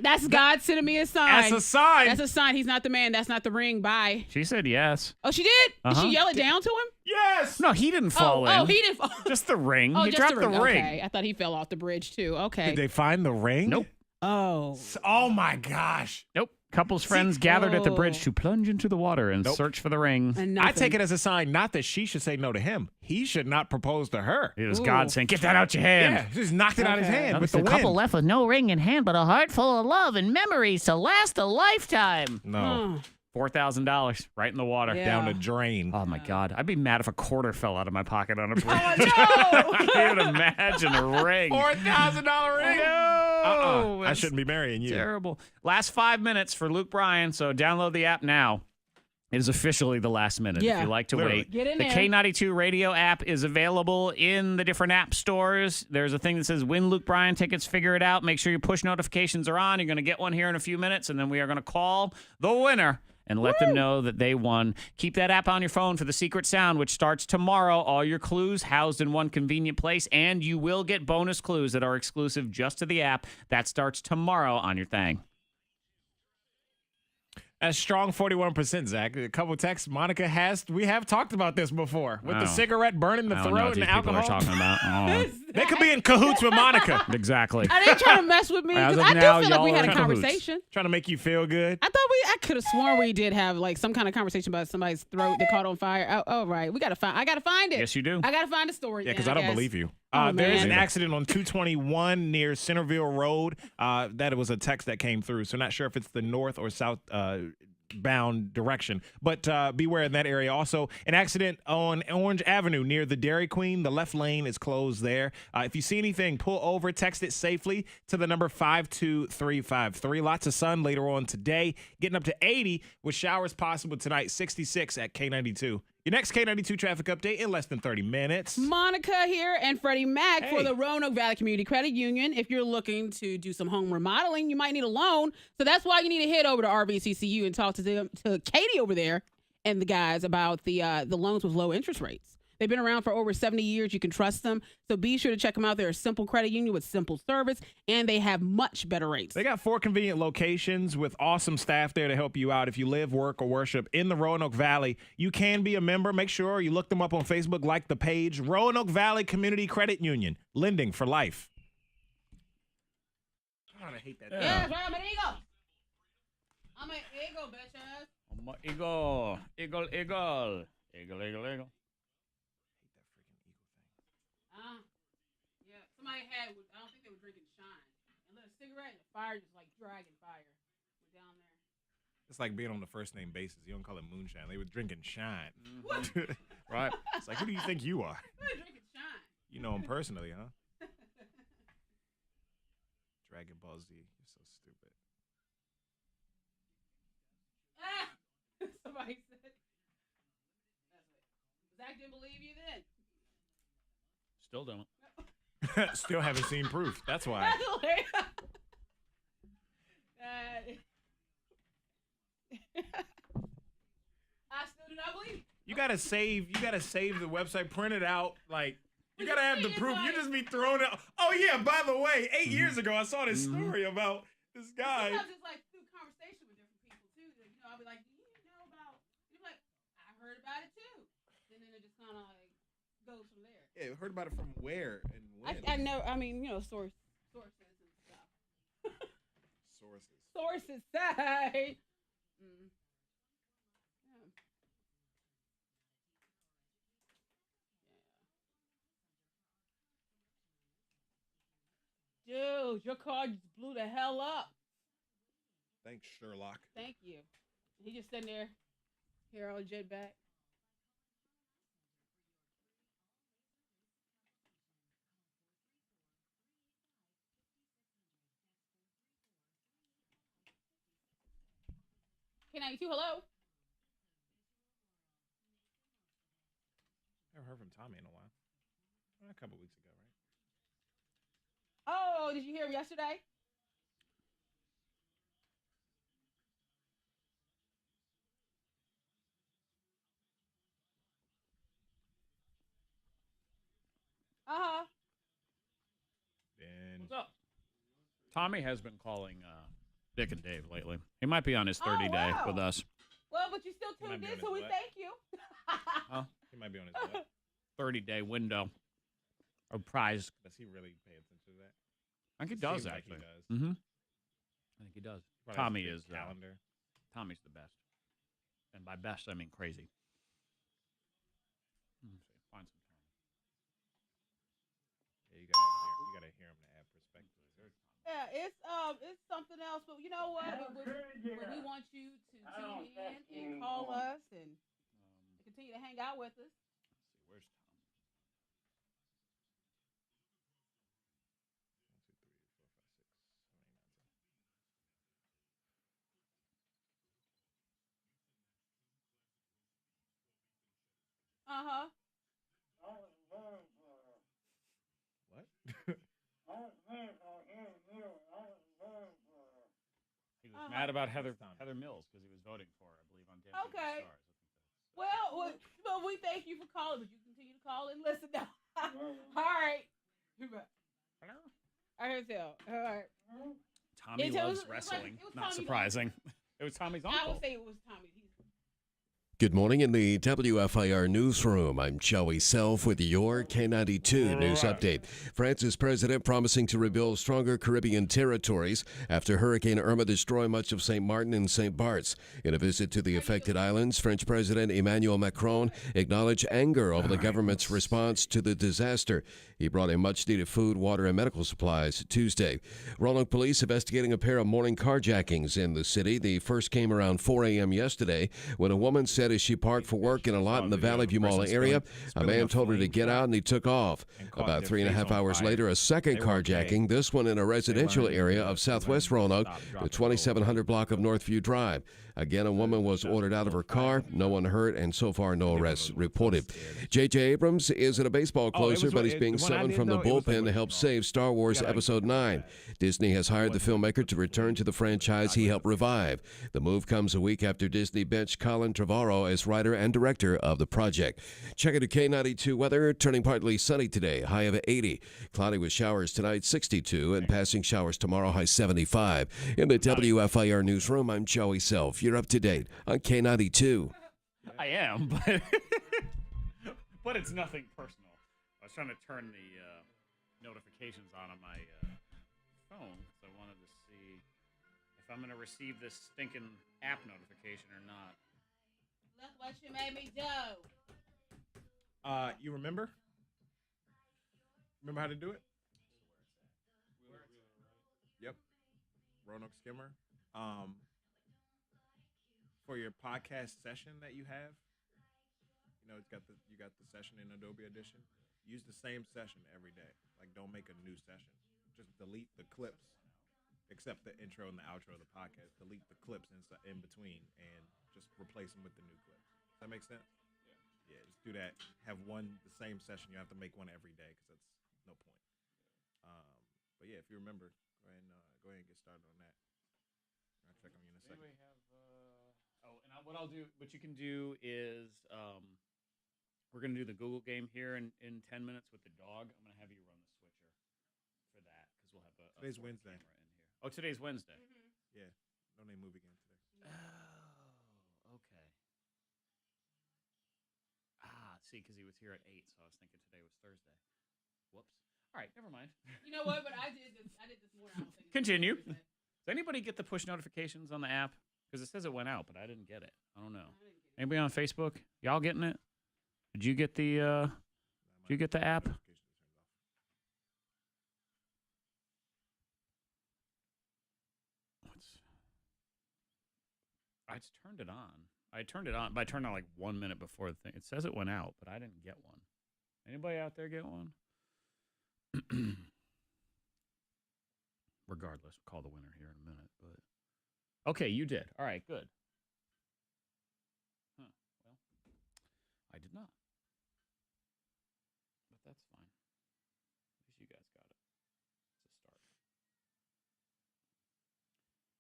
That's God sending me a sign. That's a sign. That's a sign. He's not the man. That's not the ring. Bye. She said yes. Oh, she did? Did Uh-huh. she yell it down to him? Yes. No, he didn't fall in. Oh, he didn't fall. Just the ring. Oh, he just dropped the ring. Okay. I thought he fell off the bridge, too. Okay. Did they find the ring? Nope. Oh. Oh my gosh. Nope. Couple's friends gathered at the bridge to plunge into the water and search for the ring. And I take it as a sign not that she should say no to him. He should not propose to her. It was God saying, "Get that out your hand." Yeah, just knocked it out his hand with the the wind. couple left with no ring in hand, but a heart full of love and memories to last a lifetime. No. $4,000 right in the water. Yeah. Down the drain. Oh, my God. I'd be mad if a quarter fell out of my pocket on a bridge. Oh, no. I can't imagine a ring. $4,000 ring. No. I That's shouldn't be marrying you. terrible. Last 5 minutes for Luke Bryan, so download the app now. It is officially the last minute. Yeah. If you like to Literally. wait. Get in the there. K92 radio app is available in the different app stores. There's a thing that says win Luke Bryan tickets, figure it out. Make sure your push notifications are on. You're going to get one here in a few minutes, and then we are going to call the winner and let them know that they won. Keep that app on your phone for the secret sound, which starts tomorrow. All your clues housed in one convenient place, and you will get bonus clues that are exclusive just to the app. That starts tomorrow on your thing. A strong 41%, Zach. A couple texts. We have talked about this before. With the cigarette burning the I don't know throat what and these the people alcohol. are talking about. Oh. They could be in cahoots with Monica. Exactly. Are they trying to mess with me? As Because of I now, do feel like we y'all had are a in cahoots. conversation. Trying to make you feel good. I could have sworn we did have like some kind of conversation about somebody's throat that caught on fire. Oh, right. I got to find it. Yes, you do. I got to find the story. Yeah, because then, I don't guess. believe you. Oh, There is an man. accident on 221 near Centerville Road. That it was a text that came through. So not sure if it's the north or south bound direction. But beware in that area. Also, an accident on Orange Avenue near the Dairy Queen. The left lane is closed there. If you see anything, pull over, text it safely to the number 52353. Lots of sun later on today, getting up to 80 with showers possible tonight, 66 at K92. Your next K92 traffic update in less than 30 minutes. Monica here and Freddie Mac for the Roanoke Valley Community Credit Union. If you're looking to do some home remodeling, you might need a loan. So that's why you need to head over to RVCCU and talk to Katie over there and the guys about the loans with low interest rates. They've been around for over 70 years. You can trust them. So be sure to check them out. They're a simple credit union with simple service, and they have much better rates. They got 4 convenient locations with awesome staff there to help you out. If you live, work, or worship in the Roanoke Valley, you can be a member. Make sure you look them up on Facebook, like the page. Roanoke Valley Community Credit Union, lending for life. God, I hate that. Yes, I'm an eagle. I'm an eagle, bitches. I'm an eagle. Eagle, eagle. Eagle, eagle, eagle. Yeah, somebody had, I don't think they were drinking shine. And lit a cigarette and the fire just like dragon fire went down there. It's like being on the first name basis. You don't call it moonshine. They were drinking shine. What? Right? It's like, who do you think you are? They're drinking shine. You know him personally, huh? Dragon Ball Z. You're so stupid. Somebody said. That's it. Zach didn't believe you then. Still don't. Still haven't seen proof. That's why. I still do not believe. You gotta save the website, print it out, like you gotta have the proof. You just be throwing it. Oh yeah, by the way, 8 years ago I saw this story about this guy. Sometimes it's like through conversation with different people too. You know, I'll be like, do you know about? You're like, I heard about it too. And then it just kind of like goes from there. Yeah, heard about it from where and when? I know. I mean, you know, sources and stuff. Sources say. Dude, your car just blew the hell up. Thanks, Sherlock. Thank you. He just sitting there, here on jet back. K92, hello. Never heard from Tommy in a while. A couple weeks ago, right? Oh, did you hear him yesterday? Uh-huh. Ben. What's up? Tommy has been calling Dick and Dave lately. He might be on his 30-day with us. Well, but you still tuned in, so we thank you. Huh? He might be on his what? 30-day window. Or prize. Does he really pay attention to that? I think he does, Seems actually. Like he does. Mm-hmm. I think he does. Probably Tommy has a is big calendar. Tommy's the best. And by best, I mean crazy. Let me see. Find some Tommy. Yeah, you gotta hear him to add perspective. Yeah, it's something else, but you know what? We want you to tune in and call us and continue to hang out with us. Let's see, where's Tommy? 1, 2, 3, 4, 5, 6, 7, 8, 9, 10. Uh-huh. What? He was mad about Heather Mills because he was voting for her, I believe, on Dancing with the Okay. Stars. Well, we thank you for calling, but you continue to call and listen now. All right. Hello? I heard tell. All right. Tommy loves wrestling. Not surprising. It was Tommy's uncle. I would say it was Tommy. Good morning in the WFIR newsroom. I'm Joey Self with your K92 news update. France's president promising to rebuild stronger Caribbean territories after Hurricane Irma destroyed much of St. Martin and St. Bart's. In a visit to the affected islands, French President Emmanuel Macron acknowledged anger over the government's response to the disaster. He brought in much-needed food, water, and medical supplies Tuesday. Roanoke police investigating a pair of morning carjackings in the city. The first came around 4 a.m. yesterday when a woman said as she parked for work in a lot in the Valley View Mall area, a man told her to get out and he took off. About 3.5 hours later, a second carjacking, this one in a residential area of southwest Roanoke, the 2700 block of Northview Drive. Again, a woman was ordered out of her car. No one hurt, and so far, no arrests reported. J.J. Abrams isn't a baseball closer, but he's being summoned from the bullpen to help save Star Wars Episode 9. Disney has hired the filmmaker to return to the franchise he helped revive. The move comes a week after Disney benched Colin Trevorrow as writer and director of the project. Check it to K92 weather, turning partly sunny today, high of 80. Cloudy with showers tonight, 62, and passing showers tomorrow, high 75. In the WFIR newsroom, I'm Joey Self. You're up to date on K92. I am, but but it's nothing personal. I was trying to turn the notifications on my phone because I wanted to see if I'm going to receive this stinking app notification or not. Look what you made me do. You remember? Remember how to do it? Yep. Roanoke Skimmer. For your podcast session that you have, you know, you got the session in Adobe Edition. Use the same session every day. Like, don't make a new session. Just delete the clips, except the intro and the outro of the podcast. Delete the clips in between and just replace them with the new clips. Does that make sense? Yeah, just do that. Have the same session. You have to make one every day because that's no point. But yeah, if you remember, go ahead and get started on that. I'll check on you in a second. What I'll do, what you can do is, we're gonna do the Google game here in 10 minutes with the dog. I'm gonna have you run the switcher for that because we'll have a Today's Wednesday. camera in here. Oh, today's Wednesday. Yeah, no name movie game today. Oh, okay. See, because he was here at 8, so I was thinking today was Thursday. Whoops. All right, never mind. You know what? But I did this morning. I don't think Continue. Does anybody get the push notifications on the app? Because it says it went out, but I didn't get it. I don't know. Anybody on Facebook? Y'all getting it? Did you get the app? I just turned it on. I turned it on, but I turned it on like 1 minute before the thing. It says it went out, but I didn't get one. Anybody out there get one? Regardless, we'll call the winner here in a minute. But okay, you did. All right, good. Huh. Well, I did not. But that's fine. At least you guys got it. It's a start.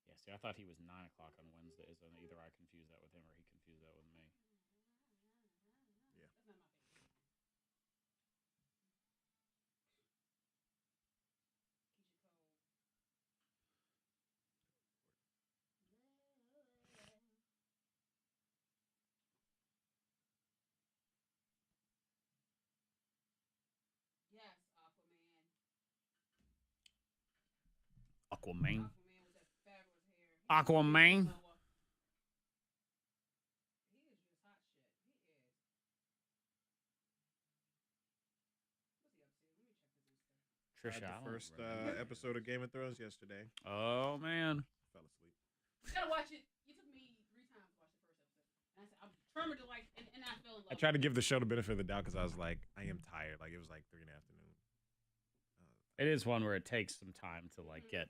Yeah, see, I thought he was 9 o'clock on Wednesdays, and either I confused that with him or he confused that with me. Yeah. Yes, Aquaman. Aquaman. Aquaman with that fabulous hair. Aquaman. He is just hot shit. He is. What's he up to? Let me check his Insta. Trish I had Allen. the first episode of Game of Thrones yesterday. Oh, man. Fell asleep. You gotta watch it. You took me 3 times to watch the first episode. And I said, I'm determined to and I fell in love. I tried to give the show the benefit of the doubt because I was like, I am tired. Like, it was like 3 in the afternoon. It is one where it takes some time to like get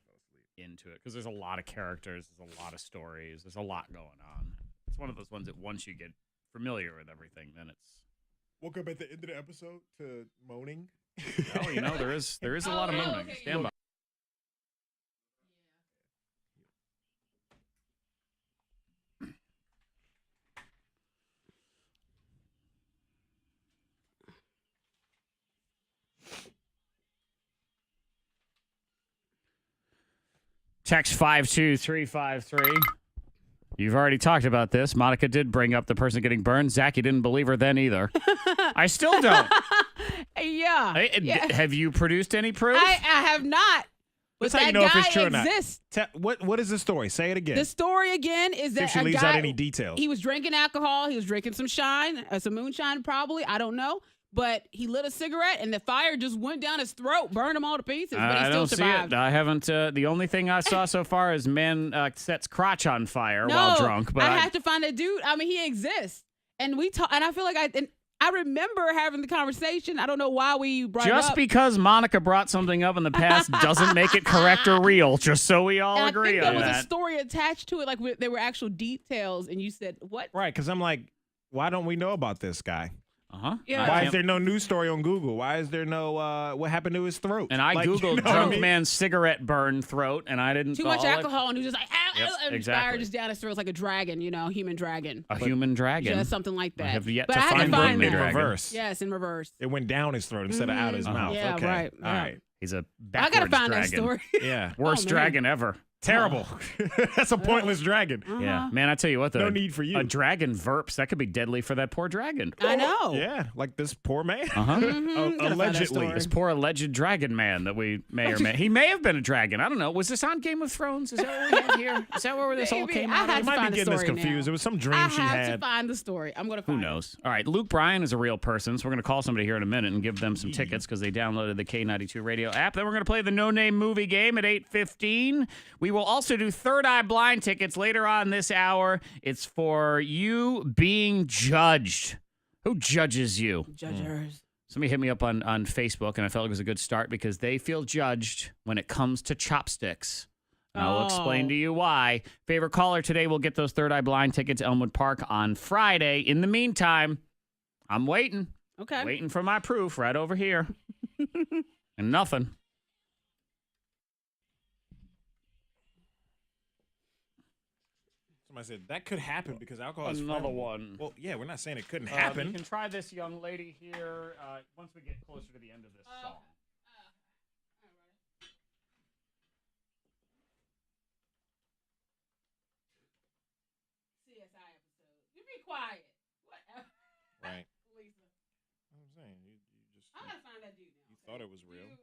into it because there's a lot of characters, there's a lot of stories, there's a lot going on. It's one of those ones that once you get familiar with everything, then it's. Woke up at the end of the episode to moaning. Oh, you know, there is a lot of moaning. Okay, Stand by. Text 52353. You've already talked about this. Monica did bring up the person getting burned. Zach, you didn't believe her then either. I still don't. Yeah. Have you produced any proof? I have not. But That's how you know if it's true or not. Exists. What is the story? Say it again. The story again is that if she a leaves guy, out any details. He was drinking alcohol. He was drinking some some moonshine probably. I don't know. But he lit a cigarette and the fire just went down his throat, burned him all to pieces. But he I still don't survived. see it. I haven't. The only thing I saw so far is man sets crotch on fire while drunk. But I have to find a dude. I mean, he exists, and we talk. And I feel like I remember having the conversation. I don't know why we brought it up. Just because Monica brought something up in the past doesn't make it correct or real. Just so we all And agree I think on there was that. a story attached to it, like there were actual details, and you said what? Right, because I'm like, why don't we know about this guy? Yeah. Why is there no news story on Google? Why is there no what happened to his throat? And I Googled drunk man cigarette burn throat, and I didn't. Too much alcohol, and he was just like, and exactly. fire just down his throat like a dragon, human dragon. A human dragon. Yeah, something like that. I have yet but to I had find to find that. that. reverse. Yes, in reverse. It went down his throat instead of out his mouth. Yeah, okay. right. All Yeah. right. He's a I backwards gotta find dragon. that story. Yeah. Worst man. dragon ever. Terrible. That's a pointless dragon. Yeah, man, I tell you what, though. No need for you. A dragon verps, that could be deadly for that poor dragon. I know. Yeah, like this poor man. Uh-huh. Allegedly. This poor alleged dragon man that we may or may... He may have been a dragon. I don't know. Was this on Game of Thrones? Is that what we have here? Is that where this all Maybe. came I out had I of? to might find be the getting this story confused. now. It was some dream I she have had. to find the story. I'm gonna Who find knows? All right, Luke Bryan is a real person, so we're going to call somebody here in a minute and give them some tickets because they downloaded the K92 radio app. Then we're going to play the No Name Movie game at 8:15. We will also do Third Eye Blind tickets later on this hour. It's for you being judged. Who judges you? it. Judgers. Somebody hit me up on Facebook, and I felt it was a good start because they feel judged when it comes to chopsticks. And I'll explain to you why. Favorite caller today will get those Third Eye Blind tickets to Elmwood Park on Friday. In the meantime, I'm waiting. Okay. Waiting for my proof right over here. And nothing. Somebody said that could happen because alcohol is Another flammable. one. Well, yeah, we're not saying it couldn't You happen. can try this young lady here once we get closer to the end of this song. CSI episode. You be quiet. Whatever. Right. Lisa. I'm saying you just I gotta find that dude now. you thought it was real.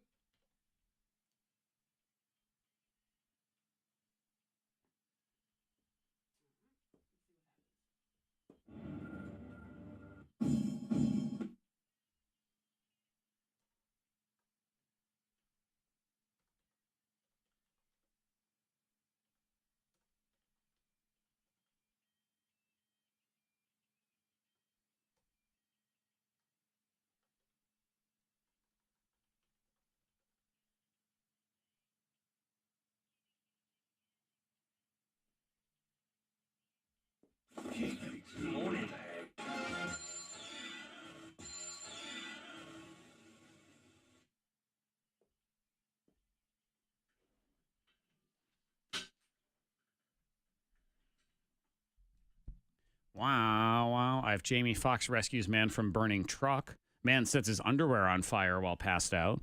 Wow. I have Jamie Foxx rescues man from burning truck. Man sets his underwear on fire while passed out.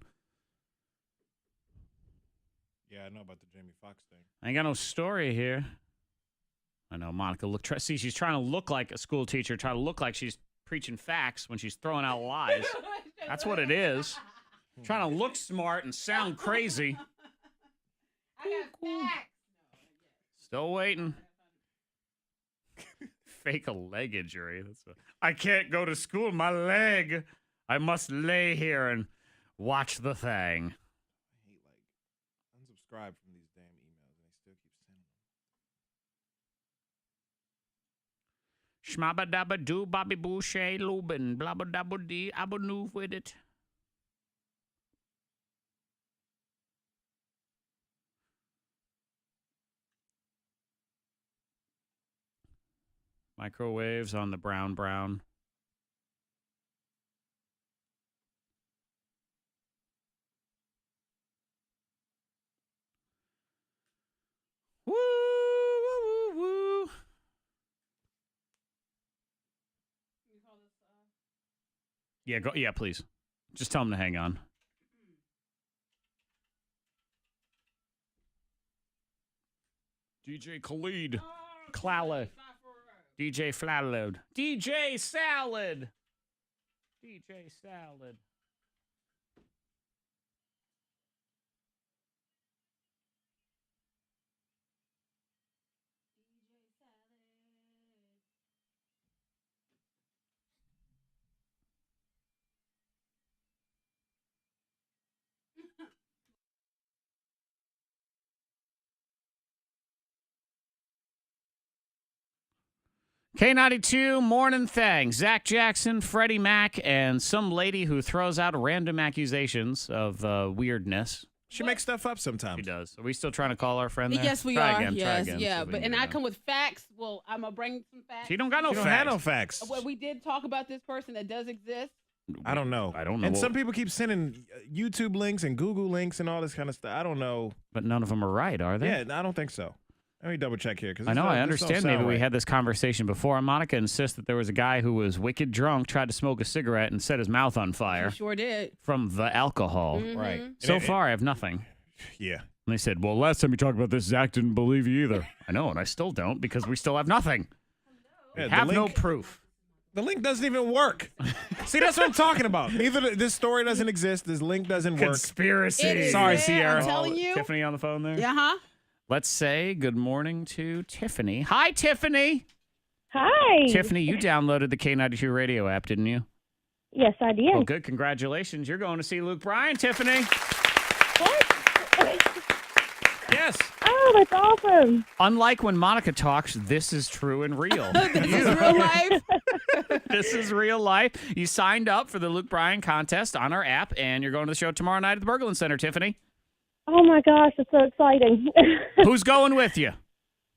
Yeah, I know about the Jamie Foxx thing. I ain't got no story here. I know, Monica. See, she's trying to look like a school teacher, trying to look like she's preaching facts when she's throwing out lies. That's what it is. Trying to look smart and sound crazy. I got facts. Still waiting. Fake a leg injury. I can't go to school. My leg. I must lay here and watch the thing. I hate unsubscribe from these damn emails and they still keep sending them. Schmabba dabba doo bobby boo shay lubin blabba dabba dee abba noof with it. Microwaves on the brown. Woo, woo, woo, woo. Yeah, go. Yeah, please. Just tell them to hang on. DJ Khalid. Clalad. DJ Flatload. DJ Salad. DJ Salad. K92 Mornin Thang. Zach Jackson, Freddie Mac, and some lady who throws out random accusations of weirdness. She makes stuff up sometimes. She does. Are we still trying to call our friend there? Yes, we try are. Again, yes, try again, yeah. so But and I come with facts. Well, I'm gonna bring some facts. She don't got no She facts. don't have no facts. Well, we did talk about this person that does exist. I don't know. know. And some people keep sending YouTube links and Google links and all this kind of stuff. I don't know. But none of them are right, are they? Yeah, I don't think so. Let me double check here. I know, I understand. Maybe we had this conversation before. Monica insists that there was a guy who was wicked drunk, tried to smoke a cigarette, and set his mouth on fire. She sure did. From the alcohol. Right. So far, I have nothing. Yeah. And they said, well, last time you talked about this, Zach didn't believe you either. I know, and I still don't because we still have nothing. Yeah, We have no proof. The link doesn't even work. See, that's what I'm talking about. Either this story doesn't exist, this link doesn't work. Conspiracy. Sorry, there, Sierra. I'm telling you. Tiffany on the phone there? Yeah, Let's say good morning to Tiffany. Hi, Tiffany. Hi. Tiffany, you downloaded the K92 radio app, didn't you? Yes, I did. Well, good. Congratulations. You're going to see Luke Bryan, Tiffany. Yes. Oh, that's awesome. Unlike when Monica talks, this is true and real. This is real life. This is real life. You signed up for the Luke Bryan contest on our app, and you're going to the show tomorrow night at the Berglund Center, Tiffany. Oh, my gosh, it's so exciting. Who's going with you?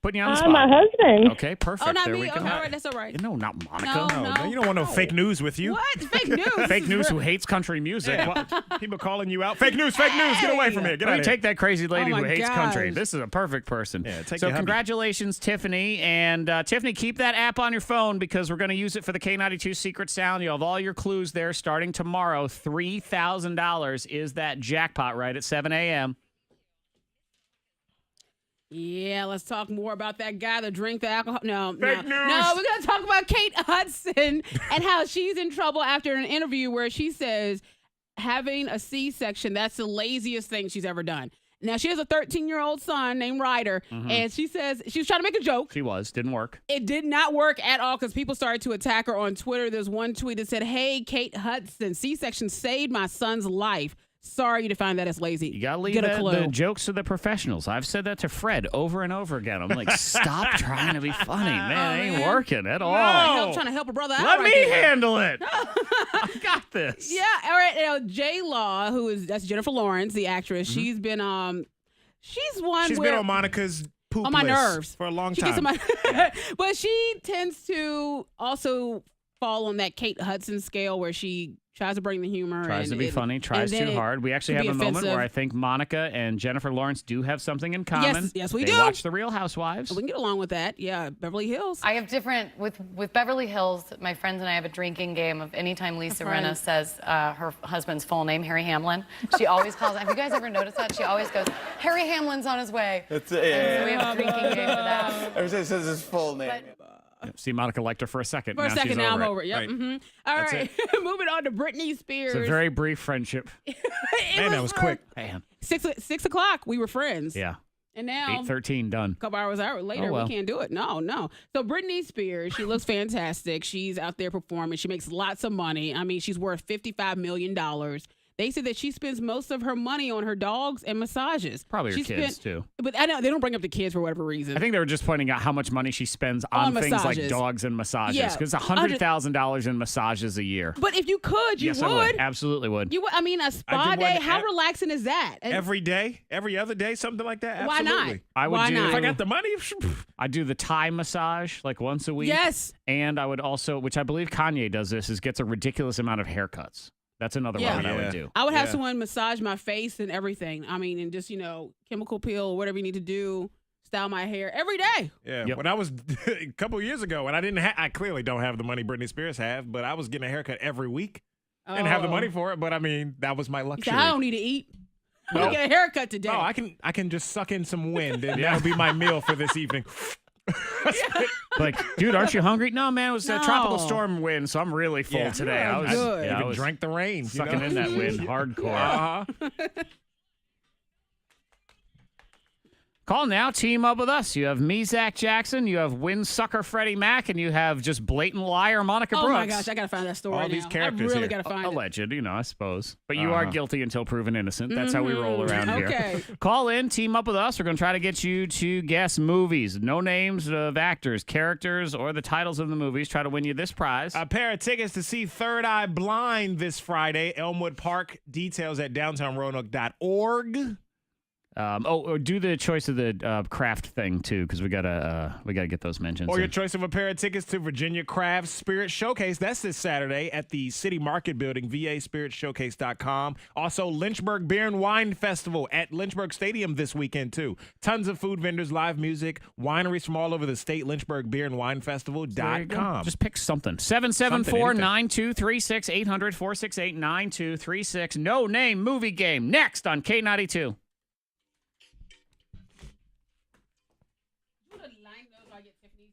Putting you on the spot. My husband. Okay, perfect. Oh, not there me? we go. Okay, all right, that's all right. No, not Monica. No. You don't want no fake news with you. What? Fake news? Fake news who hates country music. What? People calling you out. Fake news, fake news. Get away from here. Get Let out me of here. take that crazy lady Oh who my hates country. gosh. This is a perfect person. Yeah, take so your hubby. congratulations, Tiffany. And Tiffany, keep that app on your phone because we're going to use it for the K92 Secret Sound. You have all your clues there starting tomorrow. $3,000 is that jackpot right at 7 a.m. Yeah, let's talk more about that guy that drank the alcohol. No, Fake news. No, we're going to talk about Kate Hudson and how she's in trouble after an interview where she says having a C-section, that's the laziest thing she's ever done. Now, she has a 13-year-old son named Ryder, and she says she was trying to make a joke. She was. Didn't work. It did not work at all because people started to attack her on Twitter. There's one tweet that said, "Hey, Kate Hudson, C-section saved my son's life. Sorry you to find that as lazy." You got to leave Get a clue. the jokes to the professionals. I've said that to Fred over and over again. I'm like, stop trying to be funny. Man, it ain't working at all. I'm trying to help a brother out. Let right me there. handle it. I got this. Yeah, all right. J Law, that's Jennifer Lawrence, the actress. She's been she's been on Monica's poop on my list nerves for a long She time. gets on my, but she tends to also fall on that Kate Hudson scale where she tries to bring the humor. Tries to be funny, tries too hard. We actually have a moment where I think Monica and Jennifer Lawrence do have something in common. Yes, we they do. watch The Real Housewives. We can get along with that. Yeah, Beverly Hills. I have different with Beverly Hills. My friends and I have a drinking game of anytime Lisa Rinna says her husband's full name, Harry Hamlin. She always calls. Have you guys ever noticed that? She always goes, "Harry Hamlin's on his way." That's So we have a drinking game for that. Every time it says his full name. See, Monica liked her for a second. For a second, she's now I'm it. over it. Yep. Right. Mm-hmm. All right. Moving on to Britney Spears. It's a very brief friendship. Man, that was quick. Man. 6 o'clock, we were friends. Yeah. And now 8:13 done. A couple hours later, well. we can't do it. No. So Britney Spears, she looks fantastic. She's out there performing. She makes lots of money. I mean, she's worth $55 million. They said that she spends most of her money on her dogs and massages. Probably her kids, too. But I know they don't bring up the kids for whatever reason. I think they were just pointing out how much money she spends on things like massages. dogs and massages. Yeah. Because $100,000 in massages a year. But if you could, you yes, would. I would. Absolutely would. You would. I mean, a I spa do day, one how relaxing is that? And Every day? Every other day? Something like that? Why not? Absolutely. I would Why do. not? If I got the money, I do the Thai massage like once a week. Yes. And I would also, which I believe Kanye does this, is gets a ridiculous amount of haircuts. That's another one I would do. I would have someone massage my face and everything. I mean, and just, chemical peel, whatever you need to do, style my hair every day. Yeah, when I was a couple years ago, when I didn't I clearly don't have the money Britney Spears have, but I was getting a haircut every week. I didn't have the money for it, but I mean, that was my luxury. I don't need to eat. I'm No. gonna get a haircut today. No, I can just suck in some wind, and that'll be my meal for this evening. Like, dude, aren't you hungry? No, man, it was a tropical No. storm wind, so I'm really full Yeah. today. Yeah, I was, good. yeah, I Even was drank the rain. sucking in that wind hardcore. Call now, team up with us. You have me, Zach Jackson. You have windsucker Freddie Mac, and you have just blatant liar Monica Brooks. Oh my gosh, I gotta find that story. All now. these characters I really here. gotta find it. Alleged, I suppose. But you are guilty until proven innocent. That's how we roll around Okay. here. Call in, team up with us. We're going to try to get you to guess movies. No names of actors, characters, or the titles of the movies. Try to win you this prize. A pair of tickets to see Third Eye Blind this Friday, Elmwood Park. Details at downtownroanoke.org. Or do the choice of the craft thing too, because we gotta get those mentions. Or your in. choice of a pair of tickets to Virginia Crafts Spirit Showcase. That's this Saturday at the City Market Building, vaspiritshowcase.com. Also, Lynchburg Beer and Wine Festival at Lynchburg Stadium this weekend, too. Tons of food vendors, live music, wineries from all over the state, There you go. lynchburgbeerandwinefestival.com. Just pick something. 774-9236, 800-468-9236. No name movie game. Next on K92.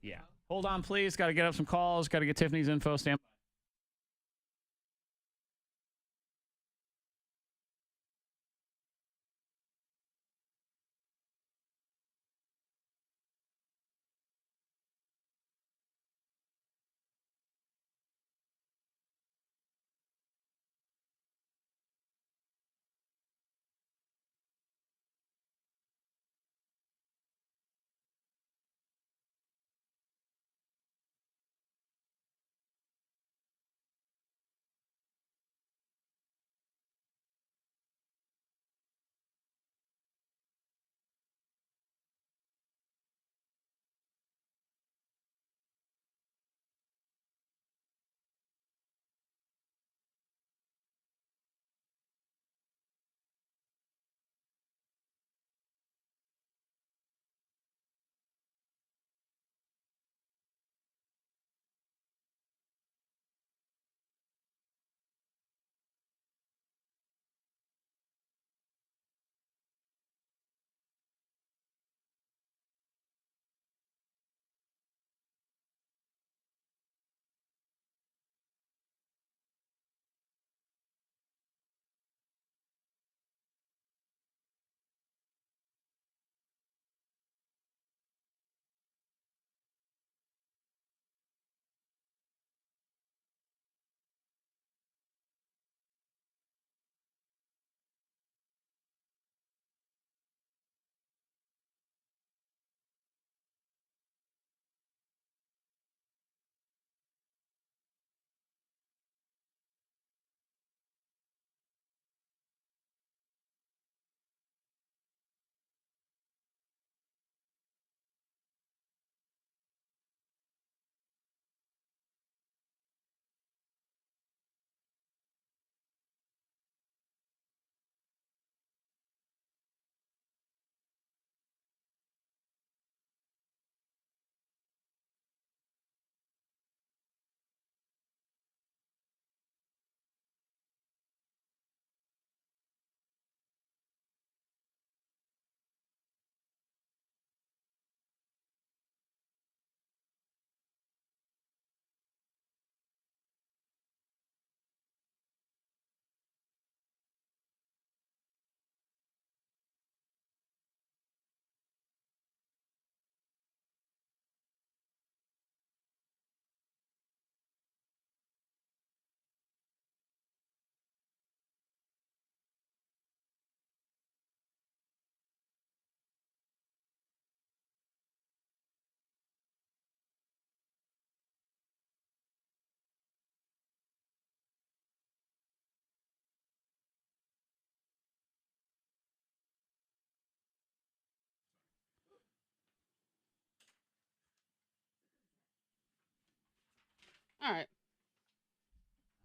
Yeah. Hold on, please. Got to get up some calls. Got to get Tiffany's info. Stand by. All right.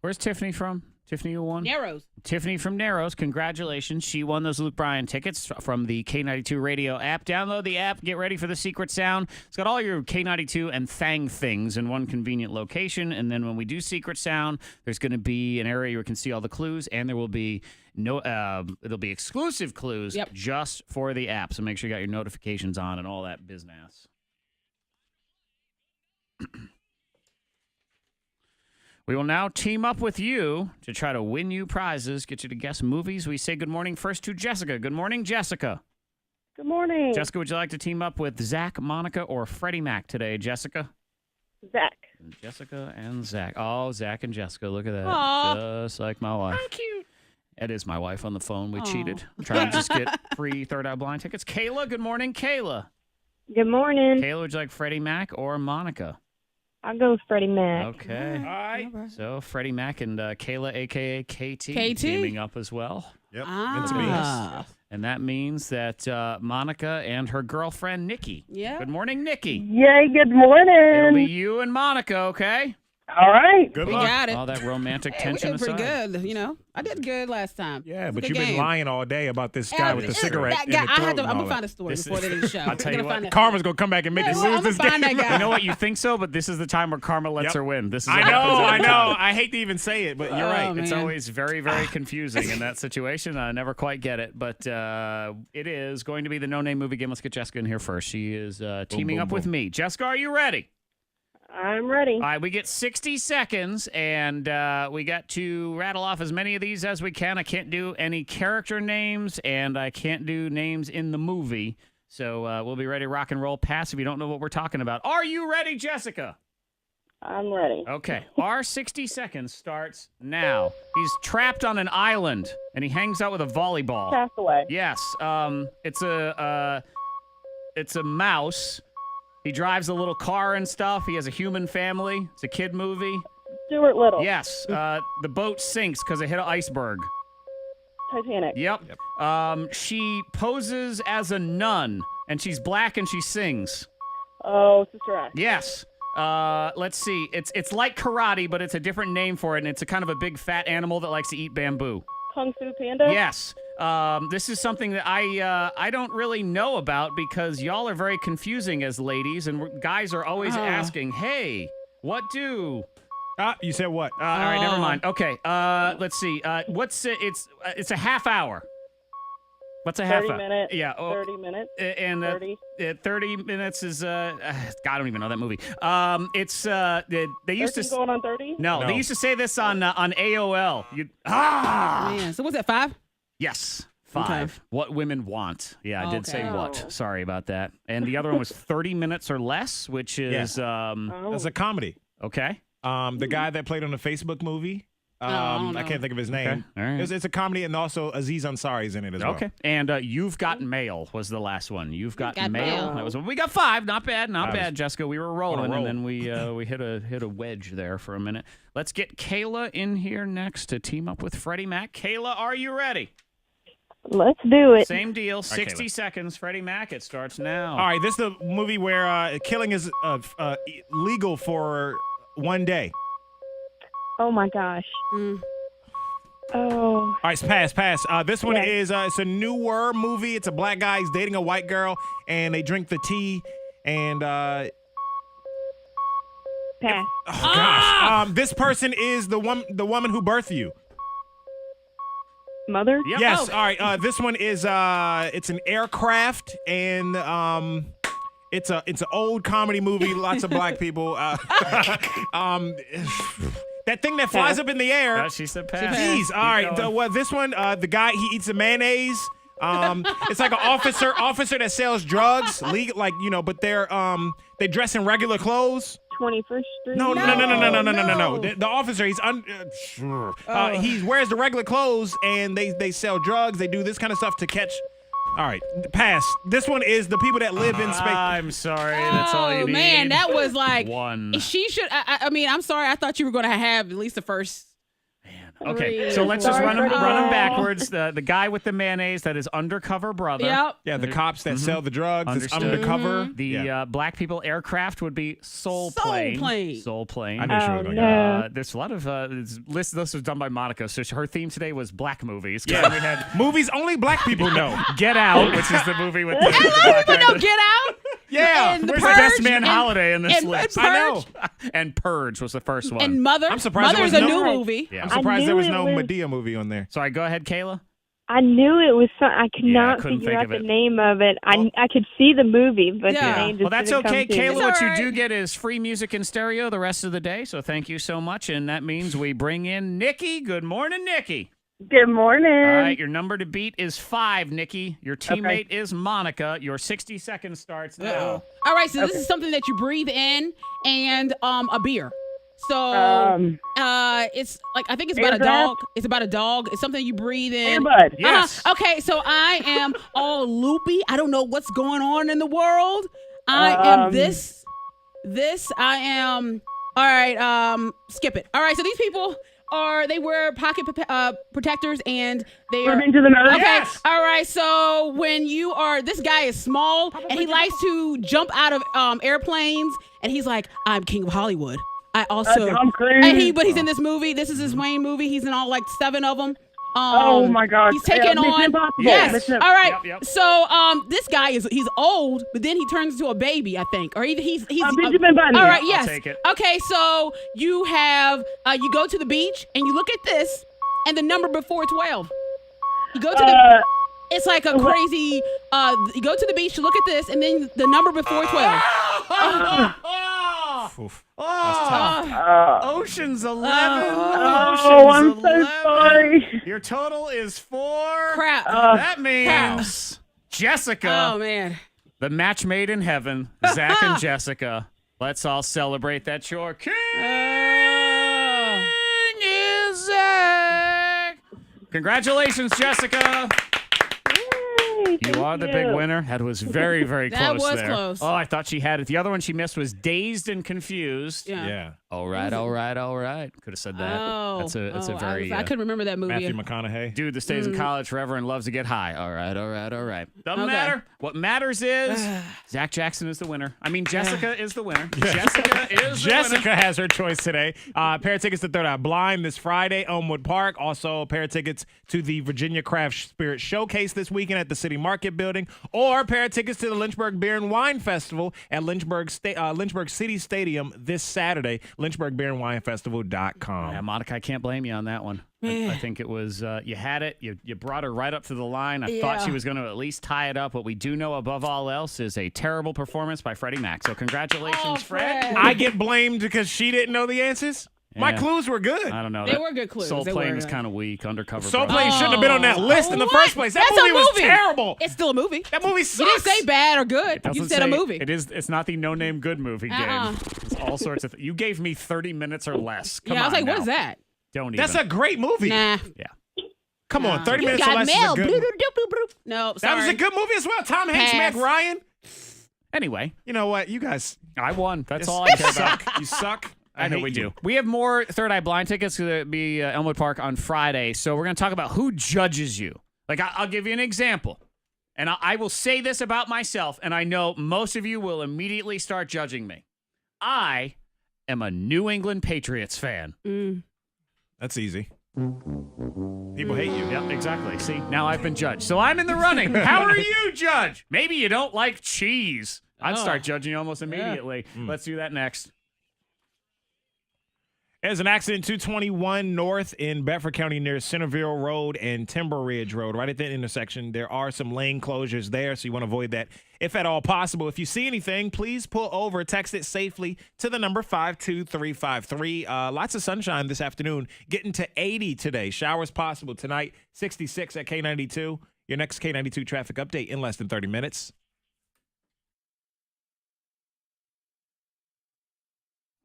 Where's Tiffany from? Tiffany, who won? Narrows. Tiffany from Narrows, congratulations. She won those Luke Bryan tickets from the K92 radio app. Download the app. Get ready for the secret sound. It's got all your K92 and Thang things in one convenient location. And then when we do secret sound, there's going to be an area where you can see all the clues, and there will be it'll be exclusive clues just for the app. So make sure you got your notifications on and all that business. We will now team up with you to try to win you prizes, get you to guess movies. We say good morning first to Jessica. Good morning, Jessica. Good morning. Jessica, would you like to team up with Zach, Monica, or Freddie Mac today, Jessica? Zach. Jessica and Zach. Oh, Zach and Jessica. Look at that. Aw. Just like my wife. How cute. That is my wife on the phone. We Aw. cheated. I'm trying to just get free Third Eye Blind tickets. Kayla, good morning, Kayla. Good morning. Kayla, would you like Freddie Mac or Monica? I'll go with Freddie Mac. Okay. All right. So Freddie Mac and Kayla, a.k.a. KT, KT? teaming up as well. Yep. Ah. It's me. And that means that Monica and her girlfriend, Nikki. Yeah. Good morning, Nikki. Yay, good It'll be morning. you and Monica, okay? All right. Good We luck. got it. All that romantic Hey, we tension did pretty aside. good, you know. I did good last time. Yeah, It was but a you've good been game. lying all day about this guy with the cigarette That in guy, the I'm throat and gonna all find that. a story This before is- the end of the show. I'll tell you what, Karma's going to come back and make Yeah, you well, lose I'm this gonna find game. that guy. You know what? You think so, but this is the time where karma lets Yep. her win. This is I what know, happens I every know. time. I hate to even say it, but you're Oh, right. It's man. always very, very confusing in that situation. I never quite get it, but it is going to be the no-name movie game. Let's get Jessica in here first. She is teaming boom, up with boom. me. Jessica, are you ready? I'm ready. All right, we get 60 seconds, and we got to rattle off as many of these as we can. I can't do any character names, and I can't do names in the movie. So we'll be ready to rock and roll. Pass if you don't know what we're talking about. Are you ready, Jessica? I'm ready. Okay. Our 60 seconds starts now. He's trapped on an island, and he hangs out with a volleyball. Castaway. Yes. It's a mouse. He drives a little car and stuff. He has a human family. It's a kid movie. Stuart Little. Yes. The boat sinks because it hit an iceberg. Titanic. Yep. She poses as a nun, and she's black and she sings. Oh, Sister Act. Yes. Let's see. It's like karate, but it's a different name for it, and it's a kind of a big fat animal that likes to eat bamboo. Kung Fu Panda. Yes. This is something that I don't really know about because y'all are very confusing as ladies, and guys are always asking, "Hey, what do?" You said what? All right, never mind. Okay. Let's see. What's it's a half hour. What's a half 30 hour? minutes. Yeah. 30 minutes. And 30. 30 minutes is God, I don't even know that movie. It's they used 13 to going on 30? No, No. they used to say this on AOL. Man, so what's that, 5? Yes. 5. What women want. Yeah, I did say Okay. what. Oh. Sorry about that. And the other one was 30 minutes or less, which is Oh. It's a comedy. okay. The guy that played on the Facebook movie. I don't I know. can't think of his name. All right. It's a comedy, and also Aziz Ansari is in it as well. Okay. And You've Got Mail was the last one. You've Got, Got Mail. Mail. That was we got 5. Not bad. Not I was bad, Jessica. We were rolling, on a roll. and then we hit a wedge there for a minute. Let's get Kayla in here next to team up with Freddie Mac. Kayla, are you ready? Let's do it. Same deal. right, 60 Kayla. seconds. Freddie Mac. It starts now. All right, this is the movie where killing is legal for one day. Oh, my gosh. Mm. Oh. All right, pass. This one Yes. is it's a newer movie. It's a black guy. He's dating a white girl, and they drink the tea. And Pass. oh gosh, this person is the woman who birthed you. Mother? Yep. Yes. Oh. All right. This one is it's an aircraft, and it's an old comedy movie. Lots of black people. That thing that flies up in the air. She said pass. Jeez. All right. Well, this one, the guy, he eats the mayonnaise. It's like an officer that sells drugs, legal, like, you know, but they dress in regular clothes. 21st Street? No. The officer, he wears the regular clothes, and they sell drugs. They do this kind of stuff to catch. All right, pass. This one is the people that live in space. I'm sorry. That's all you Oh, need. man, that was like one. She should. I mean, I'm sorry. I thought you were going to have at least the first. Okay, so let's just run them backwards. The guy with the mayonnaise, that is undercover brother. Yep. Yeah, the cops that sell the drugs. It's Understood. undercover. The black people aircraft would be Soul Soul Plane. Plane. Soul Plane. I knew she was gonna get no. There's a lot of this was done by Monica, so her theme today was black movies. Yeah. We had Movies only black people know. Get Out, which is the movie with the black But guy. no, Get Out. Yeah. And Where's Purge, the Best Man and- Holiday in this and list? Purge. I know. And Purge was the first one. And Mother. I'm surprised there Mother's was a no- new movie. Yeah. I'm surprised there was knew no it was- Medea movie on there. Sorry, go ahead, Kayla. I knew it was I could Yeah, I not couldn't figure think out of the it. name of it. I could see the movie, but the name just Well, that's didn't okay, come to me. Kayla. What you do get is free music in stereo the rest of the day, so thank you so much. And that means we bring in Nikki. Good morning, Nikki. Good morning. All right, your number to beat is 5, Nikki. Your teammate is Monica. Your 60 seconds starts now. All right, so this is something that you breathe in and a beer. So it's like I think it's about a dog. It's about a dog. It's something you breathe in. Airbud. Yes. Okay, so I am all loopy. I don't know what's going on in the world. I am this. I am. All right. Skip it. All right. So these people they wear pocket protectors and they are. Into the nose. Okay. Yes. All right. So when you are, this guy is small and he likes to jump out of airplanes and he's like, I'm king of Hollywood. I also, Tom Cruise. and but he's in this movie. This is his Wayne movie. He's in all like 7 of them. Oh my God! He's taking Mission on. Impossible. Yes. Mission- All right. Yep. So this guy he's old, but then he turns into a baby, I think, or he's Benjamin Button. all right. I'll Yes. take it. Okay. So you have you go to the beach and you look at this and the number before 12. You go to the. It's like a crazy. You go to the beach, you look at this, and then the number before 12. Oof. Ocean's 11. I'm so sorry. Your total is 4. Crap. That means Jessica, Oh man. the match made in heaven, Zach and Jessica. Let's all celebrate that your king is Zach. Congratulations, Jessica. You are the big winner. That was very, very That close was there. close. Oh, I thought she had it. The other one she missed was dazed and confused. Yeah. Yeah. All right. Could have said that. Oh. That's a very I couldn't remember that movie. Matthew McConaughey. dude that stays in college forever and loves to get high. All right. Doesn't Okay. matter. What matters is Zach Jackson is the winner. I mean, Jessica is the winner. Jessica is the winner. Jessica has her choice today. Pair of tickets to Third Eye Blind this Friday, Elmwood Park. Also, a pair of tickets to the Virginia Craft Spirit Showcase this weekend at the City Market Building, or a pair of tickets to the Lynchburg Beer and Wine Festival at Lynchburg City Stadium this Saturday. LynchburgBeerandWineFestival.com. Yeah, Monica, I can't blame you on that one. I think it was, you had it. You brought her right up to the line. I thought she was going to at least tie it up. What we do know above all else is a terrible performance by Freddie Mac. So congratulations, Fred. I get blamed because she didn't know the answers. My clues were good. I don't know. They were good clues. Soul They Plane were was good. kind of weak. Undercover. Soul Brother. Plane shouldn't have been on that list in the What? first place. That That's a movie was movie. terrible. It's still a movie. That movie You sucks. didn't say bad or good. It doesn't You said a say- movie. It's not the no name good movie game. It's all sorts of. You gave me 30 minutes or less. Come I was on like, now. what is that? Don't even. That's a great movie. Nah. Yeah. Come on, 30 You minutes or got less mail. is a good Bloop, bloop, bloop, bloop. No, sorry. That was a good movie as well. Tom Hanks, Pass. Meg Ryan. Anyway, You know what? You guys I won. That's all I you care about. suck. You suck. I know hate we you. do. We have more Third Eye Blind tickets to be Elmwood Park on Friday. So we're going to talk about who judges you. Like, I'll give you an example. And I will say this about myself, and I know most of you will immediately start judging me. I am a New England Patriots fan. That's easy. People hate you. Yep, exactly. See, now I've been judged. So I'm in the running. How are you, Judge? Maybe you don't like cheese. I'd start judging you almost immediately. Let's do that next. There's an accident 221 north in Bedford County near Centerville Road and Timber Ridge Road. Right at that intersection, there are some lane closures there, so you want to avoid that if at all possible. If you see anything, please pull over. Text it safely to the number 52353. Lots of sunshine this afternoon. Getting to 80 today. Showers possible tonight. 66 at K92. Your next K92 traffic update in less than 30 minutes.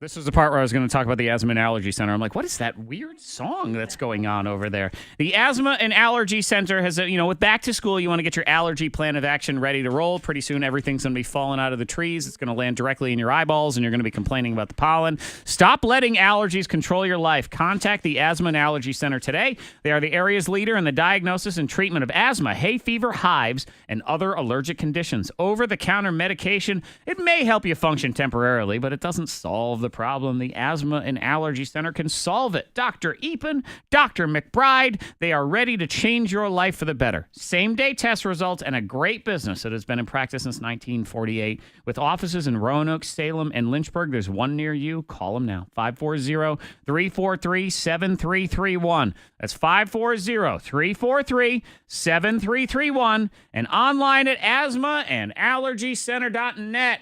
This is the part where I was going to talk about the Asthma and Allergy Center. I'm like, what is that weird song that's going on over there? The Asthma and Allergy Center has, with back to school, you want to get your allergy plan of action ready to roll. Pretty soon, everything's going to be falling out of the trees. It's going to land directly in your eyeballs, and you're going to be complaining about the pollen. Stop letting allergies control your life. Contact the Asthma and Allergy Center today. They are the area's leader in the diagnosis and treatment of asthma, hay fever, hives, and other allergic conditions. Over-the-counter medication, it may help you function temporarily, but it doesn't solve the problem, the Asthma and Allergy Center can solve it. Dr. Epen, Dr. McBride, they are ready to change your life for the better. Same-day test results and a great business that has been in practice since 1948. With offices in Roanoke, Salem, and Lynchburg, there's one near you. Call them now. 540-343-7331. That's 540-343-7331 and online at asthmaandallergycenter.net.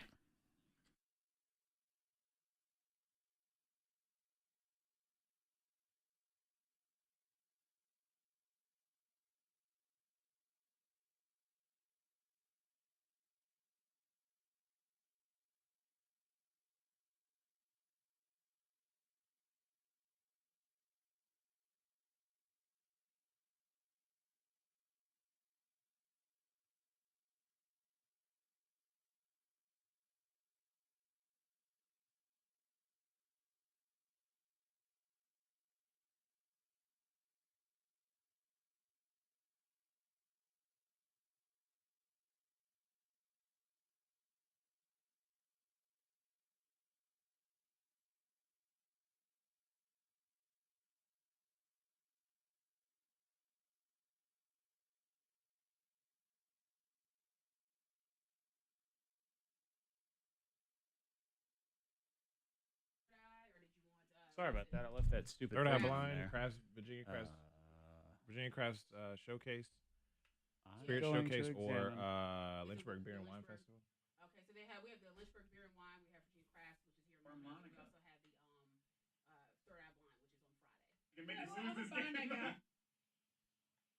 Sorry about that. I left that stupid Third Eye thing in Blind, there. Virginia Crafts Showcase, I'm Spirit going to Showcase, or examine. Lynchburg Beer and Wine Festival. Okay, so we have the Lynchburg Beer and Wine. We have Virginia Crafts, which is here in Monica. We also have the Third Eye Blind, which is on Friday. You can make this game.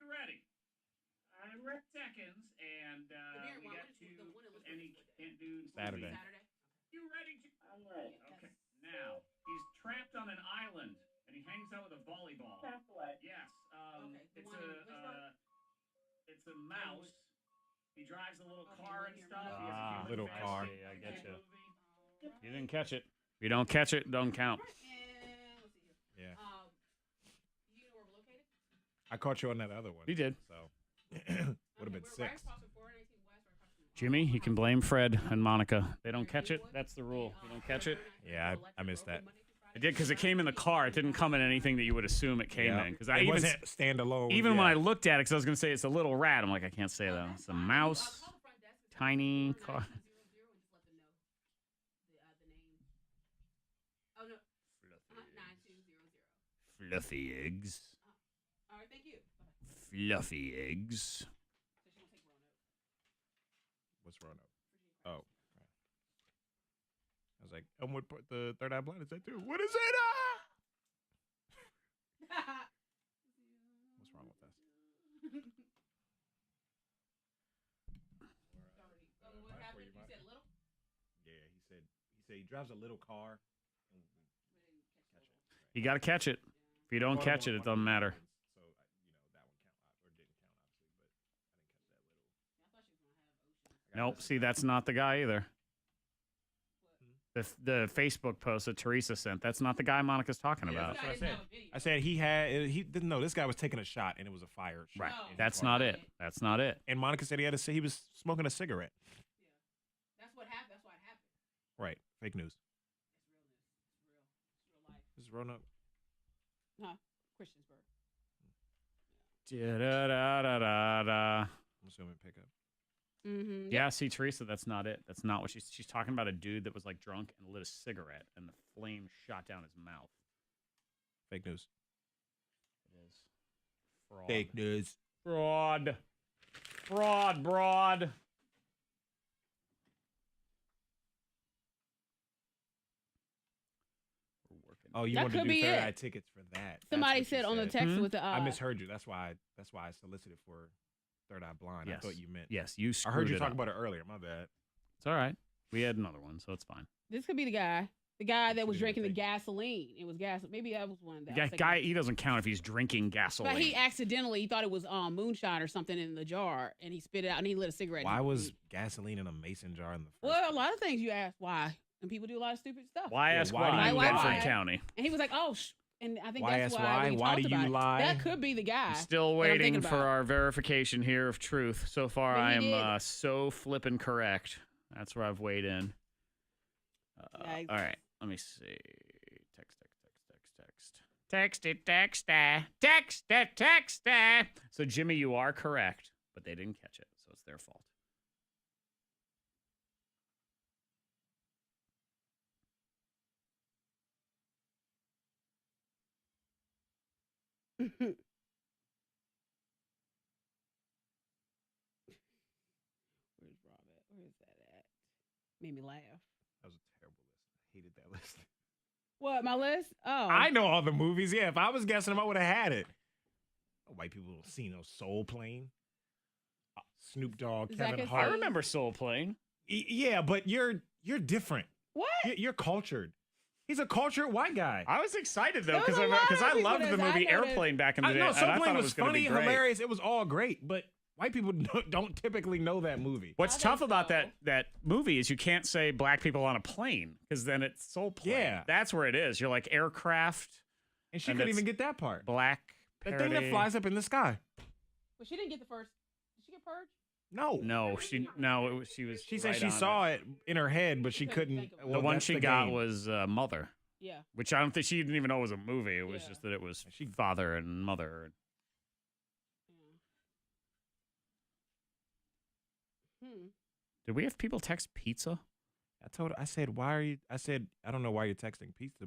You ready? I'm ready. Seconds, and we got any can't do Saturday. You ready? I'm ready. Okay. Now he's trapped on an island, and he hangs out with a volleyball. Yes. It's a mouse. He drives a little car and stuff. He has a human little face. car. I get you. You didn't catch it. If you don't catch it, don't count. Yeah. You know where we're located? I caught you on that other one. You did. So would have been 6. Jimmy, you can blame Fred and Monica. They don't catch it. That's the rule. You don't catch it. Yeah, I missed that. I did because it came in the car. It didn't come in anything that you would assume it came in. Because it wasn't standalone. Even when I looked at it, because I was going to say it's a little rat, I'm like, I can't say that. It's a mouse, tiny car. Fluffy eggs. All right, thank you. Fluffy eggs. What's Roanoke? Oh. Okay. I was like, Elmwood put the Third Eye Blind is that too. What is it? What's wrong with us? What happened? You said little? Yeah, he said he drives a little car. You got to catch it. If you don't catch it, it doesn't matter. So, that one count or didn't count, obviously, but I didn't catch that little. Nope. See, that's not the guy either. The Facebook post that Teresa sent, that's not the guy Monica's talking about. That's what I said. I said he didn't know this guy was taking a shot and it was a fire shot. Right. That's not it. That's not it. And Monica said he was smoking a cigarette. Yeah. That's what happened. That's why it happened. Right. Fake news. It's real news. It's real life. This is Roanoke. Huh? Christiansburg. Da-da-da-da-da. I'm assuming pickup. Mm-hmm. Yeah, see, Teresa, that's not it. That's not what she's talking about. A dude that was like drunk and lit a cigarette, and the flame shot down his mouth. Fake news. It is fraud. Fake news. Fraud. Fraud. Broad. Oh, you That wanted to could do be Third it. Eye tickets for that. Somebody That's what said you on the text with the. I misheard you. That's why I solicited for Third Eye Blind. Yes. I thought you meant. Yes, you I screwed heard you it talk up. about it earlier. My bad. It's all right. We had another one, so it's fine. This could be the guy. The guy that was didn't drinking the take gasoline. It was gas. Maybe that was one. That Yeah, guy, he doesn't count if he's drinking gasoline. But he accidentally he thought it was moonshine or something in the jar, and he spit it out and he lit a cigarette. Why was gaseline in a mason jar in the first Well, a lot of things you ask why, and people do a lot of stupid stuff. Why Yeah, ask why do why? you Bedford lie? County. And he was like, oh, and I think Why that's ask why. why? When he Why talked do you about it, lie? That could be the guy. I'm still that I'm waiting thinking for about. our verification here of truth. So far, But I he am did. so flippin' correct. That's where I've weighed in. Yikes. All right. Let me see. Text it, text it. So, Jimmy, you are correct, but they didn't catch it, so it's their fault. Where's Rob at? Where's that at? Made me laugh. That was a terrible list. I hated that list. What, my list? Oh. I know all the movies. Yeah, if I was guessing them, I would have had it. White people don't see no Soul Plane. Snoop Dogg, Kevin Hart. I remember Soul Plane. Yeah, but you're different. What? You're cultured. He's a cultured white guy. I was excited though There was because a lot I of loved people the that movie I noticed. Airplane back in the I day. know and Soul I Plane thought it was was gonna funny, be great. hilarious. It was all great, but white people don't typically know that movie. What's tough about that movie is you can't say black people on a plane because then it's Soul Plane. Yeah. That's where it is. You're like aircraft. And she couldn't even get that part. Black The thing that parody. flies up in the sky. But she didn't get the first. Did she get purged? No. She was. She said right she on saw it in her head, but she couldn't. The one she got was Mother. Yeah. Which I don't think she didn't even know was a movie. It was just that it was father and mother. Did we have people text pizza? I said, why are you? I said, I don't know why you're texting pizza.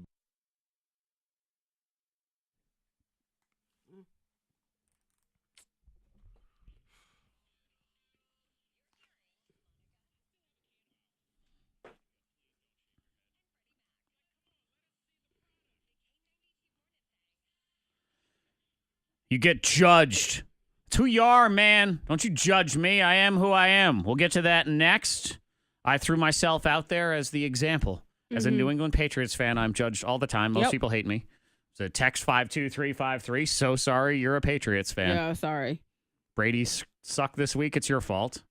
You get judged. It's who you are, man. Don't you judge me. I am who I am. We'll get to that next. I threw myself out there as the example. As a New England Patriots fan, I'm judged all the time. Most people hate me. So text 52353. So sorry, you're a Patriots fan. Yeah, sorry. Brady sucked this week. It's your fault.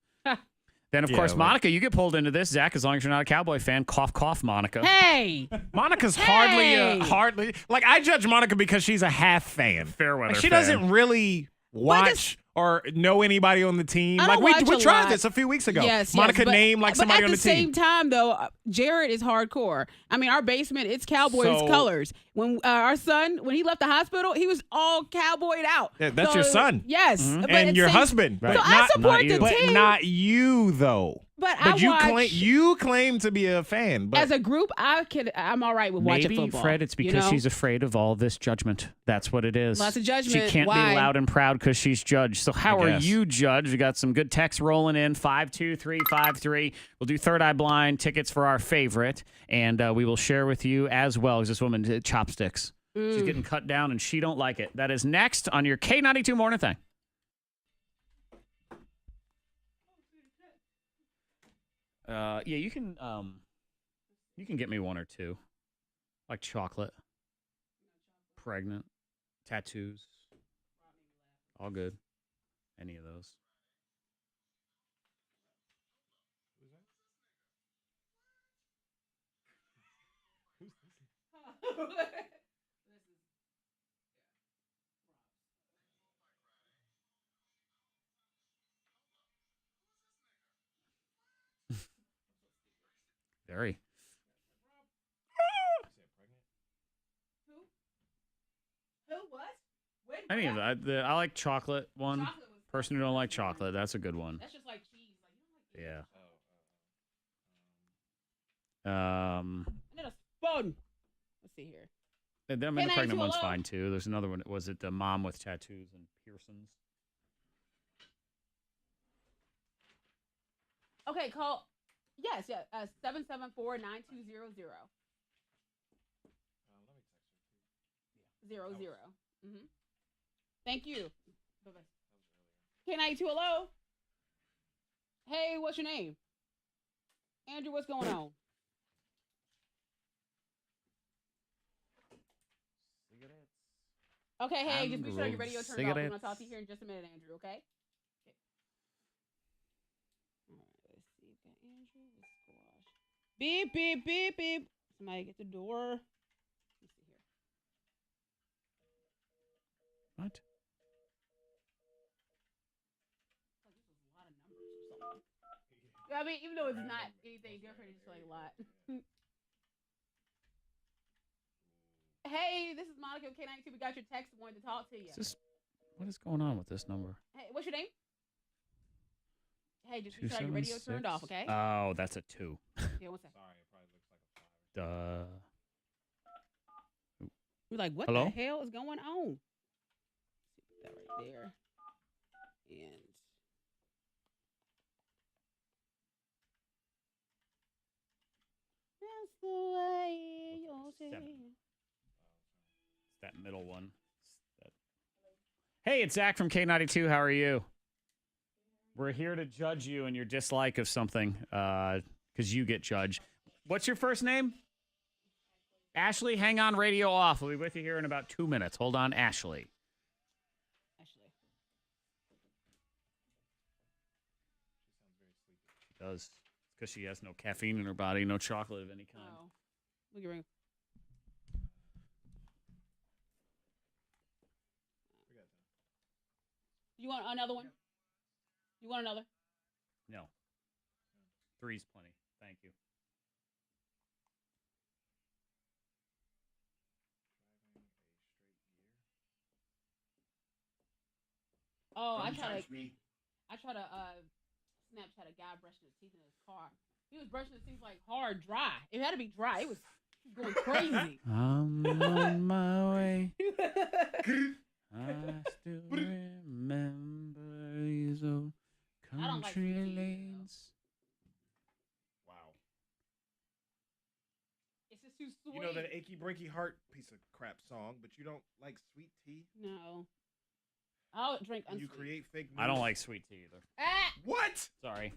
Then, of course, Monica, you get pulled into this, Zach, as long as you're not a Cowboy fan. Cough, cough, Monica. Hey! Monica's hardly. Like, I judge Monica because she's a half fan. Fairweather Like, she fan. doesn't really watch or know anybody on the team. I Like, don't we watch a tried lot. this a few weeks ago. Yes, Monica but, named like somebody on the But at the team. same time, though, Jared is hardcore. I mean, our basement, it's Cowboys So- colors. When our son, when he left the hospital, he was all cowboyed out. Yeah, that's your son. Yes. But And at your the same- husband. So But I support the But team. not you, though. But I you watch- you claim to be a fan. But As a group, I'm all right with watching Maybe, football. Fred, it's because she's afraid of all this judgment. That's what it is. Lots of She judgment. can't Why? be loud and proud because she's judged. So how are guess. you judged? We got some good texts rolling in. 52353. We'll do Third Eye Blind tickets for our favorite, and we will share with you as well as this woman did chopsticks. She's getting cut down, and she don't like it. That is next on your K92 Morning Thang. Yeah, you can get me one or two. Like chocolate. Pregnant. Tattoos. All good. Any of those. Very. Who? What? When? Any of that. I like chocolate one. Person who don't like chocolate, that's a good one. That's just like cheese. Yeah. I need a spoon. Let's see here. And then the pregnant one's K92 fine too. There's another one. Was it the mom with tattoos and piercings? Okay, call. Yes, 774-9200. 00. Thank you. Bye-bye. K92, hello? Hey, what's your name? Andrew, what's going on? Okay, hey, just be sure your radio turned off. We're going to talk to you here in just a minute, Andrew, okay? All right, let's see. Got Andrew with squash. Beep, beep, beep, beep. Somebody get the door. Let me see here. What? Yeah, I mean, even though it's not anything different, it's just like a lot. Hey, this is Monica of K92. We got your text. Wanted to talk to you. What is going on with this number? Hey, what's your name? Hey, just make sure your radio turned off, okay? Oh, that's a 2. Yeah, one second. Sorry, it probably looks like a 5. Duh. We're like, what Hello? the hell is going on? Put that right there. And that's the way you'll say. 7. It's that middle one. Hey, it's Zach from K92. How are you? We're here to judge you and your dislike of something because you get judged. What's your first name? Ashley, hang on, radio off. We'll be with you here in about 2 minutes. Hold on, Ashley. She does. It's because she has no caffeine in her body, no chocolate of any kind. Oh. Look at ring. You want another one? You want another? No. 3's plenty. Thank you. Oh, I try to Snapchat a guy brushing his teeth in his car. He was brushing his teeth like hard dry. It had to be dry. It was going crazy. I'm on my way. I still remember these old country lanes. Wow. It's just too sweet. You know that achy breaky heart piece of crap song, but you don't like sweet tea? No. I'll drink unsweet. You create fake news. I don't like sweet tea either. What? Sorry.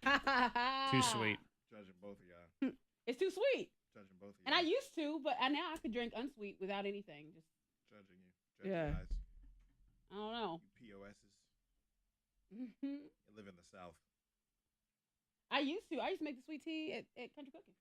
Too sweet. Judging both of y'all. It's too sweet. Judging both of y'all. And I used to, but now I could drink unsweet without anything. Just Judging you. Judging Yeah. guys. I don't know. You POSs. Mm-hmm. You live in the South. I used to make the sweet tea at Country Cooking.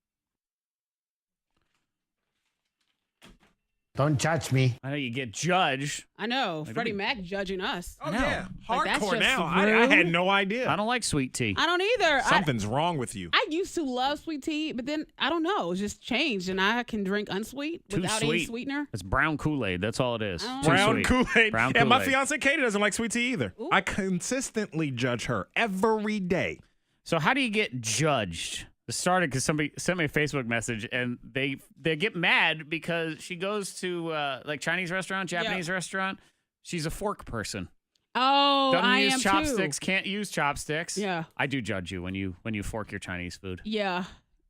Don't judge me. I know you get judged. I know. Like, Freddie we- Mac judging us. Oh, know. yeah. Like, that's Hardcore just now. I rude. had no idea. I don't like sweet tea. I don't either. Something's wrong with you. I used to love sweet tea, but then I don't know. It's just changed, and I can drink unsweet Too without sweet. any sweetener. It's brown Kool-Aid. That's all it is. I don't Too Brown sweet. Kool-Aid. Brown Yeah, my Kool-Aid. fiance Katie doesn't like sweet tea either. Ooh. I consistently judge her every day. So how do you get judged? It started because somebody sent me a Facebook message, and they get mad because she goes to like Chinese restaurant, Japanese restaurant. She's a fork person. Oh, Doesn't I use am chopsticks. too. Can't use chopsticks. Yeah. I do judge you when you fork your Chinese food. Yeah.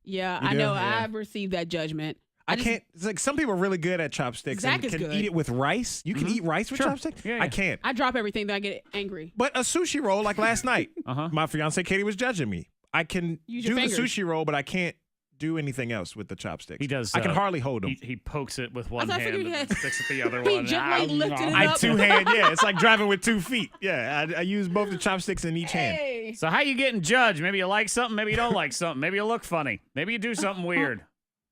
Yeah, You I do? know. Yeah. I've received that judgment. I just- can't. It's like some people are really good at chopsticks Zach and is can good. eat it with rice. You can eat rice with Sure. chopsticks. Yeah, yeah. I can't. I drop everything, then I get angry. But a sushi roll, like last night, Uh-huh. my fiance Katie was judging me. I can Use do your the fingers. sushi roll, but I can't do anything else with the chopsticks. He does. I can hardly hold them. He pokes it with one I hand figured and he then had- sticks it the other He one. gently lifted it I up. two hand. Yeah, it's like driving with 2 feet. Yeah, I use both the chopsticks in each hand. Hey. So how you getting judged? Maybe you like something, maybe you don't like something. Maybe you look funny. Maybe you do something weird.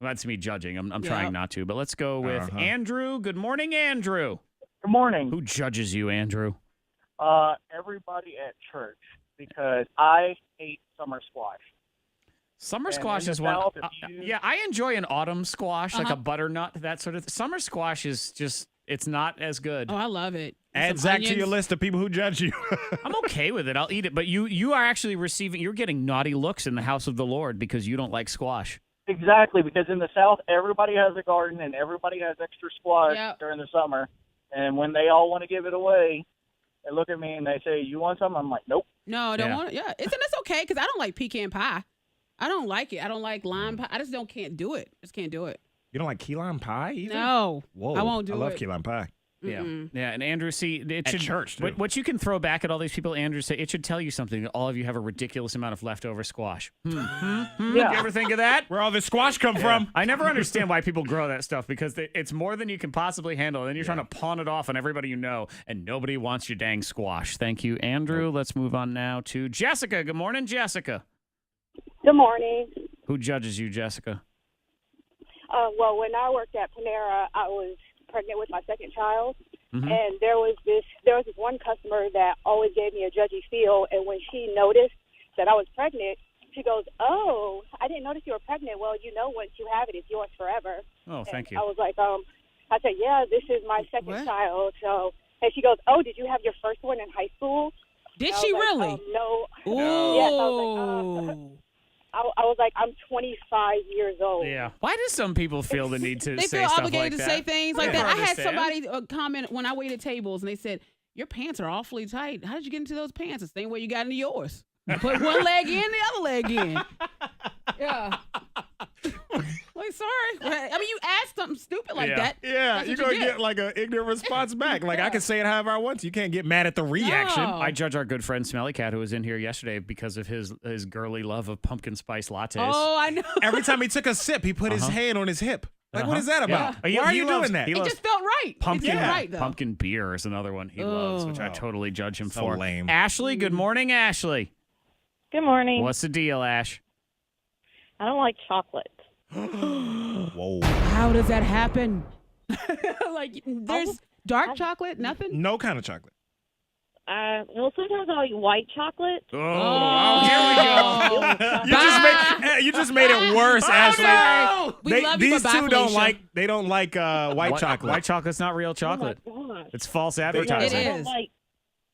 Well, that's me judging. I'm trying not to, but let's go with Uh-huh. Andrew. Good morning, Andrew. Good morning. Who judges you, Andrew? Everybody at church, because I hate summer squash. Summer And squash in the is one. South, if you- Yeah, I enjoy an autumn squash, like Uh-huh. a butternut, that sort of. Summer squash is just, it's not as good. Oh, I love it. Add Some Zach to your onions. list of people who judge you. I'm okay with it. I'll eat it. But you are actually you're getting naughty looks in the house of the Lord because you don't like squash. Exactly, because in the South, everybody has a garden and everybody has extra squash Yep. during the summer. And when they all want to give it away, they look at me and they say, "You want some?" I'm like, "Nope." No, I don't Yeah. want it. Yeah, it's okay because I don't like pecan pie. I don't like it. I don't like lime pie. I just can't do it. Just can't do it. You don't like key lime pie either? No. Whoa. I won't do I love it. key lime pie. Yeah, Mm-mm. yeah. And Andrew, see, it At should church, too. what you can throw back at all these people, Andrew, say it should tell you something. That all of you have a ridiculous amount of leftover squash. Did you ever think of that? Where all this squash come from? I never understand why people grow that stuff because it's more than you can possibly handle. And then you're trying to pawn it off on everybody you know, and nobody wants your dang squash. Thank you, Andrew. Let's move on now to Jessica. Good morning, Jessica. Good morning. Who judges you, Jessica? Well, when I worked at Panera, I was pregnant with my second child, Mhm. and there was this one customer that always gave me a judgy feel. And when she noticed that I was pregnant, she goes, "Oh, I didn't notice you were pregnant. Well, you know, once you have it, it's yours forever. Oh, thank you. I was like, I said, yeah, this is my second child. So, and she goes, oh, did you have your first one in high school? Did she really? No. Ooh. Yes, I was like, I was like, I'm 25 years old. Yeah. Why do some people feel the need to They say feel stuff obligated like to that? say things like I that. I had understand. somebody comment when I waited tables, and they said, your pants are awfully tight. How did you get into those pants? The same way you got into yours. You put one leg in, the other leg in. Yeah. Like, sorry. I mean, you asked something stupid like that. Yeah, That's you're what going you to get. get like an ignorant response back. Like, I can say it however I want to. You can't get mad at the reaction. No. I judge our good friend Smelly Cat, who was in here yesterday, because of his girly love of pumpkin spice lattes. Oh, I know. Every time he took a sip, he put his hand on his hip. Like, what is that about? Yeah. Why are He you loves- doing that? he It loves just felt right. Pumpkin, It felt right, though. pumpkin beer is another one he loves, which I totally judge him So for. lame. Ashley, good morning, Ashley. Good morning. What's the deal, Ash? I don't like chocolate. Whoa. How does that happen? Like, there's dark chocolate, nothing? No kind of chocolate. Well, sometimes I'll eat white chocolate. Oh, here we go. You just made it worse, Ashley. no! We love you, These but two bye, don't Felicia. like white chocolate. White chocolate's not real chocolate. Oh my gosh. It's false It advertising. It I don't is. like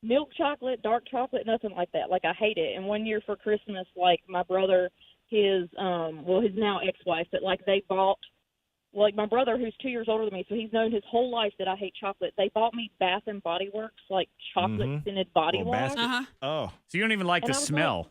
milk chocolate, dark chocolate, nothing like that. Like, I hate it. And one year for Christmas, like, my brother, his now ex-wife, but like they bought, like my brother who's 2 years older than me, so he's known his whole life that I hate chocolate. They bought me Bath and Body Works, like chocolate scented body Little wash. basket. Oh. So you don't even like And the I was smell.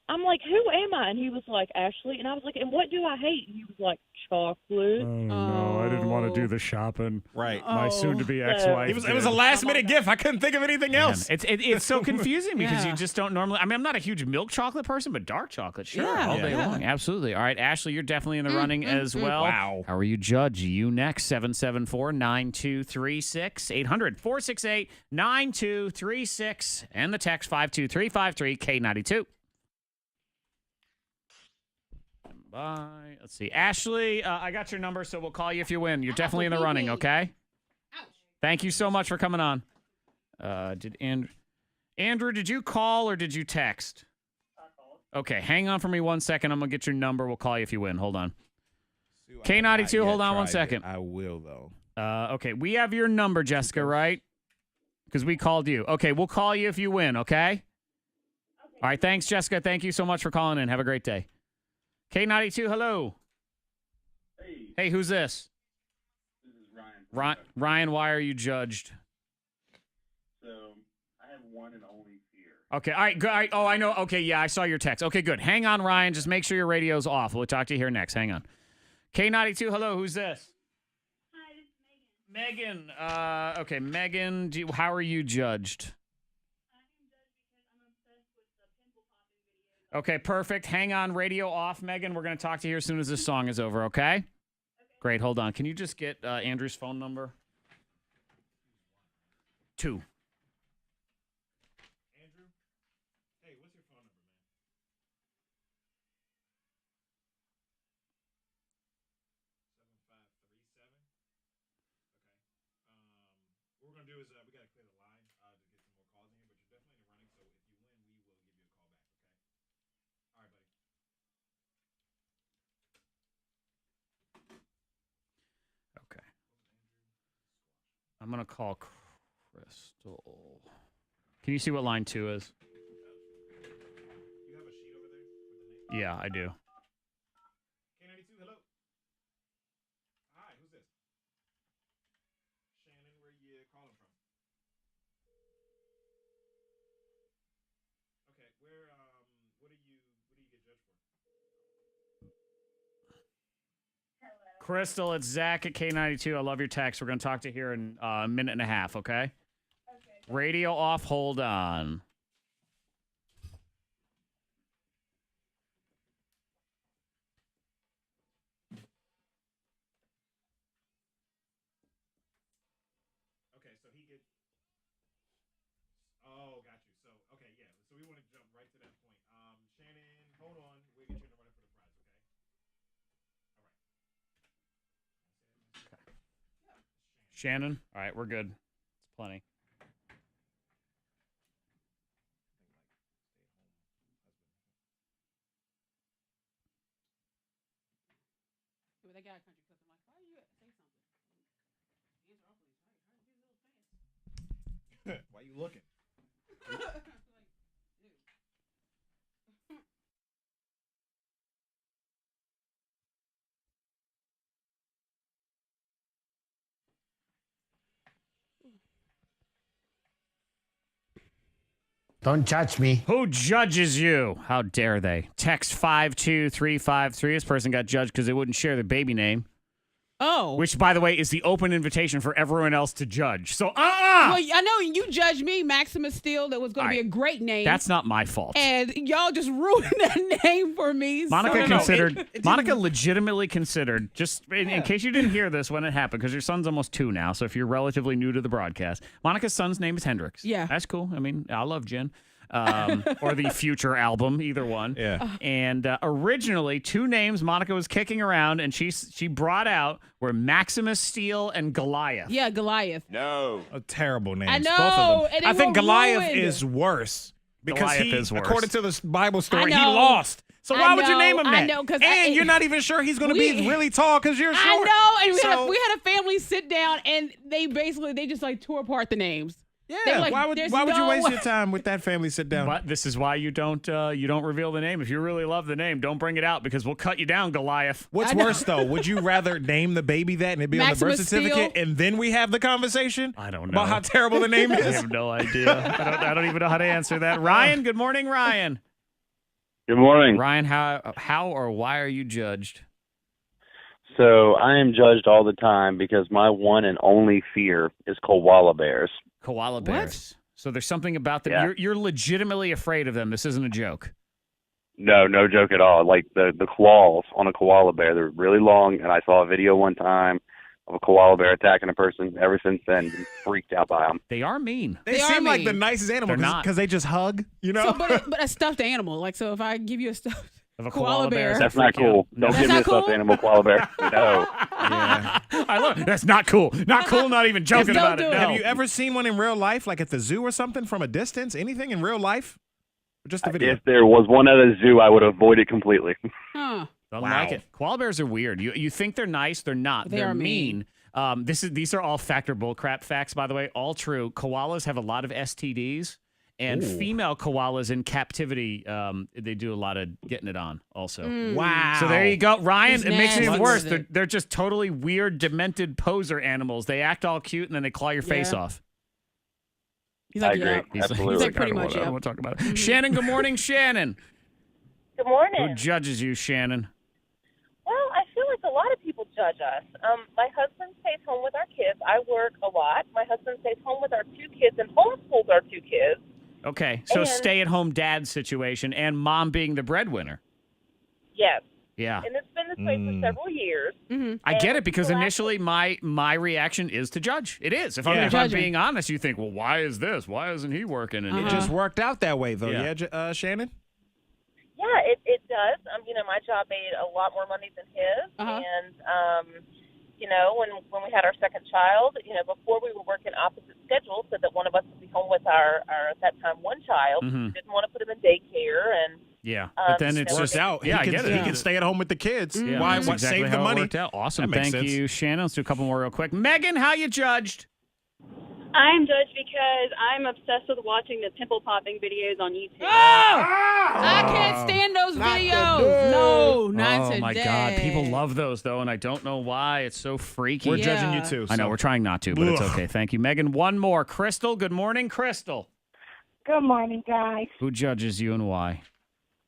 I'm like, who am I? And he was like, Ashley. And I was like, and what do I hate? And he was like, chocolate. No, I didn't want to do the shopping. Right. My soon-to-be ex-wife. It was a last-minute gift. I couldn't think of anything else. It's so confusing because Yeah. you just don't normally. I mean, I'm not a huge milk chocolate person, but dark chocolate, sure, Yeah. all day Yeah. long, absolutely. All right, Ashley, you're definitely in the running as well. Wow. How are you, Judge? You next. 774-9236 800-468-9236 and the text 52353 K92. Bye. Let's see, Ashley. I got your number, so we'll call you if you win. You're definitely in the running. Okay. Thank you so much for coming on. Did Andrew? Did you call or did you text? I called. Okay, hang on for me 1 second. I'm gonna get your number. We'll call you if you win. Hold on. K92. Hold on 1 second. I will though. Okay, we have your number, Jessica, right? Because we called you. Okay, we'll call you if you win. Okay. All right. Thanks, Jessica. Thank you so much for calling in. Have a great day. K92, hello. Hey, who's this? This is Ryan. Ryan, why are you judged? So I have one and only fear. Okay, all right, good. All right. Oh, I know. Okay, yeah, I saw your text. Okay, good. Hang on, Ryan. Just make sure your radio's off. We'll talk to you here next. Hang on. K92, hello. Who's this? Hi, this is Megan. Megan. Okay, Megan, how are you judged? Okay, perfect. Hang on, radio off, Megan. We're going to talk to you as soon as this song is over, okay? Great, hold on. Can you just get Andrew's phone number? 2. Andrew? Hey, what's your phone number, man? 7537. Okay. What we're going to do is we got to clear the line to get some more calls in here, but you're definitely in the running, so if you win, we will give you a call back, okay? All right, buddy. Okay. I'm going to call Crystal. Can you see what line 2 is? You have a sheet over there with the name? Yeah, I do. K92, hello. Hi, who's this? Shannon, where you calling from? Okay, what do you get judged for? Crystal, it's Zach at K92. I love your text. We're going to talk to you here in a minute and a half, okay? Radio off, hold on. Okay, so he gets. Oh, got you. So, okay, yeah. So we want to jump right to that point. Shannon, hold on. We'll get you in the running for the prize, okay? All right. Shannon? All right, we're good. It's plenty. they got country cooks. I'm like, why are you say something? Why you looking? Don't judge me. Who judges you? How dare they? Text 52353. This person got judged because they wouldn't share their baby name. Oh. Which, by the way, is the open invitation for everyone else to judge. So, Well, I know you judged me, Maximus Steele. That was going to be a great name. That's not my fault. And y'all just ruined that name for me. Monica legitimately considered, just in case you didn't hear this when it happened, because your son's almost 2 now, so if you're relatively new to the broadcast, Monica's son's name is Hendrix. Yeah. That's cool. I mean, I love Jen. Or the future album, either one. Yeah. And originally, 2 names Monica was kicking around, and she brought out were Maximus Steele and Goliath. Yeah, Goliath. No. A terrible name. I know, Both of them. and they I think were Goliath ruined. is worse. Because Goliath is worse. according to the Bible story, he I know. lost. So why would you name him that? I know, because you're not even sure he's going to be really tall because you're short. I know, and So- we had a family sit down, and they just like tore apart the names. Yeah, They were like, why would "There's you no waste way." your time with that family sit down? But this is why you don't reveal the name. If you really love the name, don't bring it out because we'll cut you down, Goliath. What's worse though? Would you rather name the baby that and it be on the birth Maximus certificate Steele? and then we have the conversation? I don't know About how terrible the name I is. have no idea. I don't even know how to answer that. Ryan, good morning, Ryan. Good morning. Ryan, how or why are you judged? So I am judged all the time because my one and only fear is koala bears. Koala bears. So there's something about them. Yeah. You're legitimately afraid of them. This isn't a joke. No joke at all. Like the claws on a koala bear, they're really long, and I saw a video one time of a koala bear attacking a person. Ever since then, been freaked out by them. They are mean. They are seem like the mean. nicest animal They're not. because they just hug, you know? So, but a stuffed animal. Like, so if I give you a stuffed Of a koala bear. That's not cool. No. Don't That's give me a not stuffed cool? animal koala bear. No. Yeah. I love that's not cool. Not cool, not even joking Just don't about it. do it. No. Have you ever seen one in real life, like at the zoo or something from a distance? Anything in real life? Or just a video? If there was one at a zoo, I would avoid it completely. Huh. Don't Wow. like it. Koala bears are weird. You think they're nice, they're not. They They're are mean. These are all factor bullcrap facts, by the way. All true. Koalas have a lot of STDs, and Ooh. female koalas in captivity, they do a lot of getting it on also. Wow. So there you go, Ryan. It's It makes it even nasty. worse. What is They're just totally weird, demented poser animals. They act all cute, and then they claw your face Yeah. off. He's I like, agree. yeah. Absolutely. He's like, pretty I don't much, wanna- I yeah. don't want to talk about it. Shannon, good morning, Shannon. Good Who morning. judges you, Shannon? Well, I feel like a lot of people judge us. My husband stays home with our kids. I work a lot. My husband stays home with our 2 kids and homeschools our 2 kids. Okay, so And- stay-at-home dad situation, and mom being the breadwinner. Yes. Yeah. And it's been this way for several years. Mm-hmm. I get And it because the last- initially my reaction is to judge. It is. If I'm Judging. being honest, you think, well, why is this? Why isn't he working? And It just worked out that way, though. Yeah. Yeah, Shannon? Yeah, it does. My job made a lot more money than his. Uh-huh. And, when we had our second child, before we were working opposite schedules so that one of us would be home with our at that time, one child. Mhm. We didn't want to put him in daycare. And yeah, but then it's so just it- out. Yeah, I he can, get it. He can stay at home with the kids. Yeah, Why? that's What? exactly Save how the it money. worked out. Awesome. That makes Thank sense. you, Shannon. Let's do a couple more real quick. Megan, how you judged? I'm judged because I'm obsessed with watching the pimple popping videos on YouTube. I can't stand those videos. No, not Oh today. my God, people love those though, and I don't know why. It's so freaky. We're Yeah. judging you too. I know so. we're trying not to, but it's Ugh. okay. Thank you, Megan. One more, Crystal. Good morning, Crystal. Good morning, guys. Who judges you and why?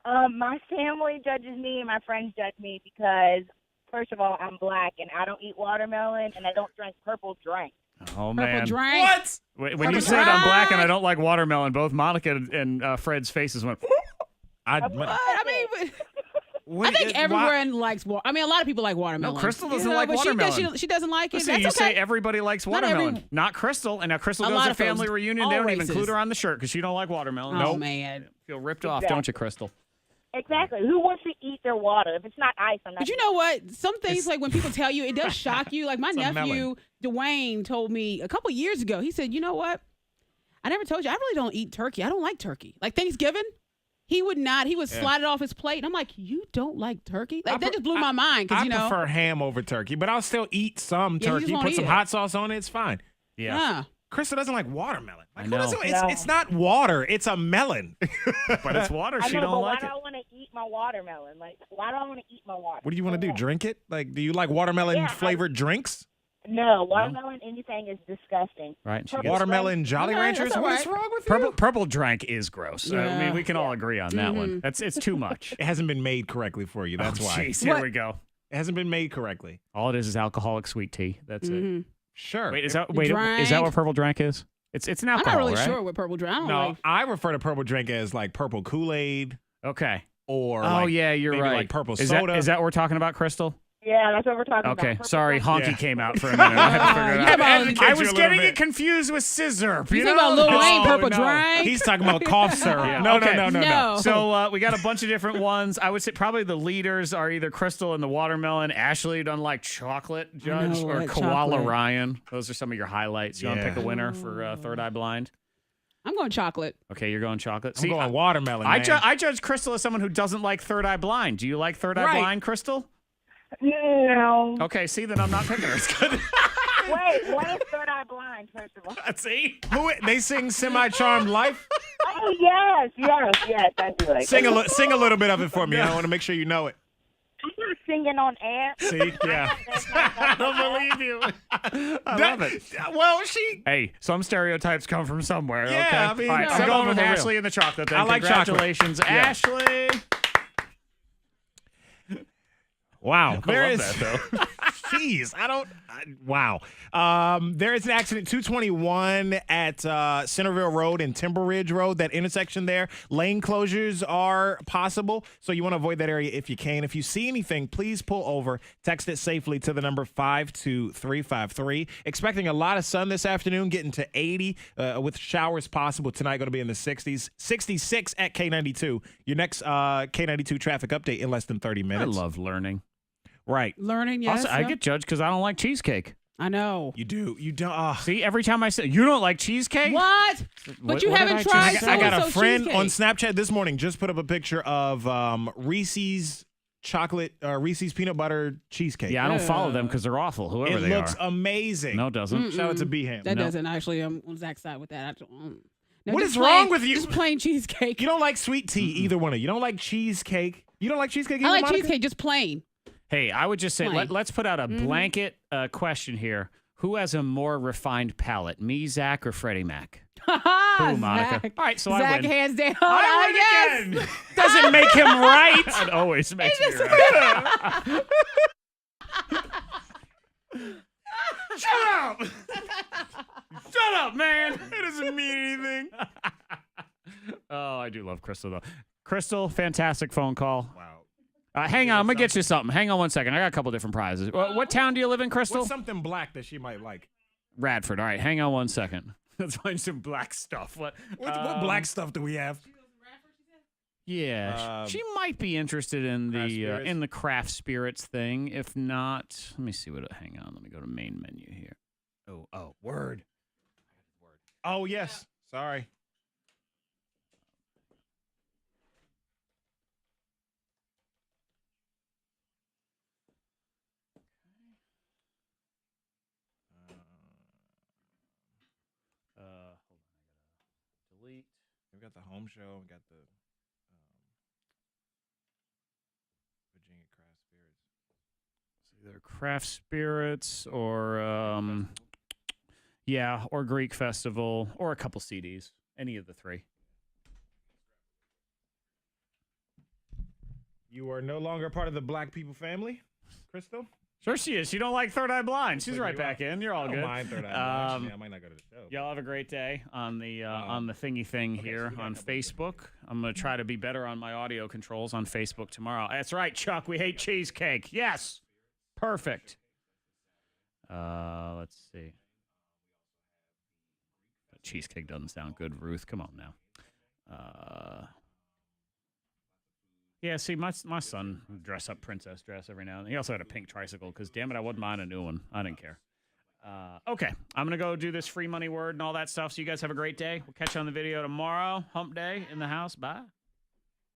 My family judges me and my friends judge me because, first of all, I'm black and I don't eat watermelon and I don't drink purple drink. Oh Purple man. drink. What? When you said I'm black and I don't like watermelon, both Monica and Fred's faces went. What? I mean, I think everyone likes a lot of people like watermelon. No, Crystal doesn't like but watermelon. She doesn't like it. Listen, That's you okay. say everybody likes Not watermelon. every- Not Crystal. And now Crystal A goes lot to of folks, family reunion. They all don't even races. include her on the shirt because she don't like watermelon. Oh, Nope. man. Feel ripped off, don't you, Crystal? Exactly. Who wants to eat their water? If it's not ice, I'm not. But you know what? Some things, like when people tell you, it does shock you. Like my It's a nephew, Dwayne, told me a couple years ago, he said, you know what? I never told you, I really don't eat turkey. I don't like turkey. Like Thanksgiving, He would not. He would slide it off his plate. And I'm like, you don't like turkey? Like, that just blew my mind. Because, I prefer ham over turkey, but I'll still eat some turkey. Put some hot sauce on it. It's fine. Yeah. Krista doesn't like watermelon. Like, I know. It's not water. It's a melon. But it's water. She don't like it. Why do I want to eat my watermelon? Like, why do I want to eat my water? What do you want to do? Drink it? Like, do you like watermelon flavored drinks? No, watermelon, anything is disgusting. Right. Watermelon Jolly Ranchers? What's wrong with you? Purple drank is gross. I mean, we can all agree on that one. It's too much. It hasn't been made correctly for you. That's why. Jeez, here we go. It hasn't been made correctly. All it is alcoholic sweet tea. That's it. Sure. Wait, is that what purple drank is? It's an alcohol, I'm not really right? sure what purple drink. I refer to purple drink as like purple Kool-Aid. Okay. Or you're maybe right. like purple is soda. Is that what we're talking about, Crystal? Yeah, that's what we're talking about. Okay, sorry, honky came out for a minute. I had to figure it out. I was getting it confused with scissor. You talking about Lil Wayne purple drink? He's talking about cough syrup. Yeah. No. So we got a bunch of different ones. I would say probably the leaders are either Crystal and the watermelon. Ashley doesn't like chocolate, Judge, or like Koala chocolate. Ryan. Those are some of your highlights. You want to pick a winner for Third Eye Blind? I'm going chocolate. Okay, you're going chocolate. I'm going watermelon, I man. judge Crystal as someone who doesn't like Third Eye Blind. Do you like Third Eye Right. Blind, Crystal? No. Okay, see, then I'm not picking her. It's good. Wait, what is Third Eye Blind, first of all? See? They sing Semi-Charmed Life? Oh, yes, I do like Sing a little bit of it for me. I want to make sure you know it. I'm not singing on air. See? Yeah. I don't believe you. I love it. Well, Hey, some stereotypes come from somewhere, Yeah, okay? I mean, all right, some I'm of going them with are real. Ashley and the chocolate then. I like chocolate. Congratulations, Yeah. Ashley. Wow. I love that, though. Jeez, wow. There is an accident, 221 at Centerville Road and Timber Ridge Road, that intersection there. Lane closures are possible, so you want to avoid that area if you can. If you see anything, please pull over. Text it safely to the number 52353. Expecting a lot of sun this afternoon, getting to 80 with showers possible tonight, going to be in the 60s. 66 at K92. Your next K92 traffic update in less than 30 minutes. I love learning. Right. Learning, yes. Also, I get judged because I don't like cheesecake. I know. You do. You don't. See, every time I say, you don't like cheesecake? What? But you what haven't did I tried just I got a so-and-so friend cheesecake. on Snapchat this morning just put up a picture of Reese's chocolate, Reese's peanut butter cheesecake. Yeah, I don't follow them because they're awful, whoever It they looks are. amazing. No, it doesn't. Shout out to B-Ham. That doesn't actually. I'm on Zach's side with that. No, What just is wrong plain- with you? Just plain cheesecake. You don't like sweet tea, either one of you. You don't like cheesecake. You don't like cheesecake either, I like Monica? cheesecake, just plain. Hey, I would just say, Plain. let's put out a blanket question here. Who has a more refined palate, me, Zach, or Freddie Mac? Who, Monica? Zach. All right, so Zach I win. hands down. I win guess. again. Doesn't make him right. It always makes me right. Shut up! Shut up, man! It doesn't mean anything. Oh, I do love Crystal, though. Crystal, fantastic phone call. Wow. Hang on, I'm going to get you something. Hang on one second. I got a couple different prizes. What town do you live in, Crystal? What's something black that she might like? Radford. All right, hang on one second. Let's find some black stuff. What black stuff do we have? Yeah, she might be interested in Craft the craft spirits thing. If not, let me see what. Hang on, let me go to main menu here. Oh, word. Oh, yes. Sorry. Hold on, I gotta delete. We got the home show. We got the Virginia Craft Spirits. Either craft spirits or or Greek festival or a couple CDs. Any of the three. You are no longer part of the black people family, Crystal? Sure she is. She don't like Third Eye Blind. She's right back in. You're all I don't good. mind Third Eye Blind. Actually, I might not go to the show. Y'all have a great day on the thingy thing here on Facebook. I'm going to try to be better on my audio controls on Facebook tomorrow. That's right, Chuck. We hate cheesecake. Yes. Perfect. Let's see. Cheesecake doesn't sound good, Ruth. Come on now. Yeah, see, my son would dress up princess dress every now and then. He also had a pink tricycle because, damn it, I wouldn't mind a new one. I didn't care. Okay, I'm going to go do this free money word and all that stuff. So you guys have a great day. We'll catch you on the video tomorrow. Hump day in the house. Bye.